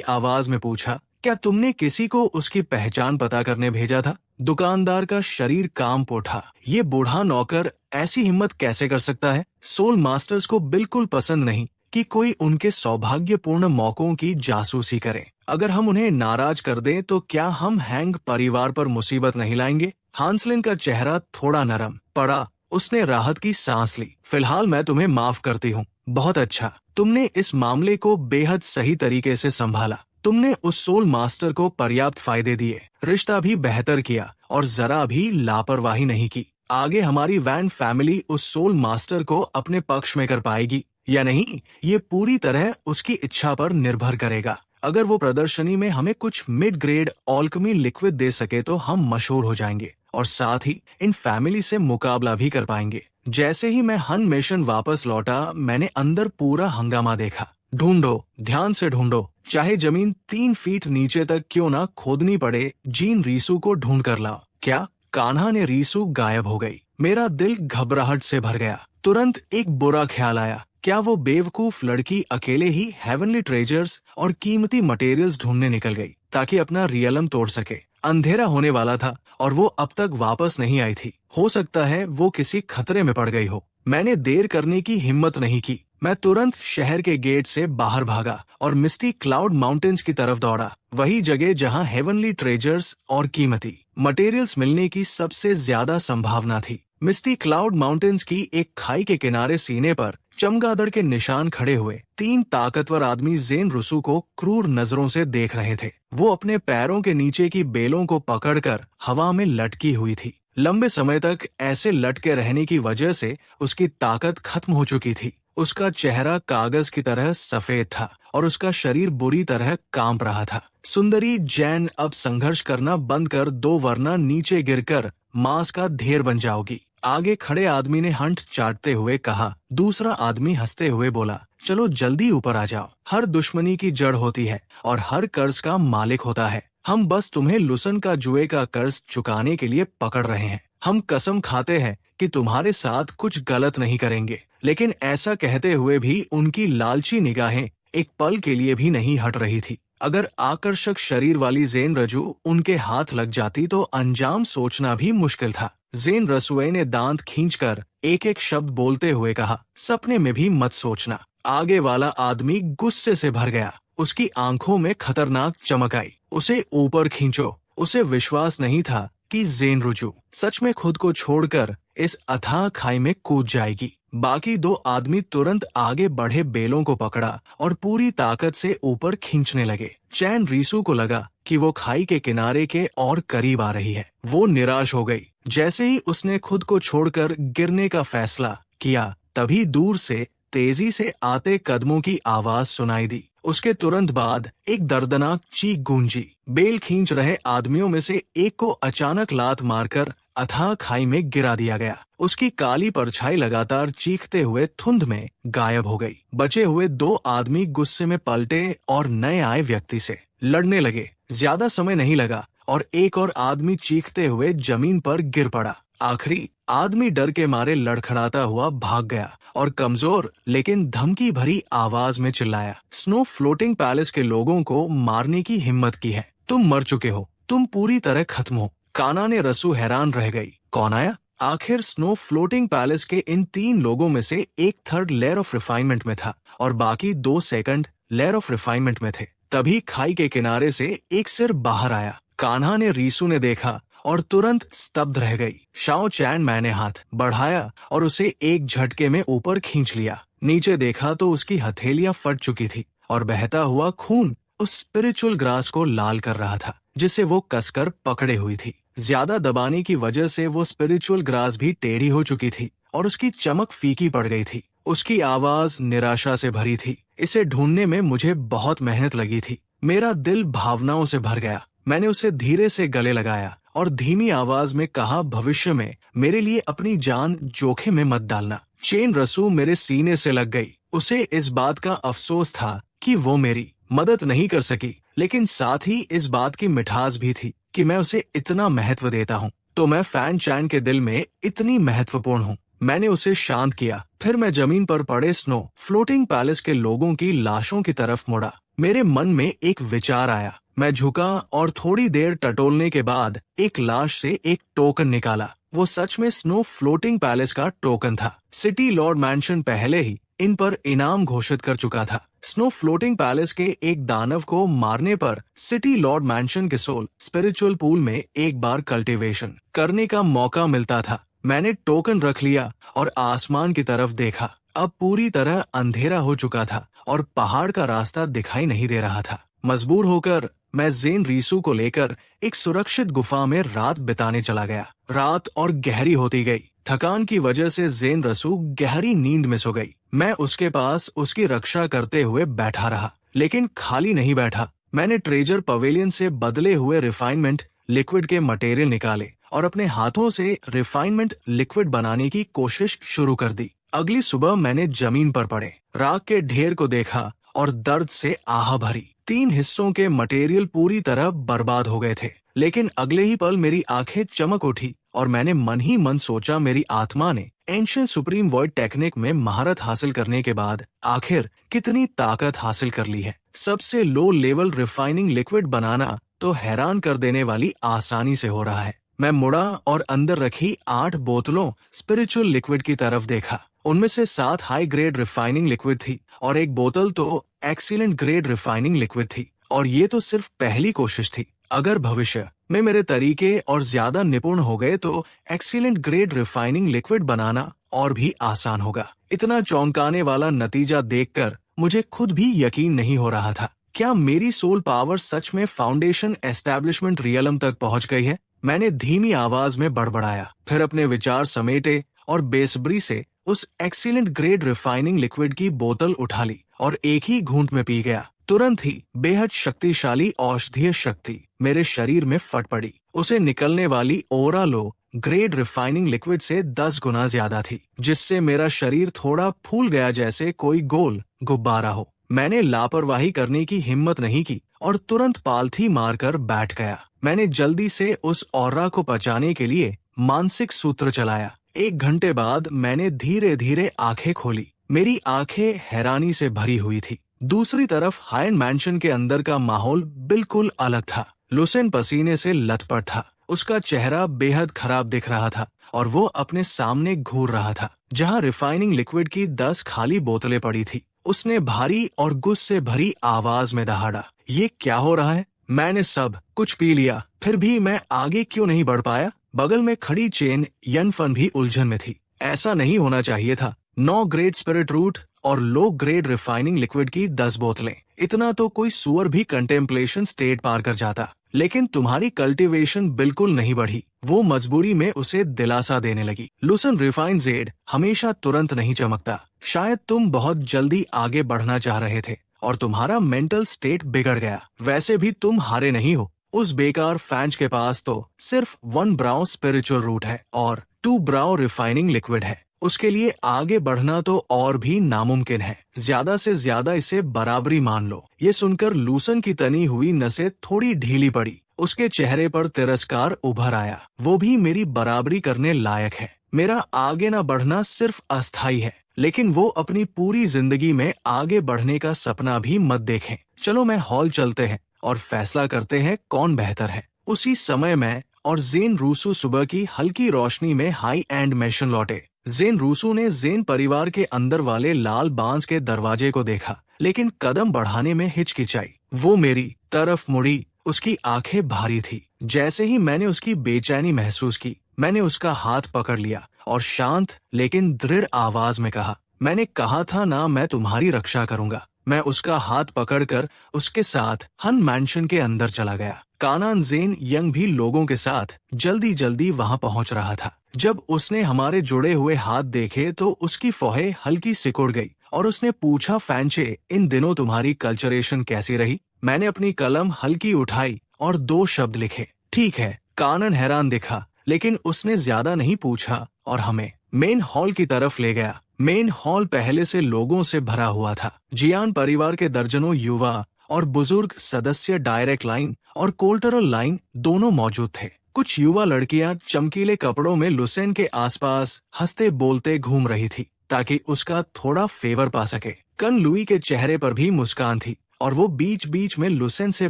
आवाज में पूछा, क्या तुमने किसी को उसकी पहचान पता करने भेजा था? दुकानदार का शरीर कांप उठा। ये बूढ़ा नौकर ऐसी हिम्मत कैसे कर सकता है? सोल मास्टर्स को बिल्कुल पसंद नहीं कि कोई उनके सौभाग्यपूर्ण मौकों की जासूसी करे। अगर हम उन्हें नाराज कर दें तो क्या हम हैंग परिवार पर मुसीबत नहीं लाएंगे? हांसलिन का चेहरा थोड़ा नरम पड़ा। उसने राहत की सांस ली। फिलहाल मैं तुम्हें माफ करती हूँ। बहुत अच्छा, तुमने इस मामले को बेहद सही तरीके से संभाला। तुमने उस सोल मास्टर को पर्याप्त फायदे दिए, रिश्ता भी बेहतर किया और जरा भी लापरवाही नहीं की। आगे हमारी वैन फैमिली उस सोल मास्टर को अपने पक्ष में कर पाएगी या नहीं, ये पूरी तरह उसकी इच्छा पर निर्भर करेगा। अगर वो प्रदर्शनी में हमें कुछ मिड ग्रेड अल्केमी लिक्विड दे सके तो हम मशहूर हो जाएंगे और साथ ही इन फैमिली से मुकाबला भी कर पाएंगे। जैसे ही मैं हन मिशन वापस लौटा, मैंने अंदर पूरा हंगामा देखा। ढूंढो, ध्यान से ढूंढो, चाहे जमीन 3 फीट नीचे तक क्यों ना खोदनी पड़े, जीन रीसू को ढूंढ कर लाओ। क्या? कान्हा ने रीसू गायब हो गई। मेरा दिल घबराहट से भर गया। तुरंत एक बुरा ख्याल आया। क्या वो बेवकूफ लड़की अकेले ही हेवनली ट्रेजर्स और कीमती मटेरियल्स ढूंढने निकल गई ताकि अपना रियलम तोड़ सके? अंधेरा होने वाला था और वो अब तक वापस नहीं आई थी। हो सकता है वो किसी खतरे में पड़ गई हो। मैंने देर करने की हिम्मत नहीं की। मैं तुरंत शहर के गेट से बाहर भागा और मिस्टी क्लाउड माउंटेन्स की तरफ दौड़ा, वही जगह जहां हेवनली ट्रेजर्स और कीमती मटेरियल्स मिलने की सबसे ज्यादा संभावना थी। मिस्टी क्लाउड माउंटेन्स की एक खाई के किनारे सीने पर चमगादड़ के निशान खड़े हुए 3 ताकतवर आदमी जेन रुसू को क्रूर नजरों से देख रहे थे। वो अपने पैरों के नीचे की बेलों को पकड़कर हवा में लटकी हुई थी। लंबे समय तक ऐसे लटके रहने की वजह से उसकी ताकत खत्म हो चुकी थी। उसका चेहरा कागज की तरह सफेद था और उसका शरीर बुरी तरह कांप रहा था। सुंदरी जैन, अब संघर्ष करना बंद कर दो, वरना नीचे गिरकर मांस का ढेर बन जाओगी। आगे खड़े आदमी ने हंट चाटते हुए कहा। दूसरा आदमी हंसते हुए बोला, चलो जल्दी ऊपर आ जाओ। हर दुश्मनी की जड़ होती है और हर कर्ज का मालिक होता है। हम बस तुम्हें लुसन का जुए का कर्ज चुकाने के लिए पकड़ रहे हैं। हम कसम खाते हैं कि तुम्हारे साथ कुछ गलत नहीं करेंगे। लेकिन ऐसा कहते हुए भी उनकी लालची निगाहें एक पल के लिए भी नहीं हट रही थी। अगर आकर्षक शरीर वाली जेन रजू उनके हाथ लग जाती तो अंजाम सोचना भी मुश्किल था। जेन रसुए ने दांत खींचकर एक एक शब्द बोलते हुए कहा, सपने में भी मत सोचना। आगे वाला आदमी गुस्से से भर गया। उसकी आंखों में खतरनाक चमक आई। उसे ऊपर खींचो। उसे विश्वास नहीं था कि जेन रुजू सच में खुद को छोड़कर इस अथाह खाई में कूद जाएगी। बाकी 2 आदमी तुरंत आगे बढ़े बेलों को पकड़ा और पूरी ताकत से ऊपर खींचने लगे। चैन रीसू को लगा कि वो खाई के किनारे के और करीब आ रही है। वो निराश हो गई। जैसे ही उसने खुद को छोड़कर गिरने का फैसला किया, तभी दूर से तेजी से आते कदमों की आवाज सुनाई दी। उसके तुरंत बाद एक दर्दनाक चीख गूंजी। बेल खींच रहे आदमियों में से एक को अचानक लात मारकर अथाह खाई में गिरा दिया गया। उसकी काली परछाई लगातार चीखते हुए धुंध में गायब हो गई। बचे हुए 2 आदमी गुस्से में पलटे और नए आए व्यक्ति से लड़ने लगे। ज्यादा समय नहीं लगा और एक और आदमी चीखते हुए जमीन पर गिर पड़ा। आखिरी आदमी डर के मारे लड़खड़ाता हुआ भाग गया और कमजोर लेकिन धमकी भरी आवाज में चिल्लाया, स्नो फ्लोटिंग पैलेस के लोगों को मारने की हिम्मत की है। तुम मर चुके हो। तुम पूरी तरह खत्म हो। काना ने रसू हैरान रह गई। कौन आया? आखिर स्नो फ्लोटिंग पैलेस के इन 3 लोगों में से एक 3rd लेयर ऑफ रिफाइनमेंट में था और बाकी 2 2nd लेयर ऑफ रिफाइनमेंट में थे। तभी खाई के किनारे से एक सिर बाहर आया। कान्हा ने रीसू ने देखा और तुरंत स्तब्ध रह गई। शाओ चैन मैंने हाथ बढ़ाया और उसे एक झटके में ऊपर खींच लिया। नीचे देखा तो उसकी हथेलियां फट चुकी थी और बहता हुआ खून उस स्पिरिचुअल ग्रास को लाल कर रहा था जिसे वो कसकर पकड़े हुई थी। ज्यादा दबाने की वजह से वो स्पिरिचुअल ग्रास भी टेढ़ी हो चुकी थी और उसकी चमक फीकी पड़ गई थी। उसकी आवाज निराशा से भरी थी। इसे ढूंढने में मुझे बहुत मेहनत लगी थी। मेरा दिल भावनाओं से भर गया। मैंने उसे धीरे से गले लगाया और धीमी आवाज में कहा, भविष्य में मेरे लिए अपनी जान जोखिम में मत डालना। चेन रस्सू मेरे सीने से लग गई। उसे इस बात का अफसोस था कि वो मेरी मदद नहीं कर सकी, लेकिन साथ ही इस बात की मिठास भी थी कि मैं उसे इतना महत्व देता हूँ, तो मैं फैन चैन के दिल में इतनी महत्वपूर्ण हूँ। मैंने उसे शांत किया। फिर मैं जमीन पर पड़े स्नो फ्लोटिंग पैलेस के लोगों की लाशों की तरफ मुड़ा। मेरे मन में एक विचार आया। मैं झुका और थोड़ी देर टटोलने के बाद एक लाश से एक टोकन निकाला। वो सच में स्नो फ्लोटिंग पैलेस का टोकन था। सिटी लॉर्ड मैंशन पहले ही इन पर इनाम घोषित कर चुका था। स्नो फ्लोटिंग पैलेस के एक दानव को मारने पर सिटी लॉर्ड मैंशन के सोल स्पिरिचुअल पूल में एक बार कल्टीवेशन करने का मौका मिलता था। मैंने टोकन रख लिया और आसमान की तरफ देखा। अब पूरी तरह अंधेरा हो चुका था और पहाड़ का रास्ता दिखाई नहीं दे रहा था। मजबूर होकर मैं ज़ेन रीसू को लेकर एक सुरक्षित गुफा में रात बिताने चला गया। रात और गहरी होती गई। थकान की वजह से ज़ेन रसू गहरी नींद में सो गई। मैं उसके पास उसकी रक्षा करते हुए बैठा रहा, लेकिन खाली नहीं बैठा। मैंने ट्रेजर पवेलियन से बदले हुए रिफाइनमेंट लिक्विड के मटेरियल निकाले और अपने हाथों से रिफाइनमेंट लिक्विड बनाने की कोशिश शुरू कर दी। अगली सुबह मैंने जमीन पर पड़े राख के ढेर को देखा और दर्द से आह भरी। 3 हिस्सों के मटेरियल पूरी तरह बर्बाद हो गए थे, लेकिन अगले ही पल मेरी आंखें चमक उठी और मैंने मन ही मन सोचा, मेरी आत्मा ने एंशिएंट सुप्रीम वॉइड टेक्निक में महारत हासिल करने के बाद आखिर कितनी ताकत हासिल कर ली है। सबसे लो लेवल रिफाइनिंग लिक्विड बनाना तो हैरान कर देने वाली आसानी से हो रहा है। मैं मुड़ा और अंदर रखी 8 बोतलों स्पिरिचुअल लिक्विड की तरफ देखा। उनमें से 7 हाई ग्रेड रिफाइनिंग लिक्विड थी और एक बोतल तो एक्सीलेंट ग्रेड रिफाइनिंग लिक्विड थी। और ये तो सिर्फ पहली कोशिश थी। अगर भविष्य में मेरे तरीके और ज्यादा निपुण हो गए तो एक्सीलेंट ग्रेड रिफाइनिंग लिक्विड बनाना और भी आसान होगा। इतना चौंकाने वाला नतीजा देखकर मुझे खुद भी यकीन नहीं हो रहा था। क्या मेरी सोल पावर सच में फाउंडेशन एस्टेब्लिशमेंट रियलम तक पहुंच गई है? मैंने धीमी आवाज में बड़बड़ाया, फिर अपने विचार समेटे और बेसब्री से उस एक्सीलेंट ग्रेड रिफाइनिंग लिक्विड की बोतल उठा ली और एक ही घूंट में पी गया। तुरंत ही बेहद शक्तिशाली औषधीय शक्ति मेरे शरीर में फट पड़ी। उसे निकलने वाली ओरा लो ग्रेड रिफाइनिंग लिक्विड से 10 गुना ज्यादा थी, जिससे मेरा शरीर थोड़ा फूल गया जैसे कोई गोल गुब्बारा हो। मैंने लापरवाही करने की हिम्मत नहीं की और तुरंत पालथी मारकर बैठ गया। मैंने जल्दी से उस औरा को पचाने के लिए मानसिक सूत्र चलाया। 1 घंटे बाद मैंने धीरे धीरे आंखें खोली। मेरी आंखें हैरानी से भरी हुई थी। दूसरी तरफ हायन मैंशन के अंदर का माहौल बिल्कुल अलग था। लुसेन पसीने से लथपथ था। उसका चेहरा बेहद खराब दिख रहा था और वो अपने सामने घूर रहा था जहां रिफाइनिंग लिक्विड की 10 खाली बोतलें पड़ी थी। उसने भारी और गुस्से भरी आवाज में दहाड़ा, ये क्या हो रहा है? मैंने सब कुछ पी लिया, फिर भी मैं आगे क्यों नहीं बढ़ पाया? बगल में खड़ी चेन यनफन भी उलझन में थी। ऐसा नहीं होना चाहिए था। 9 ग्रेड स्पिरिट रूट और लो ग्रेड रिफाइनिंग लिक्विड की 10 बोतलें, इतना तो कोई सुअर भी कंटेम्पलेशन स्टेट पार कर जाता। लेकिन तुम्हारी कल्टीवेशन बिल्कुल नहीं बढ़ी। वो मजबूरी में उसे दिलासा देने लगी। लुसन रिफाइंड जेड हमेशा तुरंत नहीं चमकता। शायद तुम बहुत जल्दी आगे बढ़ना चाह रहे थे और तुम्हारा मेंटल स्टेट बिगड़ गया। वैसे भी तुम हारे नहीं हो। उस बेकार फैंच के पास तो सिर्फ 1 ब्राउ स्पिरिचुअल रूट है और 2 ब्राउ रिफाइनिंग लिक्विड है। उसके लिए आगे बढ़ना तो और भी नामुमकिन है। ज्यादा से ज्यादा इसे बराबरी मान लो। ये सुनकर लूसन की तनी हुई नसें थोड़ी ढीली पड़ी। उसके चेहरे पर तिरस्कार उभर आया। वो भी मेरी बराबरी करने लायक है। मेरा आगे न बढ़ना सिर्फ अस्थायी है, लेकिन वो अपनी पूरी जिंदगी में आगे बढ़ने का सपना भी मत देखें। चलो मैं हॉल चलते हैं और फैसला करते हैं कौन बेहतर है। उसी समय मैं और ज़ेन रूसू सुबह की हल्की रोशनी में हाई एंड मैंशन लौटे। ज़ेन रूसू ने ज़ेन परिवार के अंदर वाले लाल बांस के दरवाजे को देखा, लेकिन कदम बढ़ाने में हिचकिचाई। वो मेरी तरफ मुड़ी। उसकी आंखें भारी थी। जैसे ही मैंने उसकी बेचैनी महसूस की, मैंने उसका हाथ पकड़ लिया और शांत लेकिन दृढ़ आवाज में कहा, मैंने कहा था ना, मैं तुम्हारी रक्षा करूंगा। मैं उसका हाथ पकड़कर उसके साथ हन मैंशन के अंदर चला गया। कानान जेन यंग भी लोगों के साथ जल्दी जल्दी वहां पहुंच रहा था। जब उसने हमारे जुड़े हुए हाथ देखे तो उसकी फोहें हल्की सिकुड़ गई और उसने पूछा, फैंचे, इन दिनों तुम्हारी कल्चरेशन कैसी रही? मैंने अपनी कलम हल्की उठाई और 2 शब्द लिखे, ठीक है। कानन हैरान दिखा, लेकिन उसने ज्यादा नहीं पूछा और हमें मेन हॉल की तरफ ले गया। मेन हॉल पहले से लोगों से भरा हुआ था। जियान परिवार के दर्जनों युवा और बुजुर्ग सदस्य डायरेक्ट लाइन और कोल्टरल लाइन दोनों मौजूद थे। कुछ युवा लड़कियां चमकीले कपड़ों में लुसेन के आसपास हंसते बोलते घूम रही थी ताकि उसका थोड़ा फेवर पा सके। कन लुई के चेहरे पर भी मुस्कान थी और वो बीच बीच में लुसेन से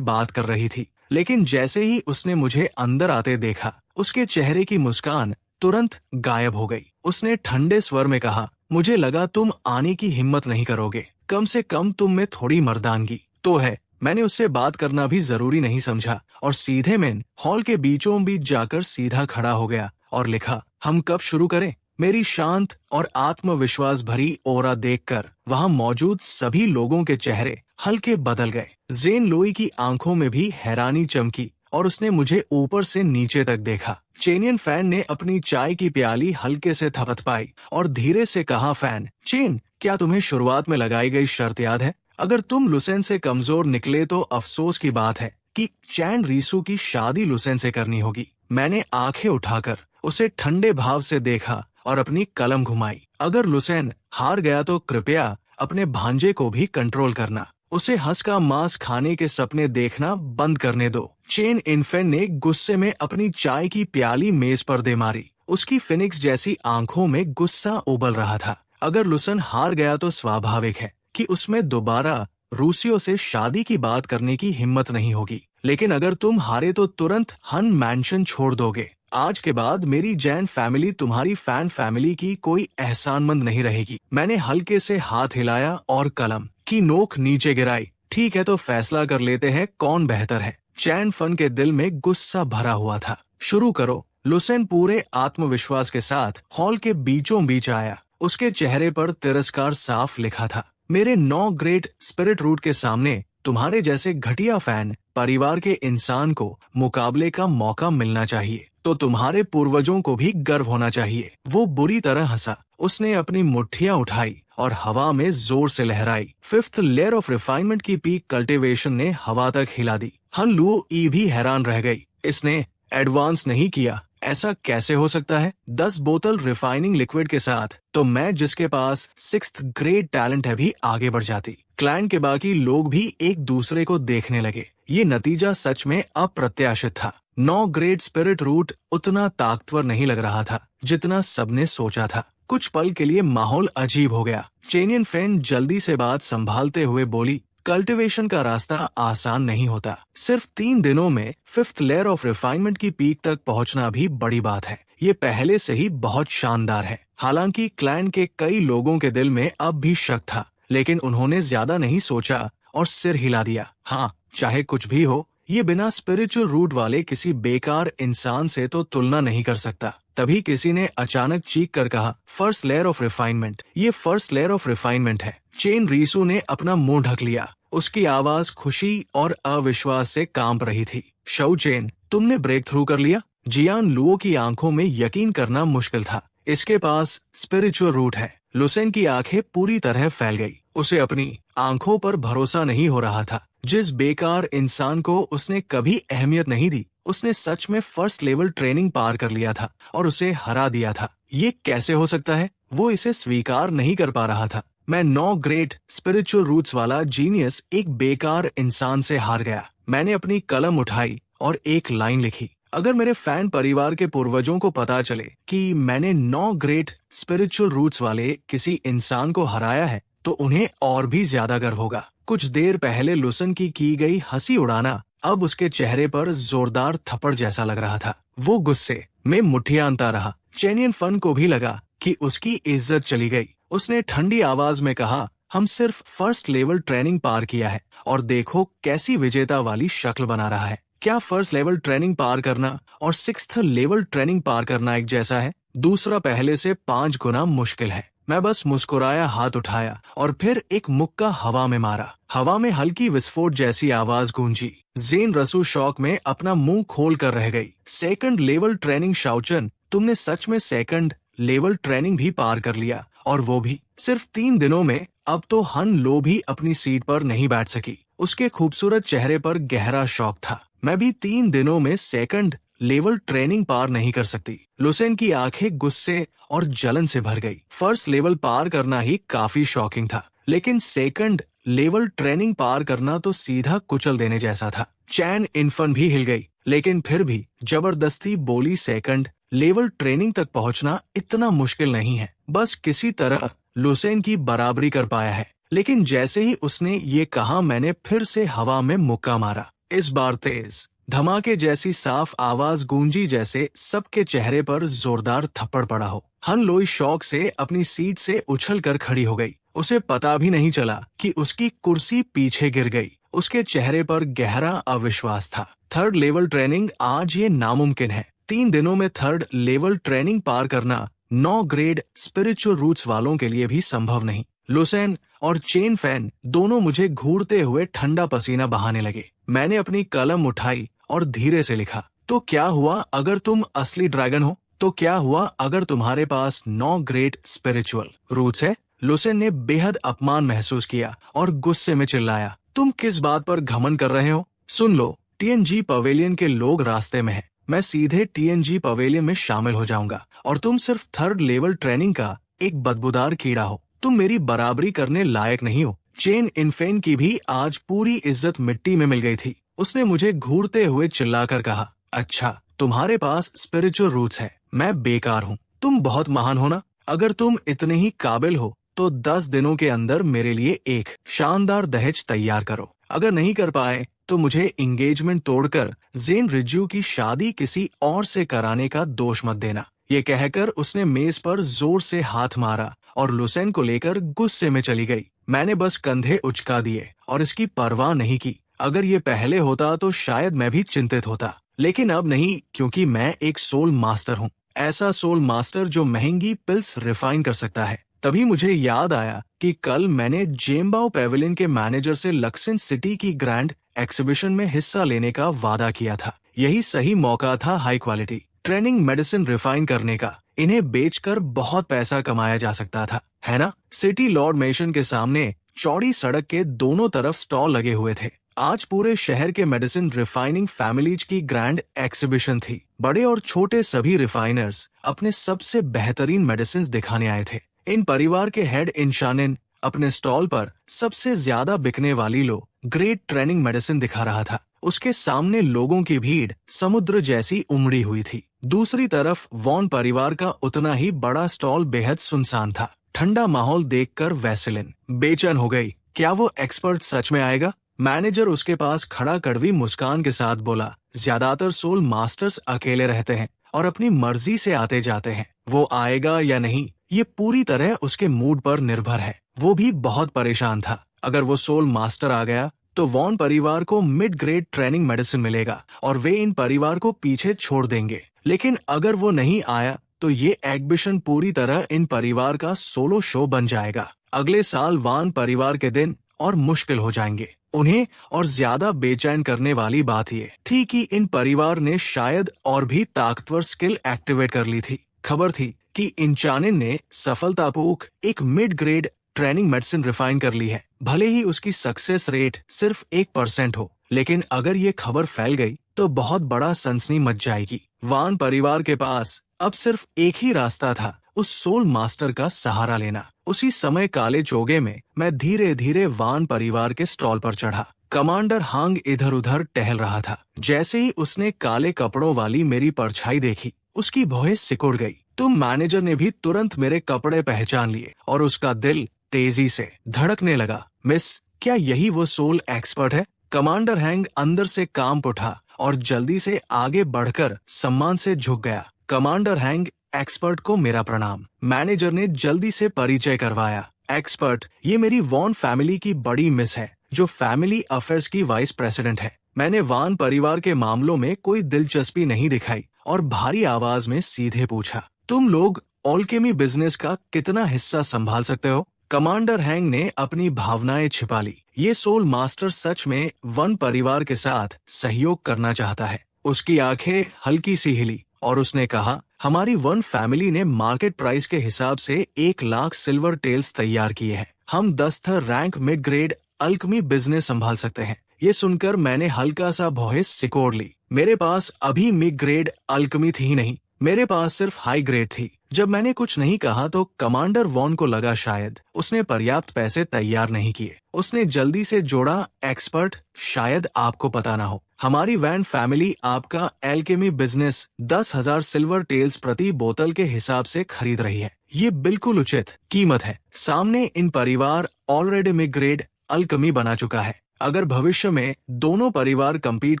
बात कर रही थी, लेकिन जैसे ही उसने मुझे अंदर आते देखा, उसके चेहरे की मुस्कान तुरंत गायब हो गई। उसने ठंडे स्वर में कहा, मुझे लगा तुम आने की हिम्मत नहीं करोगे। कम से कम तुम में थोड़ी मर्दानगी तो है। मैंने उससे बात करना भी जरूरी नहीं समझा और सीधे मेन हॉल के बीचों बीच जाकर सीधा खड़ा हो गया और लिखा, हम कब शुरू करें? मेरी शांत और आत्मविश्वास भरी ओरा देखकर वहां मौजूद सभी लोगों के चेहरे हल्के बदल गए। जेन लोई की आंखों में भी हैरानी चमकी और उसने मुझे ऊपर से नीचे तक देखा। चेनियन फैन ने अपनी चाय की प्याली हल्के से थपथपाई और धीरे से कहा, फैन चेन, क्या तुम्हें शुरुआत में लगाई गई शर्त याद है? अगर तुम लुसेन से कमजोर निकले तो अफसोस की बात है कि चैन रीसू की शादी लुसेन से करनी होगी। मैंने आंखें उठाकर उसे ठंडे भाव से देखा और अपनी कलम घुमाई। अगर लुसेन हार गया तो कृपया अपने भांजे को भी कंट्रोल करना। उसे हंस का मांस खाने के सपने देखना बंद करने दो। चेन इन्फेन ने गुस्से में अपनी चाय की प्याली मेज पर दे मारी। उसकी फिनिक्स जैसी आंखों में गुस्सा उबल रहा था। अगर लुसेन हार गया तो स्वाभाविक है कि उसमें दोबारा रूसियों से शादी की बात करने की हिम्मत नहीं होगी, लेकिन अगर तुम हारे तो तुरंत हन मैंशन छोड़ दोगे। आज के बाद मेरी जैन फैमिली तुम्हारी फैन फैमिली की कोई एहसानमंद नहीं रहेगी। मैंने हल्के से हाथ हिलाया और कलम की नोक नीचे गिराई। ठीक है, तो फैसला कर लेते हैं कौन बेहतर है। चैन फन के दिल में गुस्सा भरा हुआ था। शुरू करो। लुसेन पूरे आत्मविश्वास के साथ हॉल के बीचों बीच आया। उसके चेहरे पर तिरस्कार साफ लिखा था। मेरे 9 ग्रेट स्पिरिट रूट के सामने तुम्हारे जैसे घटिया फैन परिवार के इंसान को मुकाबले का मौका मिलना चाहिए, तो तुम्हारे पूर्वजों को भी गर्व होना चाहिए। वो बुरी तरह हंसा। उसने अपनी मुट्ठियां उठाई और हवा में जोर से लहराई। 5th लेयर ऑफ रिफाइनमेंट की पीक कल्टीवेशन ने हवा तक हिला दी। हन लुओ ई भी हैरान रह गई। इसने एडवांस नहीं किया, ऐसा कैसे हो सकता है? 10 बोतल रिफाइनिंग लिक्विड के साथ तो मैं, जिसके पास 6th ग्रेड टैलेंट है, भी आगे बढ़ जाती। क्लैन के बाकी लोग भी एक दूसरे को देखने लगे। ये नतीजा सच में अप्रत्याशित था। 9 ग्रेड स्पिरिट रूट उतना ताकतवर नहीं लग रहा था जितना सबने सोचा था। कुछ पल के लिए माहौल अजीब हो गया। चेनियन फैन जल्दी से बात संभालते हुए बोली, कल्टीवेशन का रास्ता आसान नहीं होता। सिर्फ 3 दिनों में 5th लेयर ऑफ रिफाइनमेंट की पीक तक पहुंचना भी बड़ी बात है। ये पहले से ही बहुत शानदार है। हालांकि क्लैन के कई लोगों के दिल में अब भी शक था, लेकिन उन्होंने ज्यादा नहीं सोचा और सिर हिला दिया। हाँ, चाहे कुछ भी हो, ये बिना स्पिरिचुअल रूट वाले किसी बेकार इंसान से तो तुलना नहीं कर सकता। तभी किसी ने अचानक चीख कर कहा, फर्स्ट लेयर ऑफ रिफाइनमेंट, ये फर्स्ट लेयर ऑफ रिफाइनमेंट है। चेन रीसू ने अपना मुंह ढक लिया। उसकी आवाज खुशी और अविश्वास से कांप रही थी। शौ चेन, तुमने ब्रेक थ्रू कर लिया? जियान लुओ की आंखों में यकीन करना मुश्किल था। इसके पास स्पिरिचुअल रूट है। लुसेन की आंखें पूरी तरह फैल गई। उसे अपनी आंखों पर भरोसा नहीं हो रहा था। जिस बेकार इंसान को उसने कभी अहमियत नहीं दी, उसने सच में फर्स्ट लेवल ट्रेनिंग पार कर लिया था और उसे हरा दिया था। ये कैसे हो सकता है? वो इसे स्वीकार नहीं कर पा रहा था। मैं 9 ग्रेट स्पिरिचुअल रूट्स वाला जीनियस एक बेकार इंसान से हार गया। मैंने अपनी कलम उठाई और एक लाइन लिखी, अगर मेरे फैन परिवार के पूर्वजों को पता चले कि मैंने 9 ग्रेट स्पिरिचुअल रूट्स वाले किसी इंसान को हराया है तो उन्हें और भी ज्यादा गर्व होगा। कुछ देर पहले लुसेन की गई हंसी उड़ाना अब उसके चेहरे पर जोरदार थप्पड़ जैसा लग रहा था। वो गुस्से में मुट्ठियां बांधता रहा। चेनियन फन को भी लगा कि उसकी इज्जत चली गई। उसने ठंडी आवाज में कहा, हम सिर्फ फर्स्ट लेवल ट्रेनिंग पार किया है और देखो कैसी विजेता वाली शक्ल बना रहा है। क्या फर्स्ट लेवल ट्रेनिंग पार करना और 6th लेवल ट्रेनिंग पार करना एक जैसा है? दूसरा पहले से 5 गुना मुश्किल है। मैं बस मुस्कुराया, हाथ उठाया और फिर एक मुक्का हवा में मारा। हवा में हल्की विस्फोट जैसी आवाज गूंजी। जेन रसू शौक में अपना मुंह खोल कर रह गई। सेकंड लेवल ट्रेनिंग शाओचन, तुमने सच में सेकंड लेवल ट्रेनिंग भी पार कर लिया, और वो भी सिर्फ 3 दिनों में। अब तो हन लो भी अपनी सीट पर नहीं बैठ सकी। उसके खूबसूरत चेहरे पर गहरा शौक था। मैं भी 3 दिनों में सेकंड लेवल ट्रेनिंग पार नहीं कर सकती। लुसेन की आंखें गुस्से और जलन से भर गई। फर्स्ट लेवल पार करना ही काफी शॉकिंग था, लेकिन सेकंड लेवल ट्रेनिंग पार करना तो सीधा कुचल देने जैसा था। चैन इन्फन भी हिल गई, लेकिन फिर भी जबरदस्ती बोली, सेकंड लेवल ट्रेनिंग तक पहुंचना इतना मुश्किल नहीं है, बस किसी तरह लुसेन की बराबरी कर पाया है। लेकिन जैसे ही उसने ये कहा, मैंने फिर से हवा में मुक्का मारा। इस बार तेज धमाके जैसी साफ आवाज गूंजी, जैसे सबके चेहरे पर जोरदार थप्पड़ पड़ा हो। हन लोई शौक से अपनी सीट से उछल कर खड़ी हो गई। उसे पता भी नहीं चला कि उसकी कुर्सी पीछे गिर गई। उसके चेहरे पर गहरा अविश्वास था। थर्ड लेवल ट्रेनिंग आज ये नामुमकिन है। 3 दिनों में थर्ड लेवल ट्रेनिंग पार करना 9 ग्रेड स्पिरिचुअल रूट्स वालों के लिए भी संभव नहीं। लुसेन और चेन फैन दोनों मुझे घूरते हुए ठंडा पसीना बहाने लगे। मैंने अपनी कलम उठाई और धीरे से लिखा, तो क्या हुआ अगर तुम असली ड्रैगन हो? तो क्या हुआ अगर तुम्हारे पास 9 ग्रेट स्पिरिचुअल रूट्स है? लुसेन ने बेहद अपमान महसूस किया और गुस्से में चिल्लाया, तुम किस बात पर घमंड कर रहे हो? सुन लो, टीएनजी पवेलियन के लोग रास्ते में हैं। मैं सीधे टीएनजी पवेलियन में शामिल हो जाऊंगा, और तुम सिर्फ थर्ड लेवल ट्रेनिंग का एक बदबूदार कीड़ा हो। तुम मेरी बराबरी करने लायक नहीं हो। चेन इनफेन की भी आज पूरी इज्जत मिट्टी में मिल गई थी। उसने मुझे घूरते हुए चिल्लाकर कहा, अच्छा, तुम्हारे पास स्पिरिचुअल रूट्स है, मैं बेकार हूँ। तुम बहुत महान हो ना? अगर तुम इतने ही काबिल हो तो 10 दिनों के अंदर मेरे लिए एक शानदार दहेज तैयार करो। अगर नहीं कर पाए तो मुझे एंगेजमेंट तोड़कर जेन रिज्यू की शादी किसी और से कराने का दोष मत देना। ये कहकर उसने मेज पर जोर से हाथ मारा और लुसेन को लेकर गुस्से में चली गई। मैंने बस कंधे उचका दिए और इसकी परवाह नहीं की। अगर ये पहले होता तो शायद मैं भी चिंतित होता, लेकिन अब नहीं, क्योंकि मैं एक सोल मास्टर हूँ। ऐसा सोल मास्टर जो महंगी पिल्स रिफाइन कर सकता है। तभी मुझे याद आया कि कल मैंने जेम्बाओ पेविलियन के मैनेजर से लक्सन सिटी की ग्रैंड एग्जीबिशन में हिस्सा लेने का वादा किया था। यही सही मौका था high quality training medicine refine करने का। इन्हें बेचकर बहुत पैसा कमाया जा सकता था, है ना? सिटी लॉर्ड मेशन के सामने चौड़ी सड़क के दोनों तरफ स्टॉल लगे हुए थे। आज पूरे शहर के मेडिसिन रिफाइनिंग फैमिलीज की ग्रैंड एग्जीबिशन थी। बड़े और छोटे सभी रिफाइनर्स अपने सबसे बेहतरीन मेडिसिन दिखाने आए थे। इन परिवार के हेड इंशानिन अपने स्टॉल पर सबसे ज्यादा बिकने वाली लो ग्रेट ट्रेनिंग मेडिसिन दिखा रहा था। उसके सामने लोगों की भीड़ समुद्र जैसी उमड़ी हुई थी। दूसरी तरफ वॉन परिवार का उतना ही बड़ा स्टॉल बेहद सुनसान था। ठंडा माहौल देखकर वैसेलिन बेचैन हो गई। क्या वो एक्सपर्ट सच में आएगा? मैनेजर उसके पास खड़ा कड़वी मुस्कान के साथ बोला, ज्यादातर सोल मास्टर्स अकेले रहते हैं और अपनी मर्जी से आते जाते हैं। वो आएगा या नहीं, ये पूरी तरह उसके मूड पर निर्भर है। वो भी बहुत परेशान था। अगर वो सोल मास्टर आ गया तो वॉन परिवार को मिड ग्रेड ट्रेनिंग मेडिसिन मिलेगा और वे इन परिवार को पीछे छोड़ देंगे। लेकिन अगर वो नहीं आया तो ये एग्जिबिशन पूरी तरह इन परिवार का सोलो शो बन जाएगा। अगले साल वान परिवार के दिन और मुश्किल हो जाएंगे। उन्हें और ज्यादा बेचैन करने वाली बात ये थी कि इन परिवार ने शायद और भी ताकतवर स्किल एक्टिवेट कर ली थी। खबर थी कि इंचानिन ने सफलतापूर्वक एक mid grade training medicine refine कर ली है। भले ही उसकी सक्सेस रेट सिर्फ 1% हो, लेकिन अगर ये खबर फैल गई तो बहुत बड़ा सनसनी मच जाएगी। वान परिवार के पास अब सिर्फ एक ही रास्ता था, उस सोल मास्टर का सहारा लेना। उसी समय काले चोगे में मैं धीरे धीरे वान परिवार के स्टॉल पर चढ़ा। कमांडर हांग इधर उधर टहल रहा था। जैसे ही उसने काले कपड़ों वाली मेरी परछाई देखी, उसकी भौहें सिकुड़ गई। तुम मैनेजर ने भी तुरंत मेरे कपड़े पहचान लिए और उसका दिल तेजी से धड़कने लगा। मिस, क्या यही वो सोल एक्सपर्ट है? कमांडर हैंग अंदर से कांप उठा और जल्दी से आगे बढ़कर सम्मान से झुक गया। कमांडर हैंग एक्सपर्ट को मेरा प्रणाम। मैनेजर ने जल्दी से परिचय करवाया। एक्सपर्ट, ये मेरी वॉन फैमिली की बड़ी मिस है, जो फैमिली अफेयर्स की वाइस प्रेसिडेंट है। मैंने वान परिवार के मामलों में कोई दिलचस्पी नहीं दिखाई और भारी आवाज में सीधे पूछा, तुम लोग ऑलकेमी बिजनेस का कितना हिस्सा संभाल सकते हो? कमांडर हैंग ने अपनी भावनाएं छिपा ली। ये सोल मास्टर सच में वन परिवार के साथ सहयोग करना चाहता है। उसकी आंखें हल्की सी हिली और उसने कहा, हमारी वन फैमिली ने मार्केट प्राइस के हिसाब से 1 लाख सिल्वर टेल्स तैयार किए हैं। हम 10th rank mid grade alchemy business संभाल सकते हैं। ये सुनकर मैंने हल्का सा भौहें सिकोड़ ली। मेरे पास अभी मिड ग्रेड अल्कमी थी ही नहीं, मेरे पास सिर्फ हाई ग्रेड थी। जब मैंने कुछ नहीं कहा तो कमांडर वॉन को लगा शायद उसने पर्याप्त पैसे तैयार नहीं किए। उसने जल्दी से जोड़ा, एक्सपर्ट, शायद आपको पता ना हो, हमारी वैन फैमिली आपका एल्केमी बिजनेस 10,000 सिल्वर टेल्स प्रति बोतल के हिसाब से खरीद रही है। ये बिल्कुल उचित कीमत है। सामने इन परिवार ऑलरेडी मिड ग्रेड अल्कमी बना चुका है। अगर भविष्य में दोनों परिवार कंपीट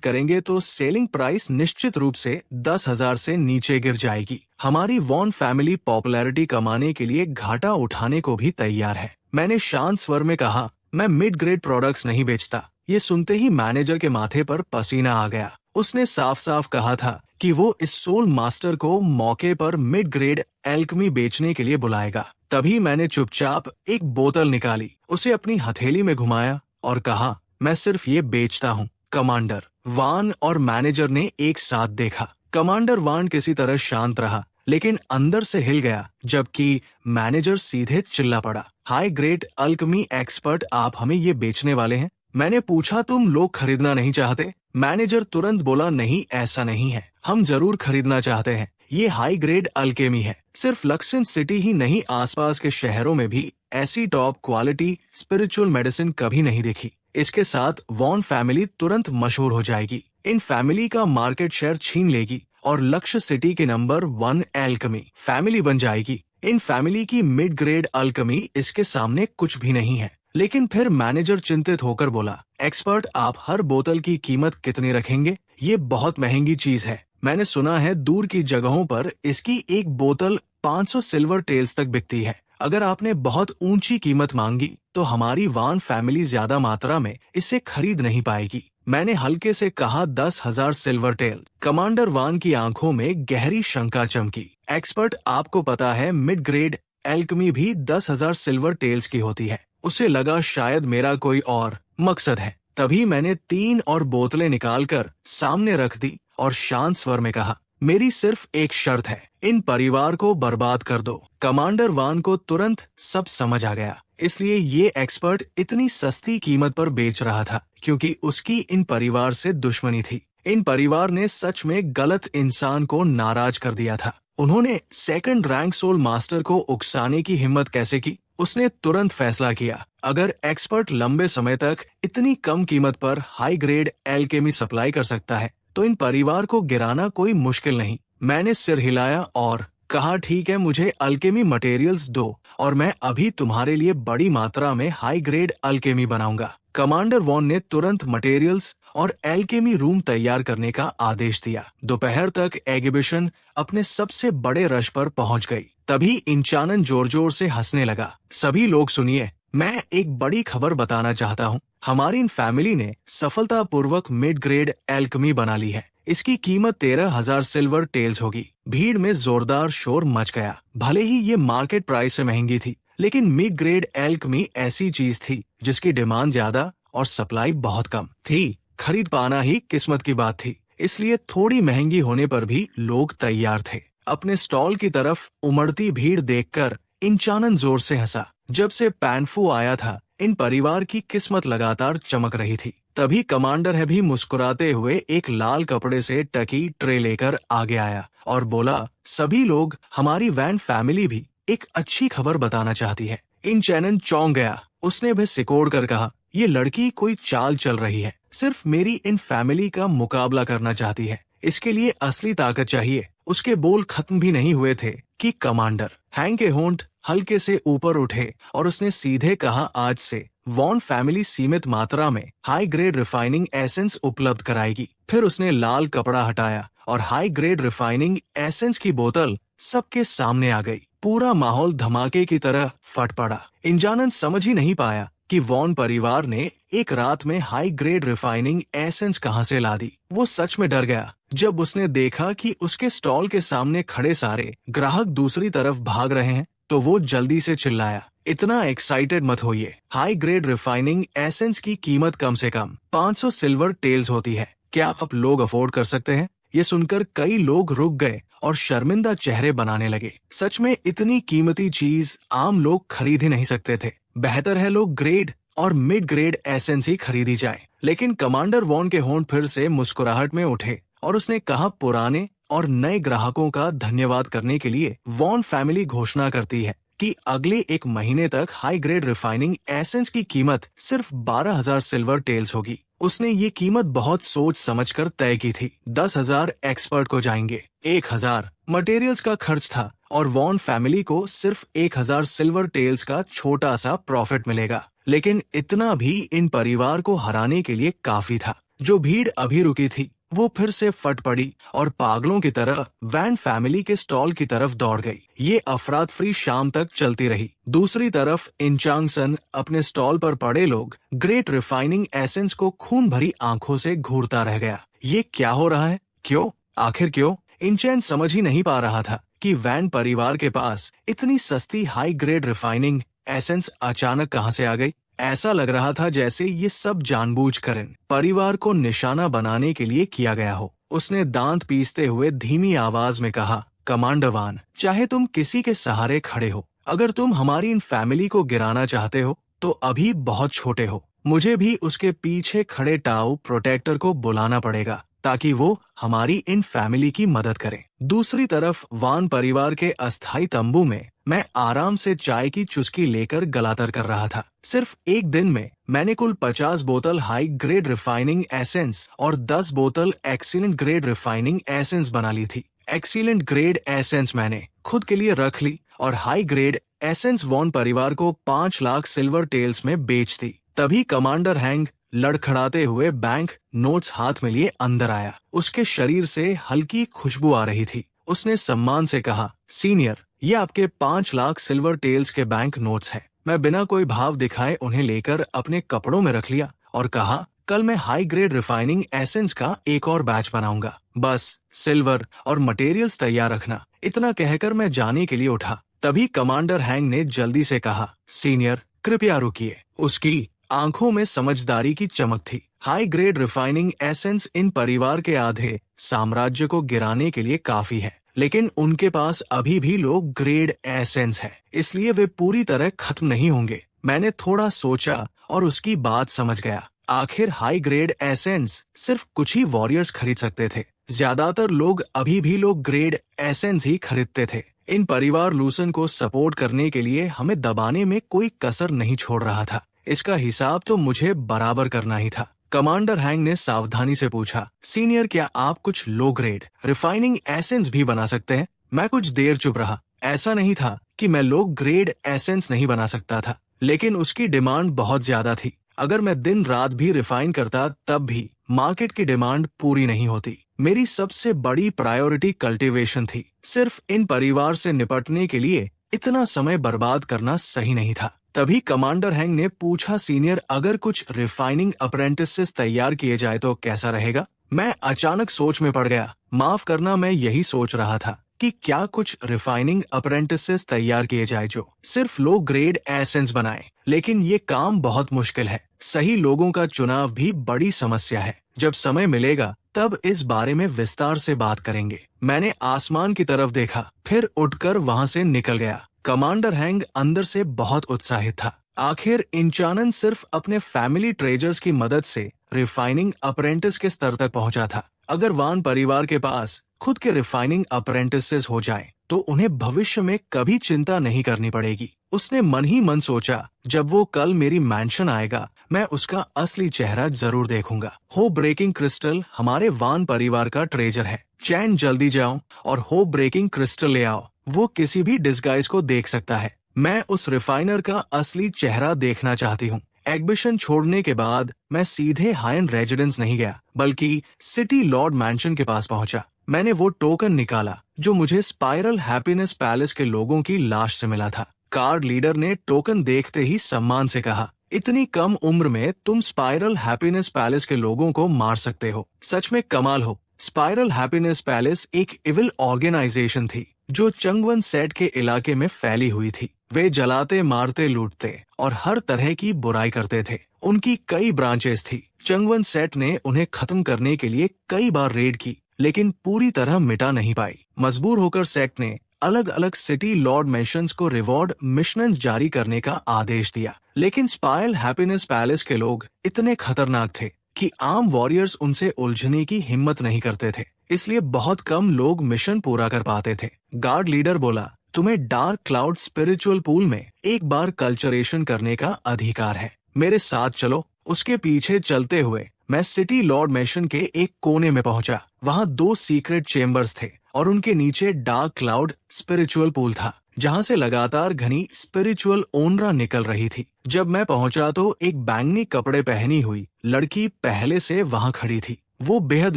करेंगे तो सेलिंग प्राइस निश्चित रूप से 10,000 से नीचे गिर जाएगी। हमारी वॉन फैमिली पॉपुलैरिटी कमाने के लिए घाटा उठाने को भी तैयार है। मैंने शांत स्वर में कहा, मैं मिड ग्रेड प्रोडक्ट्स नहीं बेचता। ये सुनते ही मैनेजर के माथे पर पसीना आ गया। उसने साफ साफ कहा था कि वो इस सोल मास्टर को मौके पर मिड ग्रेड एल्कमी बेचने के लिए बुलाएगा। तभी मैंने चुपचाप एक बोतल निकाली, उसे अपनी हथेली में घुमाया और कहा, मैं सिर्फ ये बेचता हूँ। कमांडर वान और मैनेजर ने एक साथ देखा। कमांडर वान किसी तरह शांत रहा, लेकिन अंदर से हिल गया, जबकि मैनेजर सीधे चिल्ला पड़ा, हाई ग्रेड अल्कमी एक्सपर्ट, आप हमें ये बेचने वाले हैं? मैंने पूछा, तुम लोग खरीदना नहीं चाहते? मैनेजर तुरंत बोला, नहीं, ऐसा नहीं है, हम जरूर खरीदना चाहते हैं। ये हाई ग्रेड अल्केमी है। सिर्फ लक्सन सिटी ही नहीं, आसपास के शहरों में भी ऐसी टॉप क्वालिटी स्पिरिचुअल मेडिसिन कभी नहीं देखी। इसके साथ वॉन फैमिली तुरंत मशहूर हो जाएगी, इन फैमिली का मार्केट शेयर छीन लेगी और लक्ष्य सिटी के नंबर 1 एल्कमी फैमिली बन जाएगी। इन फैमिली की मिड ग्रेड अल्कमी इसके सामने कुछ भी नहीं है। लेकिन फिर मैनेजर चिंतित होकर बोला, एक्सपर्ट, आप हर बोतल की कीमत कितनी रखेंगे? ये बहुत महंगी चीज है। मैंने सुना है दूर की जगहों पर इसकी एक बोतल 500 सिल्वर टेल्स तक बिकती है। अगर आपने बहुत ऊंची कीमत मांगी तो हमारी वान फैमिली ज्यादा मात्रा में इसे खरीद नहीं पाएगी। मैंने हल्के से कहा, 10,000 सिल्वर टेल। कमांडर वान की आंखों में गहरी शंका चमकी। एक्सपर्ट, आपको पता है मिड ग्रेड एल्कमी भी 10,000 सिल्वर टेल्स की होती है। उसे लगा शायद मेरा कोई और मकसद है। तभी मैंने 3 और बोतलें निकालकर सामने रख दी और शांत स्वर में कहा, मेरी सिर्फ एक शर्त है, इन परिवार को बर्बाद कर दो। कमांडर वान को तुरंत सब समझ आ गया, इसलिए ये एक्सपर्ट इतनी सस्ती कीमत पर बेच रहा था क्योंकि उसकी इन परिवार से दुश्मनी थी। इन परिवार ने सच में गलत इंसान को नाराज कर दिया था। उन्होंने सेकंड रैंक सोल मास्टर को उकसाने की हिम्मत कैसे की? उसने तुरंत फैसला किया, अगर एक्सपर्ट लंबे समय तक इतनी कम कीमत पर हाई ग्रेड एल्केमी सप्लाई कर सकता है तो इन परिवार को गिराना कोई मुश्किल नहीं। मैंने सिर हिलाया और कहा, ठीक है, मुझे अल्केमी मटेरियल्स दो और मैं अभी तुम्हारे लिए बड़ी मात्रा में हाई ग्रेड अल्केमी बनाऊंगा। कमांडर वॉन ने तुरंत मटेरियल्स और एल्केमी रूम तैयार करने का आदेश दिया। दोपहर तक एग्जीबिशन अपने सबसे बड़े रश पर पहुंच गई। तभी इंचानन जोर जोर से हंसने लगा। सभी लोग सुनिए, मैं एक बड़ी खबर बताना चाहता हूँ। हमारी इन फैमिली ने सफलतापूर्वक मिड ग्रेड एल्केमी बना ली है। इसकी कीमत 13,000 सिल्वर टेल्स होगी। भीड़ में जोरदार शोर मच गया। भले ही ये मार्केट प्राइस से महंगी थी, लेकिन मिड ग्रेड एल्केमी ऐसी चीज थी जिसकी डिमांड ज्यादा और सप्लाई बहुत कम थी। खरीद पाना ही किस्मत की बात थी, इसलिए थोड़ी महंगी होने पर भी लोग तैयार थे। अपने स्टॉल की तरफ उमड़ती भीड़ देखकर इंचानन जोर से हंसा। जब से पैनफू आया था, इन परिवार की किस्मत लगातार चमक रही थी। तभी कमांडर है भी मुस्कुराते हुए एक लाल कपड़े से टकी ट्रे लेकर आगे आया और बोला, सभी लोग, हमारी वैन फैमिली भी एक अच्छी खबर बताना चाहती है। इंचानन चौंक गया। उसने भी सिकोड़ कर कहा, ये लड़की कोई चाल चल रही है, सिर्फ मेरी इन फैमिली का मुकाबला करना चाहती है। इसके लिए असली ताकत चाहिए। उसके बोल खत्म भी नहीं हुए थे कि कमांडर हैंग के होंठ हल्के से ऊपर उठे और उसने सीधे कहा, आज से वॉन फैमिली सीमित मात्रा में हाई ग्रेड रिफाइनिंग एसेंस उपलब्ध कराएगी। फिर उसने लाल कपड़ा हटाया और हाई ग्रेड रिफाइनिंग एसेंस की बोतल सबके सामने आ गई। पूरा माहौल धमाके की तरह फट पड़ा। इंचानन समझ ही नहीं पाया कि वॉन परिवार ने एक रात में हाई ग्रेड रिफाइनिंग एसेंस कहां से ला दी। वो सच में डर गया। जब उसने देखा कि उसके स्टॉल के सामने खड़े सारे ग्राहक दूसरी तरफ भाग रहे हैं तो वो जल्दी से चिल्लाया, इतना एक्साइटेड मत होइए। हाई ग्रेड रिफाइनिंग एसेंस की कीमत कम से कम 500 सिल्वर टेल्स होती है। क्या आप लोग अफोर्ड कर सकते हैं? ये सुनकर कई लोग रुक गए और शर्मिंदा चेहरे बनाने लगे। सच में इतनी कीमती चीज आम लोग खरीद ही नहीं सकते थे। बेहतर है लोग ग्रेड और मिड ग्रेड एसेंस ही खरीदी जाए। लेकिन कमांडर वॉन के होंठ फिर से मुस्कुराहट में उठे और उसने कहा, पुराने और नए ग्राहकों का धन्यवाद करने के लिए वॉन फैमिली घोषणा करती है कि अगले एक महीने तक हाई ग्रेड रिफाइनिंग एसेंस की कीमत सिर्फ 12,000 सिल्वर टेल्स होगी। उसने ये कीमत बहुत सोच समझकर तय की थी। 10,000 एक्सपर्ट को जाएंगे, 1,000 मटेरियल्स का खर्च था और वॉन फैमिली को सिर्फ 1,000 सिल्वर टेल्स का छोटा सा प्रॉफिट मिलेगा। लेकिन इतना भी इन परिवार को हराने के लिए काफी था। जो भीड़ अभी रुकी थी वो फिर से फट पड़ी और पागलों की तरह वैन फैमिली के स्टॉल की तरफ दौड़ गई। ये अफरात फरी शाम तक चलती रही। दूसरी तरफ इंचांगसन अपने स्टॉल पर पड़े लोग ग्रेट रिफाइनिंग एसेंस को खून भरी आंखों से घूरता रह गया। ये क्या हो रहा है? क्यों? आखिर क्यों? इंचैन समझ ही नहीं पा रहा था कि वैन परिवार के पास इतनी सस्ती हाई ग्रेड रिफाइनिंग एसेंस अचानक कहां से आ गई। ऐसा लग रहा था जैसे ये सब जानबूझकर इन परिवार को निशाना बनाने के लिए किया गया हो। उसने दांत पीसते हुए धीमी आवाज में कहा, कमांडर वान, चाहे तुम किसी के सहारे खड़े हो, अगर तुम हमारी इन फैमिली को गिराना चाहते हो तो अभी बहुत छोटे हो। मुझे भी उसके पीछे खड़े टाउ प्रोटेक्टर को बुलाना पड़ेगा ताकि वो हमारी इन फैमिली की मदद करें। दूसरी तरफ वान परिवार के अस्थायी तंबू में मैं आराम से चाय की चुस्की लेकर गलातर कर रहा था। सिर्फ एक दिन में मैंने कुल 50 बोतल हाई ग्रेड रिफाइनिंग एसेंस और 10 बोतल एक्सीलेंट ग्रेड रिफाइनिंग एसेंस बना ली थी। एक्सीलेंट ग्रेड एसेंस मैंने खुद के लिए रख ली और हाई ग्रेड एसेंस वॉन परिवार को 5 लाख सिल्वर टेल्स में बेच दी। तभी कमांडर हैंग लड़खड़ाते हुए बैंक नोट्स हाथ में लिए अंदर आया। उसके शरीर से हल्की खुशबू आ रही थी। उसने सम्मान से कहा, सीनियर, ये आपके 5 लाख सिल्वर टेल्स के बैंक नोट्स हैं। मैं बिना कोई भाव दिखाए उन्हें लेकर अपने कपड़ों में रख लिया और कहा, कल मैं हाई ग्रेड रिफाइनिंग एसेंस का एक और बैच बनाऊंगा। बस सिल्वर और मटेरियल्स तैयार रखना। इतना कहकर मैं जाने के लिए उठा। तभी कमांडर हैंग ने जल्दी से कहा, सीनियर, कृपया रुकिए। उसकी आंखों में समझदारी की चमक थी। हाई ग्रेड रिफाइनिंग एसेंस इन परिवार के आधे साम्राज्य को गिराने के लिए काफी है, लेकिन उनके पास अभी भी लोग ग्रेड एसेंस है, इसलिए वे पूरी तरह खत्म नहीं होंगे। मैंने थोड़ा सोचा और उसकी बात समझ गया। आखिर हाई ग्रेड एसेंस सिर्फ कुछ ही वॉरियर्स खरीद सकते थे। ज्यादातर लोग अभी भी लोग ग्रेड एसेंस ही खरीदते थे। इन परिवार लूसन को सपोर्ट करने के लिए हमें दबाने में कोई कसर नहीं छोड़ रहा था। इसका हिसाब तो मुझे बराबर करना ही था। कमांडर हैंग ने सावधानी से पूछा, सीनियर, क्या आप कुछ लो ग्रेड रिफाइनिंग एसेंस भी बना सकते हैं? मैं कुछ देर चुप रहा। ऐसा नहीं था कि मैं लो ग्रेड एसेंस नहीं बना सकता था, लेकिन उसकी डिमांड बहुत ज्यादा थी। अगर मैं दिन रात भी रिफाइन करता तब भी मार्केट की डिमांड पूरी नहीं होती। मेरी सबसे बड़ी प्रायोरिटी कल्टीवेशन थी। सिर्फ इन परिवार से निपटने के लिए इतना समय बर्बाद करना सही नहीं था। तभी कमांडर हैंग ने पूछा, सीनियर, अगर कुछ रिफाइनिंग अप्रेंटिसेस तैयार किए जाए तो कैसा रहेगा? मैं अचानक सोच में पड़ गया। माफ करना, मैं यही सोच रहा था कि क्या कुछ रिफाइनिंग अप्रेंटिसेस तैयार किए जाए जो सिर्फ लो ग्रेड एसेंस बनाएं। लेकिन ये काम बहुत मुश्किल है। सही लोगों का चुनाव भी बड़ी समस्या है। जब समय मिलेगा तब इस बारे में विस्तार से बात करेंगे। मैंने आसमान की तरफ देखा, फिर उठकर वहां से निकल गया। कमांडर हैंग अंदर से बहुत उत्साहित था। आखिर इंचानन सिर्फ अपने फैमिली ट्रेजर्स की मदद से रिफाइनिंग अप्रेंटिस के स्तर तक पहुंचा था। अगर वान परिवार के पास खुद के रिफाइनिंग अप्रेंटिसेस हो जाएं, तो उन्हें भविष्य में कभी चिंता नहीं करनी पड़ेगी। उसने मन ही मन सोचा, जब वो कल मेरी मैंशन आएगा, मैं उसका असली चेहरा जरूर देखूंगा। हो ब्रेकिंग क्रिस्टल हमारे वान परिवार का ट्रेजर है। चैन, जल्दी जाओ और हो ब्रेकिंग क्रिस्टल ले आओ। वो किसी भी डिस्गाइज को देख सकता है। मैं उस रिफाइनर का असली चेहरा देखना चाहती हूँ। एग्बिशन छोड़ने के बाद मैं सीधे हायन रेजिडेंस नहीं गया, बल्कि सिटी लॉर्ड मैंशन के पास पहुंचा। मैंने वो टोकन निकाला जो मुझे स्पाइरल हैप्पीनेस पैलेस के लोगों की लाश से मिला था। कार्ड लीडर ने टोकन देखते ही सम्मान से कहा, इतनी कम उम्र में तुम स्पाइरल हैप्पीनेस पैलेस के लोगों को मार सकते हो, सच में कमाल हो। स्पाइरल हैप्पीनेस पैलेस एक इविल ऑर्गेनाइजेशन थी जो चंगवन सेट के इलाके में फैली हुई थी। वे जलाते, मारते, लूटते और हर तरह की बुराई करते थे। उनकी कई ब्रांचेस थी। चंगवन सेट ने उन्हें खत्म करने के लिए कई बार रेड की, लेकिन पूरी तरह मिटा नहीं पाई। मजबूर होकर सेट ने अलग अलग सिटी लॉर्ड मिशंस को रिवॉर्ड मिशंस जारी करने का आदेश दिया, लेकिन स्पाइरल हैप्पीनेस पैलेस के लोग इतने खतरनाक थे कि आम वॉरियर्स उनसे उलझने की हिम्मत नहीं करते थे, इसलिए बहुत कम लोग मिशन पूरा कर पाते थे। गार्ड लीडर बोला, तुम्हें डार्क क्लाउड स्पिरिचुअल पूल में एक बार कल्चरेशन करने का अधिकार है। मेरे साथ चलो। उसके पीछे चलते हुए मैं सिटी लॉर्ड मिशन के एक कोने में पहुंचा। वहां 2 सीक्रेट चेम्बर्स थे और उनके नीचे डार्क क्लाउड स्पिरिचुअल पूल था, जहां से लगातार घनी स्पिरिचुअल ओनरा निकल रही थी। जब मैं पहुंचा तो एक बैंगनी कपड़े पहनी हुई लड़की पहले से वहां खड़ी थी। वो बेहद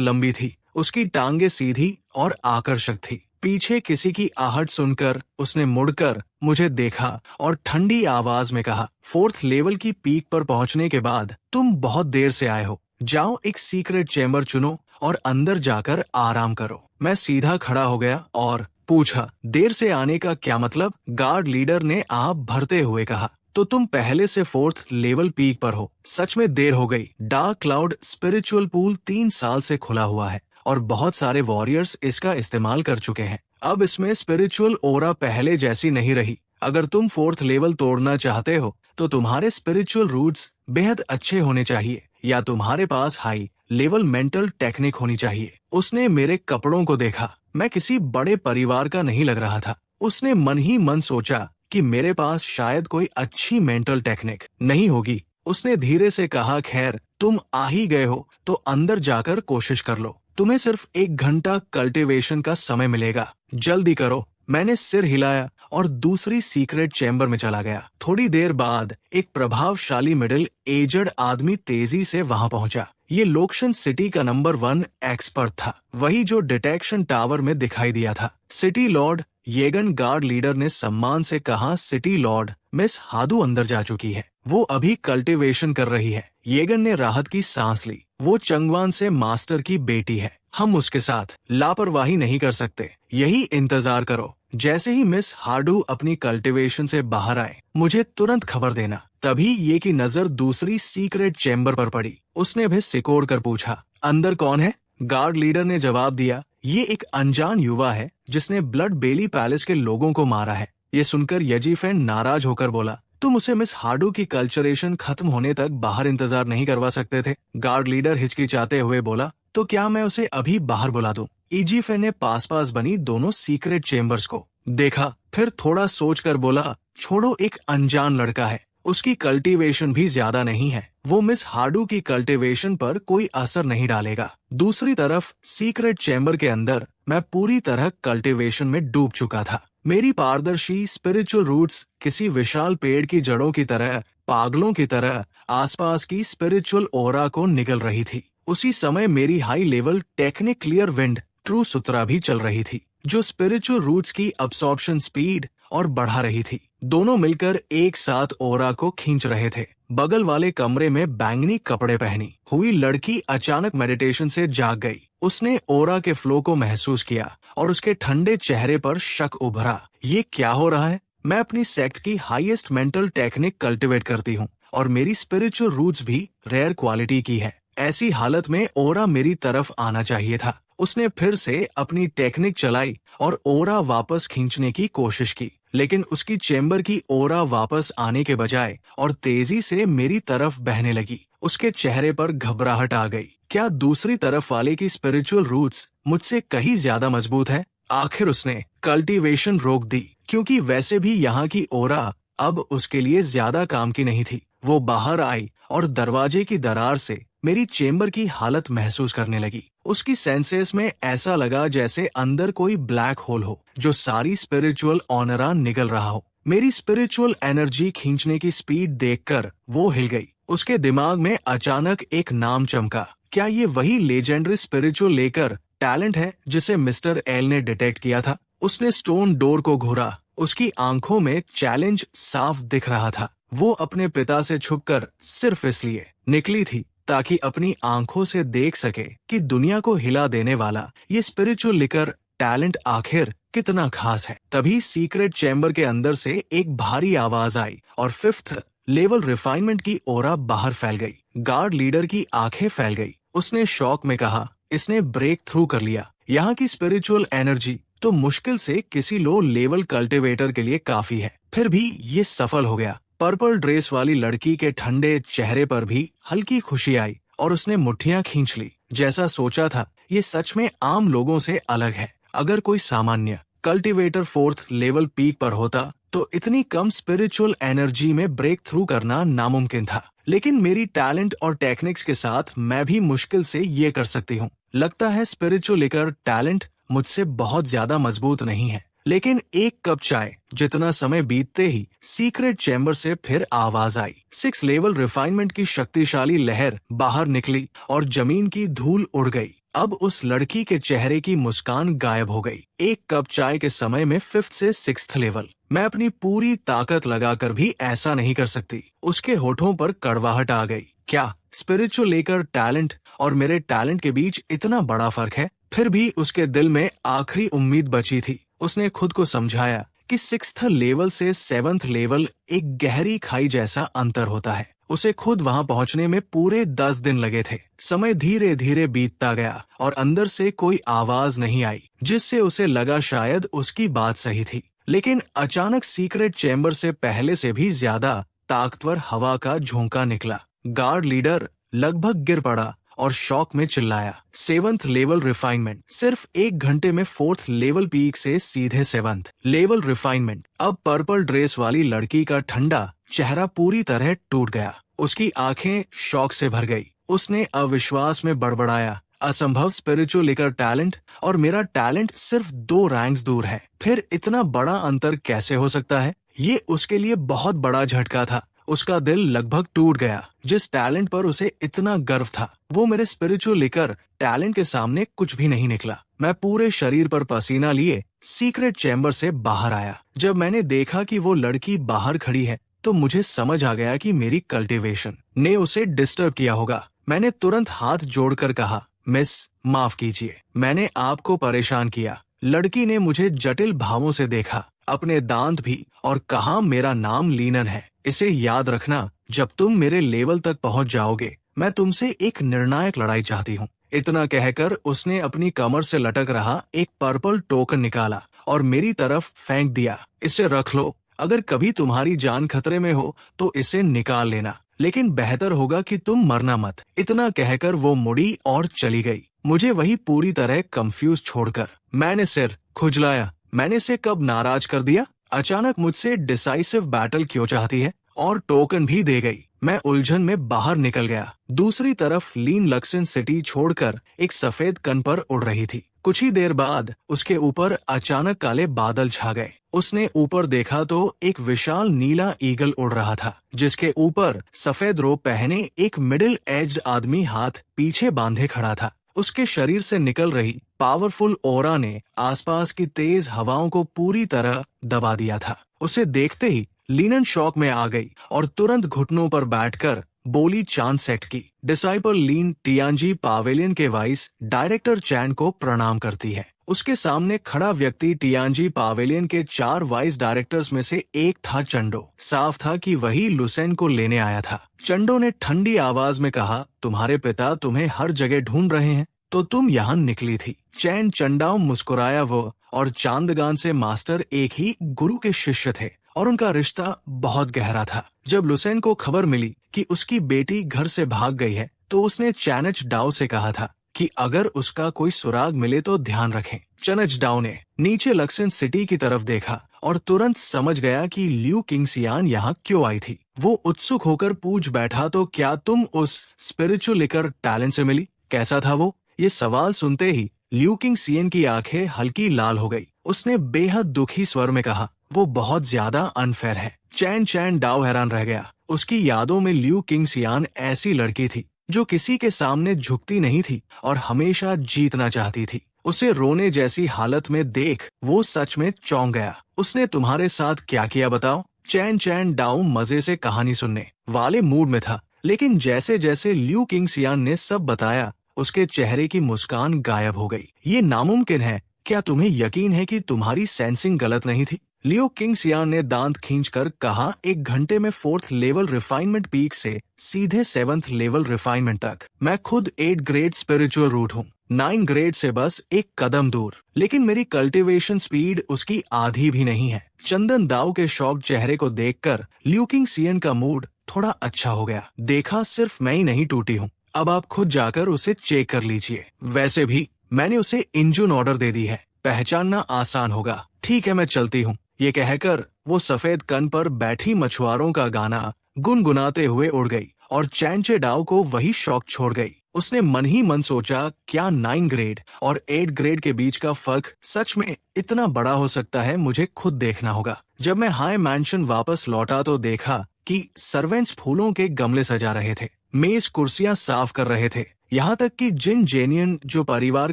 लंबी थी, उसकी टांगे सीधी और आकर्षक थी। पीछे किसी की आहट सुनकर उसने मुड़कर मुझे देखा और ठंडी आवाज में कहा, 4th लेवल की पीक पर पहुंचने के बाद तुम बहुत देर से आए हो। जाओ एक सीक्रेट चेम्बर चुनो और अंदर जाकर आराम करो। मैं सीधा खड़ा हो गया और पूछा, देर से आने का क्या मतलब? गार्ड लीडर ने आप भरते हुए कहा, तो तुम पहले से 4th लेवल पीक पर हो। सच में देर हो गई। डार्क क्लाउड स्पिरिचुअल पूल 3 साल से खुला हुआ है और बहुत सारे वॉरियर्स इसका इस्तेमाल कर चुके हैं। अब इसमें स्पिरिचुअल ओरा पहले जैसी नहीं रही। अगर तुम 4th लेवल तोड़ना चाहते हो तो तुम्हारे स्पिरिचुअल रूट्स बेहद अच्छे होने चाहिए या तुम्हारे पास हाई लेवल मेंटल टेक्निक होनी चाहिए। उसने मेरे कपड़ों को देखा। मैं किसी बड़े परिवार का नहीं लग रहा था। उसने मन ही मन सोचा कि मेरे पास शायद कोई अच्छी मेंटल टेक्निक नहीं होगी। उसने धीरे से कहा, खैर तुम आ ही गए हो तो अंदर जाकर कोशिश कर लो। तुम्हें सिर्फ 1 घंटा कल्टीवेशन का समय मिलेगा, जल्दी करो। मैंने सिर हिलाया और दूसरी सीक्रेट चैम्बर में चला गया। थोड़ी देर बाद एक प्रभावशाली मिडिल एजड आदमी तेजी से वहां पहुंचा। ये लोक्शन सिटी का नंबर 1 एक्सपर्ट था, वही जो डिटेक्शन टावर में दिखाई दिया था। सिटी लॉर्ड येगन, गार्ड लीडर ने सम्मान से कहा, सिटी लॉर्ड, मिस हादू अंदर जा चुकी है। वो अभी कल्टीवेशन कर रही है। येगन ने राहत की सांस ली। वो चंगवान से मास्टर की बेटी है। हम उसके साथ लापरवाही नहीं कर सकते। यही इंतजार करो। जैसे ही मिस हार्डू अपनी कल्टीवेशन से बाहर आए, मुझे तुरंत खबर देना। तभी ये की नजर दूसरी सीक्रेट चैम्बर पर पड़ी। उसने भी सिकोड़ कर पूछा, अंदर कौन है? गार्ड लीडर ने जवाब दिया, ये एक अनजान युवा है जिसने ब्लड बेली पैलेस के लोगों को मारा है। ये सुनकर यजीफेन नाराज होकर बोला, तुम उसे मिस हार्डू की कल्चरेशन खत्म होने तक बाहर इंतजार नहीं करवा सकते थे? गार्ड लीडर हिचकिचाते हुए बोला, तो क्या मैं उसे अभी बाहर बुला दूं? इजीफे ने पास पास बनी दोनों सीक्रेट चेम्बर्स को देखा, फिर थोड़ा सोचकर बोला, छोड़ो, एक अनजान लड़का है, उसकी कल्टीवेशन भी ज्यादा नहीं है। वो मिस हार्डू की कल्टीवेशन पर कोई असर नहीं डालेगा। दूसरी तरफ सीक्रेट चैम्बर के अंदर मैं पूरी तरह कल्टीवेशन में डूब चुका था। मेरी पारदर्शी स्पिरिचुअल रूट्स किसी विशाल पेड़ की जड़ों की तरह, पागलों की तरह आसपास की स्पिरिचुअल ओरा को निगल रही थी। उसी समय मेरी high level technique clear wind true sutra भी चल रही थी, जो स्पिरिचुअल रूट्स की अब्सॉर्प्शन स्पीड और बढ़ा रही थी। दोनों मिलकर एक साथ ओरा को खींच रहे थे। बगल वाले कमरे में बैंगनी कपड़े पहनी हुई लड़की अचानक मेडिटेशन से जाग गई। उसने ओरा के फ्लो को महसूस किया और उसके ठंडे चेहरे पर शक उभरा। ये क्या हो रहा है? मैं अपनी सेक्ट की हाईएस्ट मेंटल टेक्निक कल्टीवेट करती हूँ और मेरी स्पिरिचुअल रूट्स भी रेयर क्वालिटी की है। ऐसी हालत में ओरा मेरी तरफ आना चाहिए था। उसने फिर से अपनी टेक्निक चलाई और ओरा वापस खींचने की कोशिश की, लेकिन उसकी चेम्बर की ओरा वापस आने के बजाय और तेजी से मेरी तरफ बहने लगी। उसके चेहरे पर घबराहट आ गई। क्या दूसरी तरफ वाले की स्पिरिचुअल रूट्स मुझसे कहीं ज्यादा मजबूत है? आखिर उसने कल्टीवेशन रोक दी, क्योंकि वैसे भी यहाँ की ओरा अब उसके लिए ज्यादा काम की नहीं थी। वो बाहर आई और दरवाजे की दरार से मेरी चेम्बर की हालत महसूस करने लगी। उसकी सेंसेस में ऐसा लगा जैसे अंदर कोई ब्लैक होल हो, जो सारी स्पिरिचुअल ऑनरा निगल रहा हो। मेरी स्पिरिचुअल एनर्जी खींचने की स्पीड देखकर वो हिल गई। उसके दिमाग में अचानक एक नाम चमका। क्या ये वही लेजेंडरी स्पिरिचुअल लेकर टैलेंट है जिसे मिस्टर एल ने डिटेक्ट किया था? उसने स्टोन डोर को घूरा। उसकी आंखों में चैलेंज साफ दिख रहा था। वो अपने पिता से छुपकर सिर्फ इसलिए निकली थी ताकि अपनी आंखों से देख सके कि दुनिया को हिला देने वाला ये स्पिरिचुअल लिकर टैलेंट आखिर कितना खास है। तभी सीक्रेट चैम्बर के अंदर से एक भारी आवाज आई और 5th लेवल रिफाइनमेंट की ओरा बाहर फैल गई। गार्ड लीडर की आंखें फैल गई। उसने शौक में कहा, इसने ब्रेक थ्रू कर लिया। यहाँ की स्पिरिचुअल एनर्जी तो मुश्किल से किसी लो लेवल कल्टिवेटर के लिए काफी है, फिर भी ये सफल हो गया। पर्पल ड्रेस वाली लड़की के ठंडे चेहरे पर भी हल्की खुशी आई और उसने मुट्ठियां खींच ली। जैसा सोचा था, ये सच में आम लोगों से अलग है। अगर कोई सामान्य कल्टिवेटर 4th लेवल पीक पर होता तो इतनी कम स्पिरिचुअल एनर्जी में ब्रेक थ्रू करना नामुमकिन था, लेकिन मेरी टैलेंट और टेक्निक्स के साथ मैं भी मुश्किल से ये कर सकती हूँ। लगता है स्पिरिचुअल लेकर टैलेंट मुझसे बहुत ज्यादा मजबूत नहीं है। लेकिन एक कप चाय जितना समय बीतते ही सीक्रेट चैम्बर से फिर आवाज आई। 6 लेवल रिफाइनमेंट की शक्तिशाली लहर बाहर निकली और जमीन की धूल उड़ गई। अब उस लड़की के चेहरे की मुस्कान गायब हो गई। एक कप चाय के समय में 5th से 6th लेवल। मैं अपनी पूरी ताकत लगाकर भी ऐसा नहीं कर सकती। उसके होठों पर कड़वाहट आ गई। क्या स्पिरिचुअल लेकर टैलेंट और मेरे टैलेंट के बीच इतना बड़ा फर्क है? फिर भी उसके दिल में आखिरी उम्मीद बची थी। उसने खुद को समझाया कि 6th लेवल से 7th लेवल एक गहरी खाई जैसा अंतर होता है। उसे खुद वहां पहुंचने में पूरे 10 दिन लगे थे। समय धीरे धीरे बीतता गया और अंदर से कोई आवाज नहीं आई, जिससे उसे लगा शायद उसकी बात सही थी। लेकिन अचानक सीक्रेट चैम्बर से पहले से भी ज्यादा ताकतवर हवा का झोंका निकला। गार्ड लीडर लगभग गिर पड़ा और शॉक में चिल्लाया, 7th लेवल रिफाइनमेंट। सिर्फ 1 घंटे में 4th लेवल पीक से सीधे 7th लेवल रिफाइनमेंट। अब पर्पल ड्रेस वाली लड़की का ठंडा चेहरा पूरी तरह टूट गया। उसकी आंखें शौक से भर गई। उसने अविश्वास में बड़बड़ाया, असंभव स्पिरिचुअल लेकर टैलेंट और मेरा टैलेंट सिर्फ 2 रैंक्स दूर है। फिर इतना बड़ा अंतर कैसे हो सकता है? ये उसके लिए बहुत बड़ा झटका था। उसका दिल लगभग टूट गया। जिस टैलेंट पर उसे इतना गर्व था, वो मेरे स्पिरिचुअल लेकर टैलेंट के सामने कुछ भी नहीं निकला। मैं पूरे शरीर पर पसीना लिए सीक्रेट चैम्बर से बाहर आया। जब मैंने देखा कि वो लड़की बाहर खड़ी है, तो मुझे समझ आ गया कि मेरी कल्टीवेशन ने उसे डिस्टर्ब किया होगा। मैंने तुरंत हाथ जोड़कर कहा, मिस, माफ कीजिए, मैंने आपको परेशान किया। लड़की ने मुझे जटिल भावों से देखा, अपने दांत भी, और कहा, मेरा नाम लीनन है। इसे याद रखना, जब तुम मेरे लेवल तक पहुंच जाओगे, मैं तुमसे एक निर्णायक लड़ाई चाहती हूँ। इतना कहकर उसने अपनी कमर से लटक रहा एक पर्पल टोकन निकाला और मेरी तरफ फेंक दिया। इसे रख लो, अगर कभी तुम्हारी जान खतरे में हो तो इसे निकाल लेना, लेकिन बेहतर होगा कि तुम मरना मत। इतना कहकर वो मुड़ी और चली गई, मुझे वही पूरी तरह कंफ्यूज छोड़कर। मैंने सिर खुजलाया, मैंने इसे कब नाराज कर दिया? अचानक मुझसे डिसाइसिव बैटल क्यों चाहती है? और टोकन भी दे गई। मैं उलझन में बाहर निकल गया। दूसरी तरफ लीन लक्सन सिटी छोड़कर एक सफेद कण पर उड़ रही थी। कुछ ही देर बाद उसके ऊपर अचानक काले बादल छा गए। उसने ऊपर देखा तो एक विशाल नीला ईगल उड़ रहा था, जिसके ऊपर सफेद रोब पहने एक मिडिल एज्ड आदमी हाथ पीछे बांधे खड़ा था। उसके शरीर से निकल रही पावरफुल ओरा ने आसपास की तेज हवाओं को पूरी तरह दबा दिया था। उसे देखते ही लीनन शॉक में आ गई और तुरंत घुटनों पर बैठकर बोली, चांद सेट की। डिसाइपल लीन टियांजी पावेलियन के वाइस डायरेक्टर चैन को प्रणाम करती है। उसके सामने खड़ा व्यक्ति टियांजी पावेलियन के 4 वाइस डायरेक्टर्स में से एक था, चंडो। साफ था कि वही लुसेन को लेने आया था। चंडो ने ठंडी आवाज में कहा, तुम्हारे पिता तुम्हें हर जगह ढूंढ रहे हैं, तो तुम यहाँ निकली थी। चैन चंडाओ मुस्कुराया। वो और चांदगान से मास्टर एक ही गुरु के शिष्य थे और उनका रिश्ता बहुत गहरा था। जब लुसेन को खबर मिली कि उसकी बेटी घर से भाग गई है, तो उसने चैनच डाओ से कहा था कि अगर उसका कोई सुराग मिले तो ध्यान रखें। चनच डाओ ने नीचे लक्सन सिटी की तरफ देखा और तुरंत समझ गया कि ल्यू किंगसियान यहाँ क्यों आई थी। वो उत्सुक होकर पूछ बैठा, तो क्या तुम उस स्पिरिचुअल लेकर टैलेंट से मिली? कैसा था वो? ये सवाल सुनते ही ल्यू किंगसियन की आंखें हल्की लाल हो गई। उसने बेहद दुखी स्वर में कहा, वो बहुत ज्यादा अनफेयर है। चैन डाओ हैरान रह गया। उसकी यादों में ल्यू किंगसियान ऐसी लड़की थी जो किसी के सामने झुकती नहीं थी और हमेशा जीतना चाहती थी। उसे रोने जैसी हालत में देख वो सच में चौंक गया। उसने तुम्हारे साथ क्या किया बताओ? चैन डाओ मजे से कहानी सुनने वाले मूड में था, लेकिन जैसे जैसे लिू किंगसियान ने सब बताया, उसके चेहरे की मुस्कान गायब हो गई। ये नामुमकिन है। क्या तुम्हें यकीन है कि तुम्हारी सेंसिंग गलत नहीं थी? लियो किंगसियान ने दांत खींचकर कहा, 1 घंटे में 4th लेवल रिफाइनमेंट पीक से सीधे 7th लेवल रिफाइनमेंट तक। मैं खुद 8 ग्रेड स्पिरिचुअल रूट हूँ, 9 ग्रेड से बस एक कदम दूर, लेकिन मेरी कल्टीवेशन स्पीड उसकी आधी भी नहीं है। चंदन दाव के शौक चेहरे को देखकर लियो किंगसियान का मूड थोड़ा अच्छा हो गया। देखा, सिर्फ मैं ही नहीं टूटी हूँ, अब आप खुद जाकर उसे चेक कर लीजिए। वैसे भी मैंने उसे इंजन ऑर्डर दे दी है, पहचानना आसान होगा। ठीक है, मैं चलती हूँ। ये कहकर वो सफेद कन पर बैठी मछुआरों का गाना गुनगुनाते हुए उड़ गई और चैनचे डाव को वही शौक छोड़ गई। उसने मन ही मन सोचा, क्या 9 ग्रेड और 8 ग्रेड के बीच का फर्क सच में इतना बड़ा हो सकता है? मुझे खुद देखना होगा। जब मैं हाई मैंशन वापस लौटा तो देखा कि सर्वेंट्स फूलों के गमले सजा रहे थे, मेज कुर्सियां साफ कर रहे थे, यहाँ तक कि जिन जेनियन जो परिवार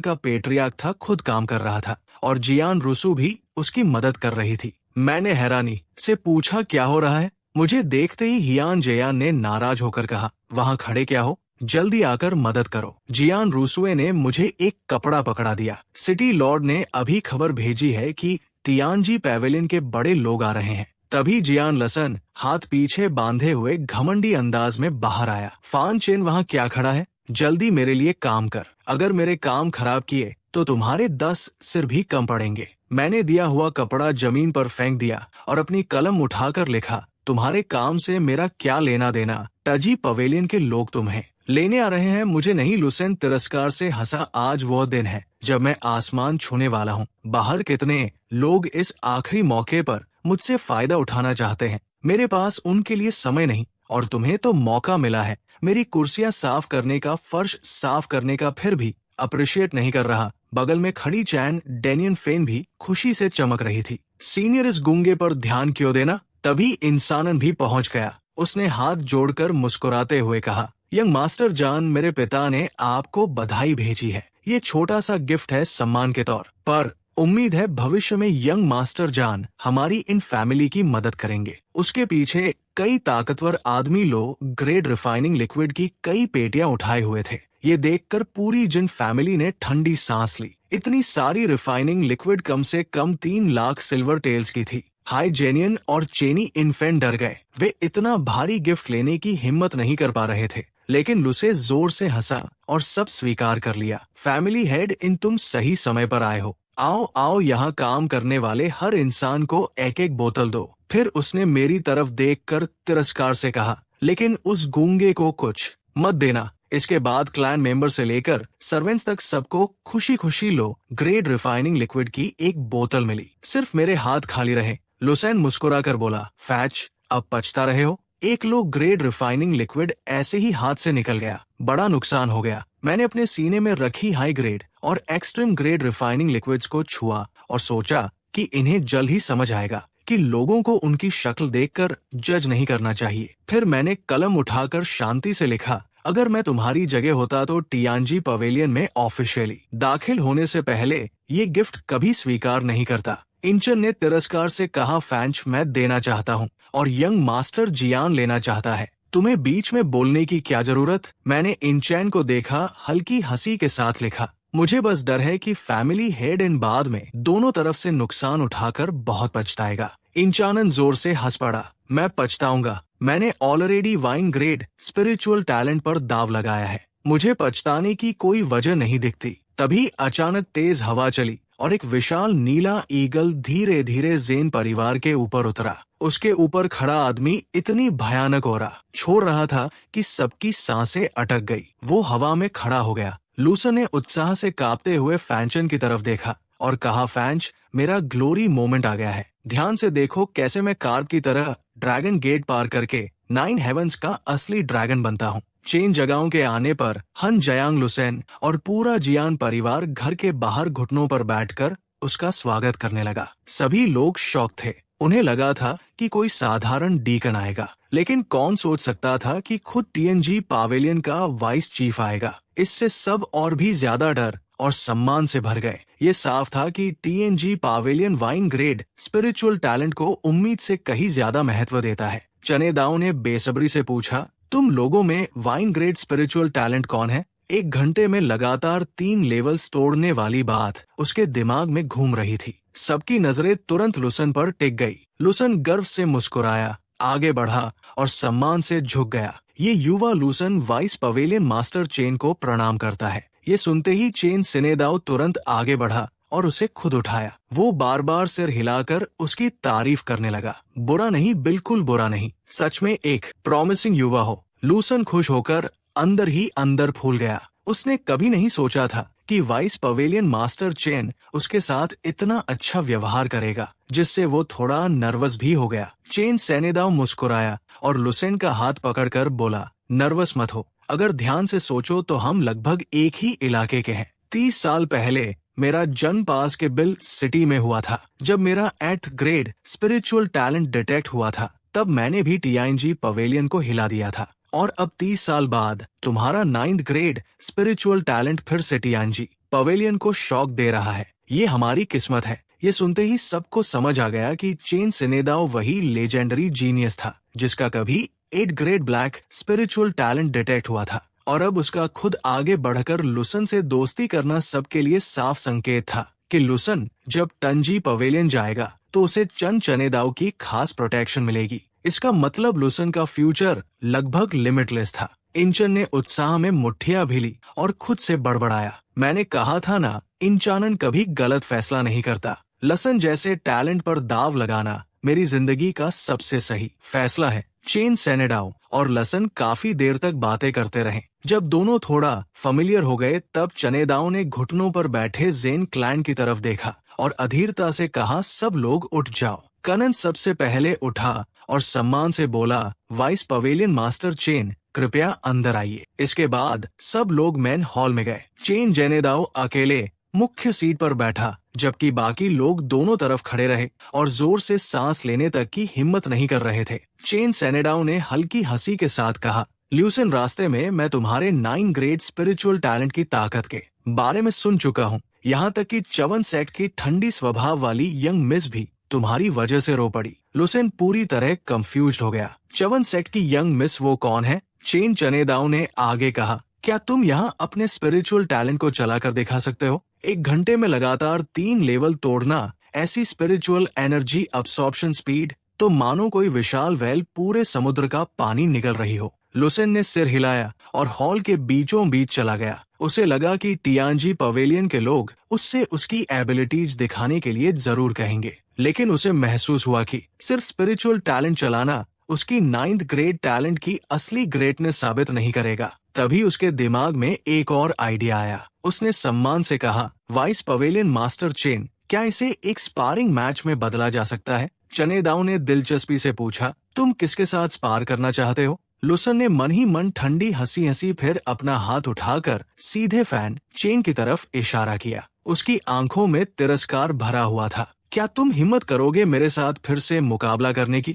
का पेट्रियार्क था खुद काम कर रहा था और जियान रुसु भी उसकी मदद कर रही थी। मैंने हैरानी से पूछा, क्या हो रहा है? मुझे देखते ही हियान जेयान ने नाराज होकर कहा, वहाँ खड़े क्या हो, जल्दी आकर मदद करो। जियान रुसुए ने मुझे एक कपड़ा पकड़ा दिया। सिटी लॉर्ड ने अभी खबर भेजी है कि तियानजी पैवेलियन के बड़े लोग आ रहे हैं। तभी जियान लसन हाथ पीछे बांधे हुए घमंडी अंदाज में बाहर आया। फान चेन वहाँ क्या खड़ा है? जल्दी मेरे लिए काम कर। अगर मेरे काम खराब किए तो तुम्हारे 10 सिर भी कम पड़ेंगे। मैंने दिया हुआ कपड़ा जमीन पर फेंक दिया और अपनी कलम उठाकर लिखा, तुम्हारे काम से मेरा क्या लेना देना? टजी पवेलियन के लोग तुम्हें लेने आ रहे हैं, मुझे नहीं। लुसेन तिरस्कार से हंसा, आज वो दिन है जब मैं आसमान छूने वाला हूँ। बाहर कितने लोग इस आखिरी मौके पर मुझसे फायदा उठाना चाहते हैं। मेरे पास उनके लिए समय नहीं और तुम्हें तो मौका मिला है मेरी कुर्सियां साफ करने का, फर्श साफ करने का, फिर भी अप्रिशिएट नहीं कर रहा। बगल में खड़ी चैन डेनियन फेन भी खुशी से चमक रही थी। सीनियर, इस गूंगे पर ध्यान क्यों देना? तभी इंसानन भी पहुंच गया। उसने हाथ जोड़कर मुस्कुराते हुए कहा, यंग मास्टर जान, मेरे पिता ने आपको बधाई भेजी है। ये छोटा सा गिफ्ट है सम्मान के तौर पर। उम्मीद है भविष्य में यंग मास्टर जान हमारी इन फैमिली की मदद करेंगे। उसके पीछे कई ताकतवर आदमी लोग ग्रेड रिफाइनिंग लिक्विड की कई पेटियां उठाए हुए थे। ये देखकर पूरी जिन फैमिली ने ठंडी सांस ली। इतनी सारी रिफाइनिंग लिक्विड कम से कम 3 लाख सिल्वर टेल्स की थी। हाई जेनियन और चेनी इन्फेंट डर गए। वे इतना भारी गिफ्ट लेने की हिम्मत नहीं कर पा रहे थे, लेकिन लुसे जोर से हंसा और सब स्वीकार कर लिया। फैमिली हेड, इन तुम सही समय पर आए हो। आओ आओ, यहाँ काम करने वाले हर इंसान को एक एक बोतल दो। फिर उसने मेरी तरफ देखकर तिरस्कार से कहा, लेकिन उस गूंगे को कुछ मत देना। इसके बाद क्लैन मेंबर से लेकर सर्वेंट्स तक सबको खुशी खुशी लो ग्रेड रिफाइनिंग लिक्विड की एक बोतल मिली। सिर्फ मेरे हाथ खाली रहे। लुसेन मुस्कुराकर बोला, फैच, अब पछता रहे हो? 1 लो ग्रेड रिफाइनिंग लिक्विड ऐसे ही हाथ से निकल गया। बड़ा नुकसान हो गया। मैंने अपने सीने में रखी हाई ग्रेड और एक्सट्रीम ग्रेड रिफाइनिंग लिक्विड्स को छुआ और सोचा कि इन्हें जल्द ही समझ आएगा कि लोगों को उनकी शक्ल देखकर जज नहीं करना चाहिए। फिर मैंने कलम उठाकर शांति से लिखा, अगर मैं तुम्हारी जगह होता तो टियानजी पवेलियन में ऑफिशियली दाखिल होने से पहले ये गिफ्ट कभी स्वीकार नहीं करता। इंचन ने तिरस्कार से कहा, फैंच, मैं देना चाहता हूँ और यंग मास्टर जियान लेना चाहता है। तुम्हें बीच में बोलने की क्या जरूरत? मैंने इंचैन को देखा, हल्की हंसी के साथ लिखा, मुझे बस डर है कि फैमिली हेड इन बाद में दोनों तरफ से नुकसान उठाकर बहुत पछताएगा। इंचानन जोर से हंस पड़ा, मैं पछताऊंगा। मैंने already wine grade spiritual talent पर दाव लगाया है। मुझे पछताने की कोई वजह नहीं दिखती। तभी अचानक तेज हवा चली और एक विशाल नीला ईगल धीरे धीरे जेन परिवार के ऊपर उतरा। उसके ऊपर खड़ा आदमी इतनी भयानक ओरा छोड़ रहा था कि सबकी सांसें अटक गई। वो हवा में खड़ा हो गया। लूसन ने उत्साह से कांपते हुए फैंचन की तरफ देखा और कहा, फैंच, मेरा ग्लोरी मोमेंट आ गया है। ध्यान से देखो कैसे मैं कार्प की तरह ड्रैगन गेट पार करके 9 हेवंस का असली ड्रैगन बनता हूँ। चेन जगहों के आने पर हन जयांग लुसेन और पूरा जियान परिवार घर के बाहर घुटनों पर बैठकर उसका स्वागत करने लगा। सभी लोग शॉक थे। उन्हें लगा था कि कोई साधारण डीकन आएगा, लेकिन कौन सोच सकता था कि खुद टीएनजी पावेलियन का वाइस चीफ आएगा। इससे सब और भी ज्यादा डर और सम्मान से भर गए। ये साफ था कि TNG pavilion nine grade spiritual talent को उम्मीद से कहीं ज्यादा महत्व देता है। चनेदाओं ने बेसब्री से पूछा, तुम लोगों में वाइन ग्रेड स्पिरिचुअल टैलेंट कौन है? 1 घंटे में लगातार 3 लेवल्स तोड़ने वाली बात उसके दिमाग में घूम रही थी। सबकी नजरें तुरंत लुसन पर टिक गई। लुसन गर्व से मुस्कुराया, आगे बढ़ा और सम्मान से झुक गया। ये युवा Lucerne vice pavilion master chain को प्रणाम करता है। ये सुनते ही चेन सिनेदाओ तुरंत आगे बढ़ा और उसे खुद उठाया। वो बार बार सिर हिलाकर उसकी तारीफ करने लगा। बुरा नहीं, बिल्कुल बुरा नहीं, सच में एक प्रॉमिसिंग युवा हो। लूसन खुश होकर अंदर ही अंदर फूल गया। उसने कभी नहीं सोचा था कि वाइस पवेलियन मास्टर चेन उसके साथ इतना अच्छा व्यवहार करेगा, जिससे वो थोड़ा नर्वस भी हो गया। चेन सेनेदाओ मुस्कुराया और लुसेन का हाथ पकड़कर बोला, नर्वस मत हो। अगर ध्यान से सोचो तो हम लगभग एक ही इलाके के हैं। 30 साल पहले मेरा जन्म पास के बिल सिटी में हुआ था। जब मेरा 8th grade spiritual talent detect हुआ था, तब मैंने भी टीआईएनजी पवेलियन को हिला दिया था। और अब 30 साल बाद तुम्हारा 9th ग्रेड स्पिरिचुअल टैलेंट फिर से टीआईएनजी पवेलियन को शॉक दे रहा है। ये हमारी किस्मत है। ये सुनते ही सबको समझ आ गया कि चेन सिनेदाओ वही लेजेंडरी जीनियस था, जिसका कभी 8 grade black spiritual talent detect हुआ था। और अब उसका खुद आगे बढ़कर लुसन से दोस्ती करना सबके लिए साफ संकेत था कि लुसन जब टंजी पवेलियन जाएगा तो उसे चन चनेदाओ की खास प्रोटेक्शन मिलेगी। इसका मतलब लुसन का फ्यूचर लगभग लिमिटलेस था। इंचन ने उत्साह में मुट्ठियां भी ली और खुद से बड़बड़ाया, मैंने कहा था ना, इंचानन कभी गलत फैसला नहीं करता। लसन जैसे टैलेंट पर दाव लगाना मेरी जिंदगी का सबसे सही फैसला है। चेन सेनेडाओ और लसन काफी देर तक बातें करते रहे। जब दोनों थोड़ा फेमिलियर हो गए, तब चनेदाओ ने घुटनों पर बैठे जेन क्लैन की तरफ देखा और अधीरता से कहा, सब लोग उठ जाओ। कनन सबसे पहले उठा और सम्मान से बोला, वाइस पवेलियन मास्टर चेन, कृपया अंदर आइए। इसके बाद सब लोग मेन हॉल में गए। चेन जेनेदाओ अकेले मुख्य सीट पर बैठा, जबकि बाकी लोग दोनों तरफ खड़े रहे और जोर से सांस लेने तक की हिम्मत नहीं कर रहे थे। चेन सेनेडाओ ने हल्की हंसी के साथ कहा, ल्यूसन, रास्ते में मैं तुम्हारे 9 ग्रेड स्पिरिचुअल टैलेंट की ताकत के बारे में सुन चुका हूँ। यहाँ तक कि चवन सेट की ठंडी स्वभाव वाली यंग मिस भी तुम्हारी वजह से रो पड़ी। लुसेन पूरी तरह कंफ्यूज्ड हो गया। चवन सेट की यंग मिस वो कौन है? चेन चनेदाओ ने आगे कहा, क्या तुम यहाँ अपने स्पिरिचुअल टैलेंट को चला कर दिखा सकते हो? 1 घंटे में लगातार 3 लेवल तोड़ना, ऐसी स्पिरिचुअल एनर्जी अब्सॉर्प्शन स्पीड तो मानो कोई विशाल वेल पूरे समुद्र का पानी निगल रही हो। लुसेन ने सिर हिलाया और हॉल के बीचों बीच चला गया। उसे लगा कि टियानजी पवेलियन के लोग उससे उसकी एबिलिटीज दिखाने के लिए जरूर कहेंगे, लेकिन उसे महसूस हुआ कि सिर्फ स्पिरिचुअल टैलेंट चलाना उसकी 9th ग्रेड टैलेंट की असली ग्रेटनेस साबित नहीं करेगा। तभी उसके दिमाग में एक और आइडिया आया। उसने सम्मान से कहा, वाइस पवेलियन मास्टर चेन, क्या इसे एक स्पारिंग मैच में बदला जा सकता है? चनेदाओ ने दिलचस्पी से पूछा, तुम किसके साथ स्पार करना चाहते हो? लुसन ने मन ही मन ठंडी हंसी हंसी फिर अपना हाथ उठाकर सीधे फैन चेन की तरफ इशारा किया। उसकी आंखों में तिरस्कार भरा हुआ था। क्या तुम हिम्मत करोगे मेरे साथ फिर से मुकाबला करने की?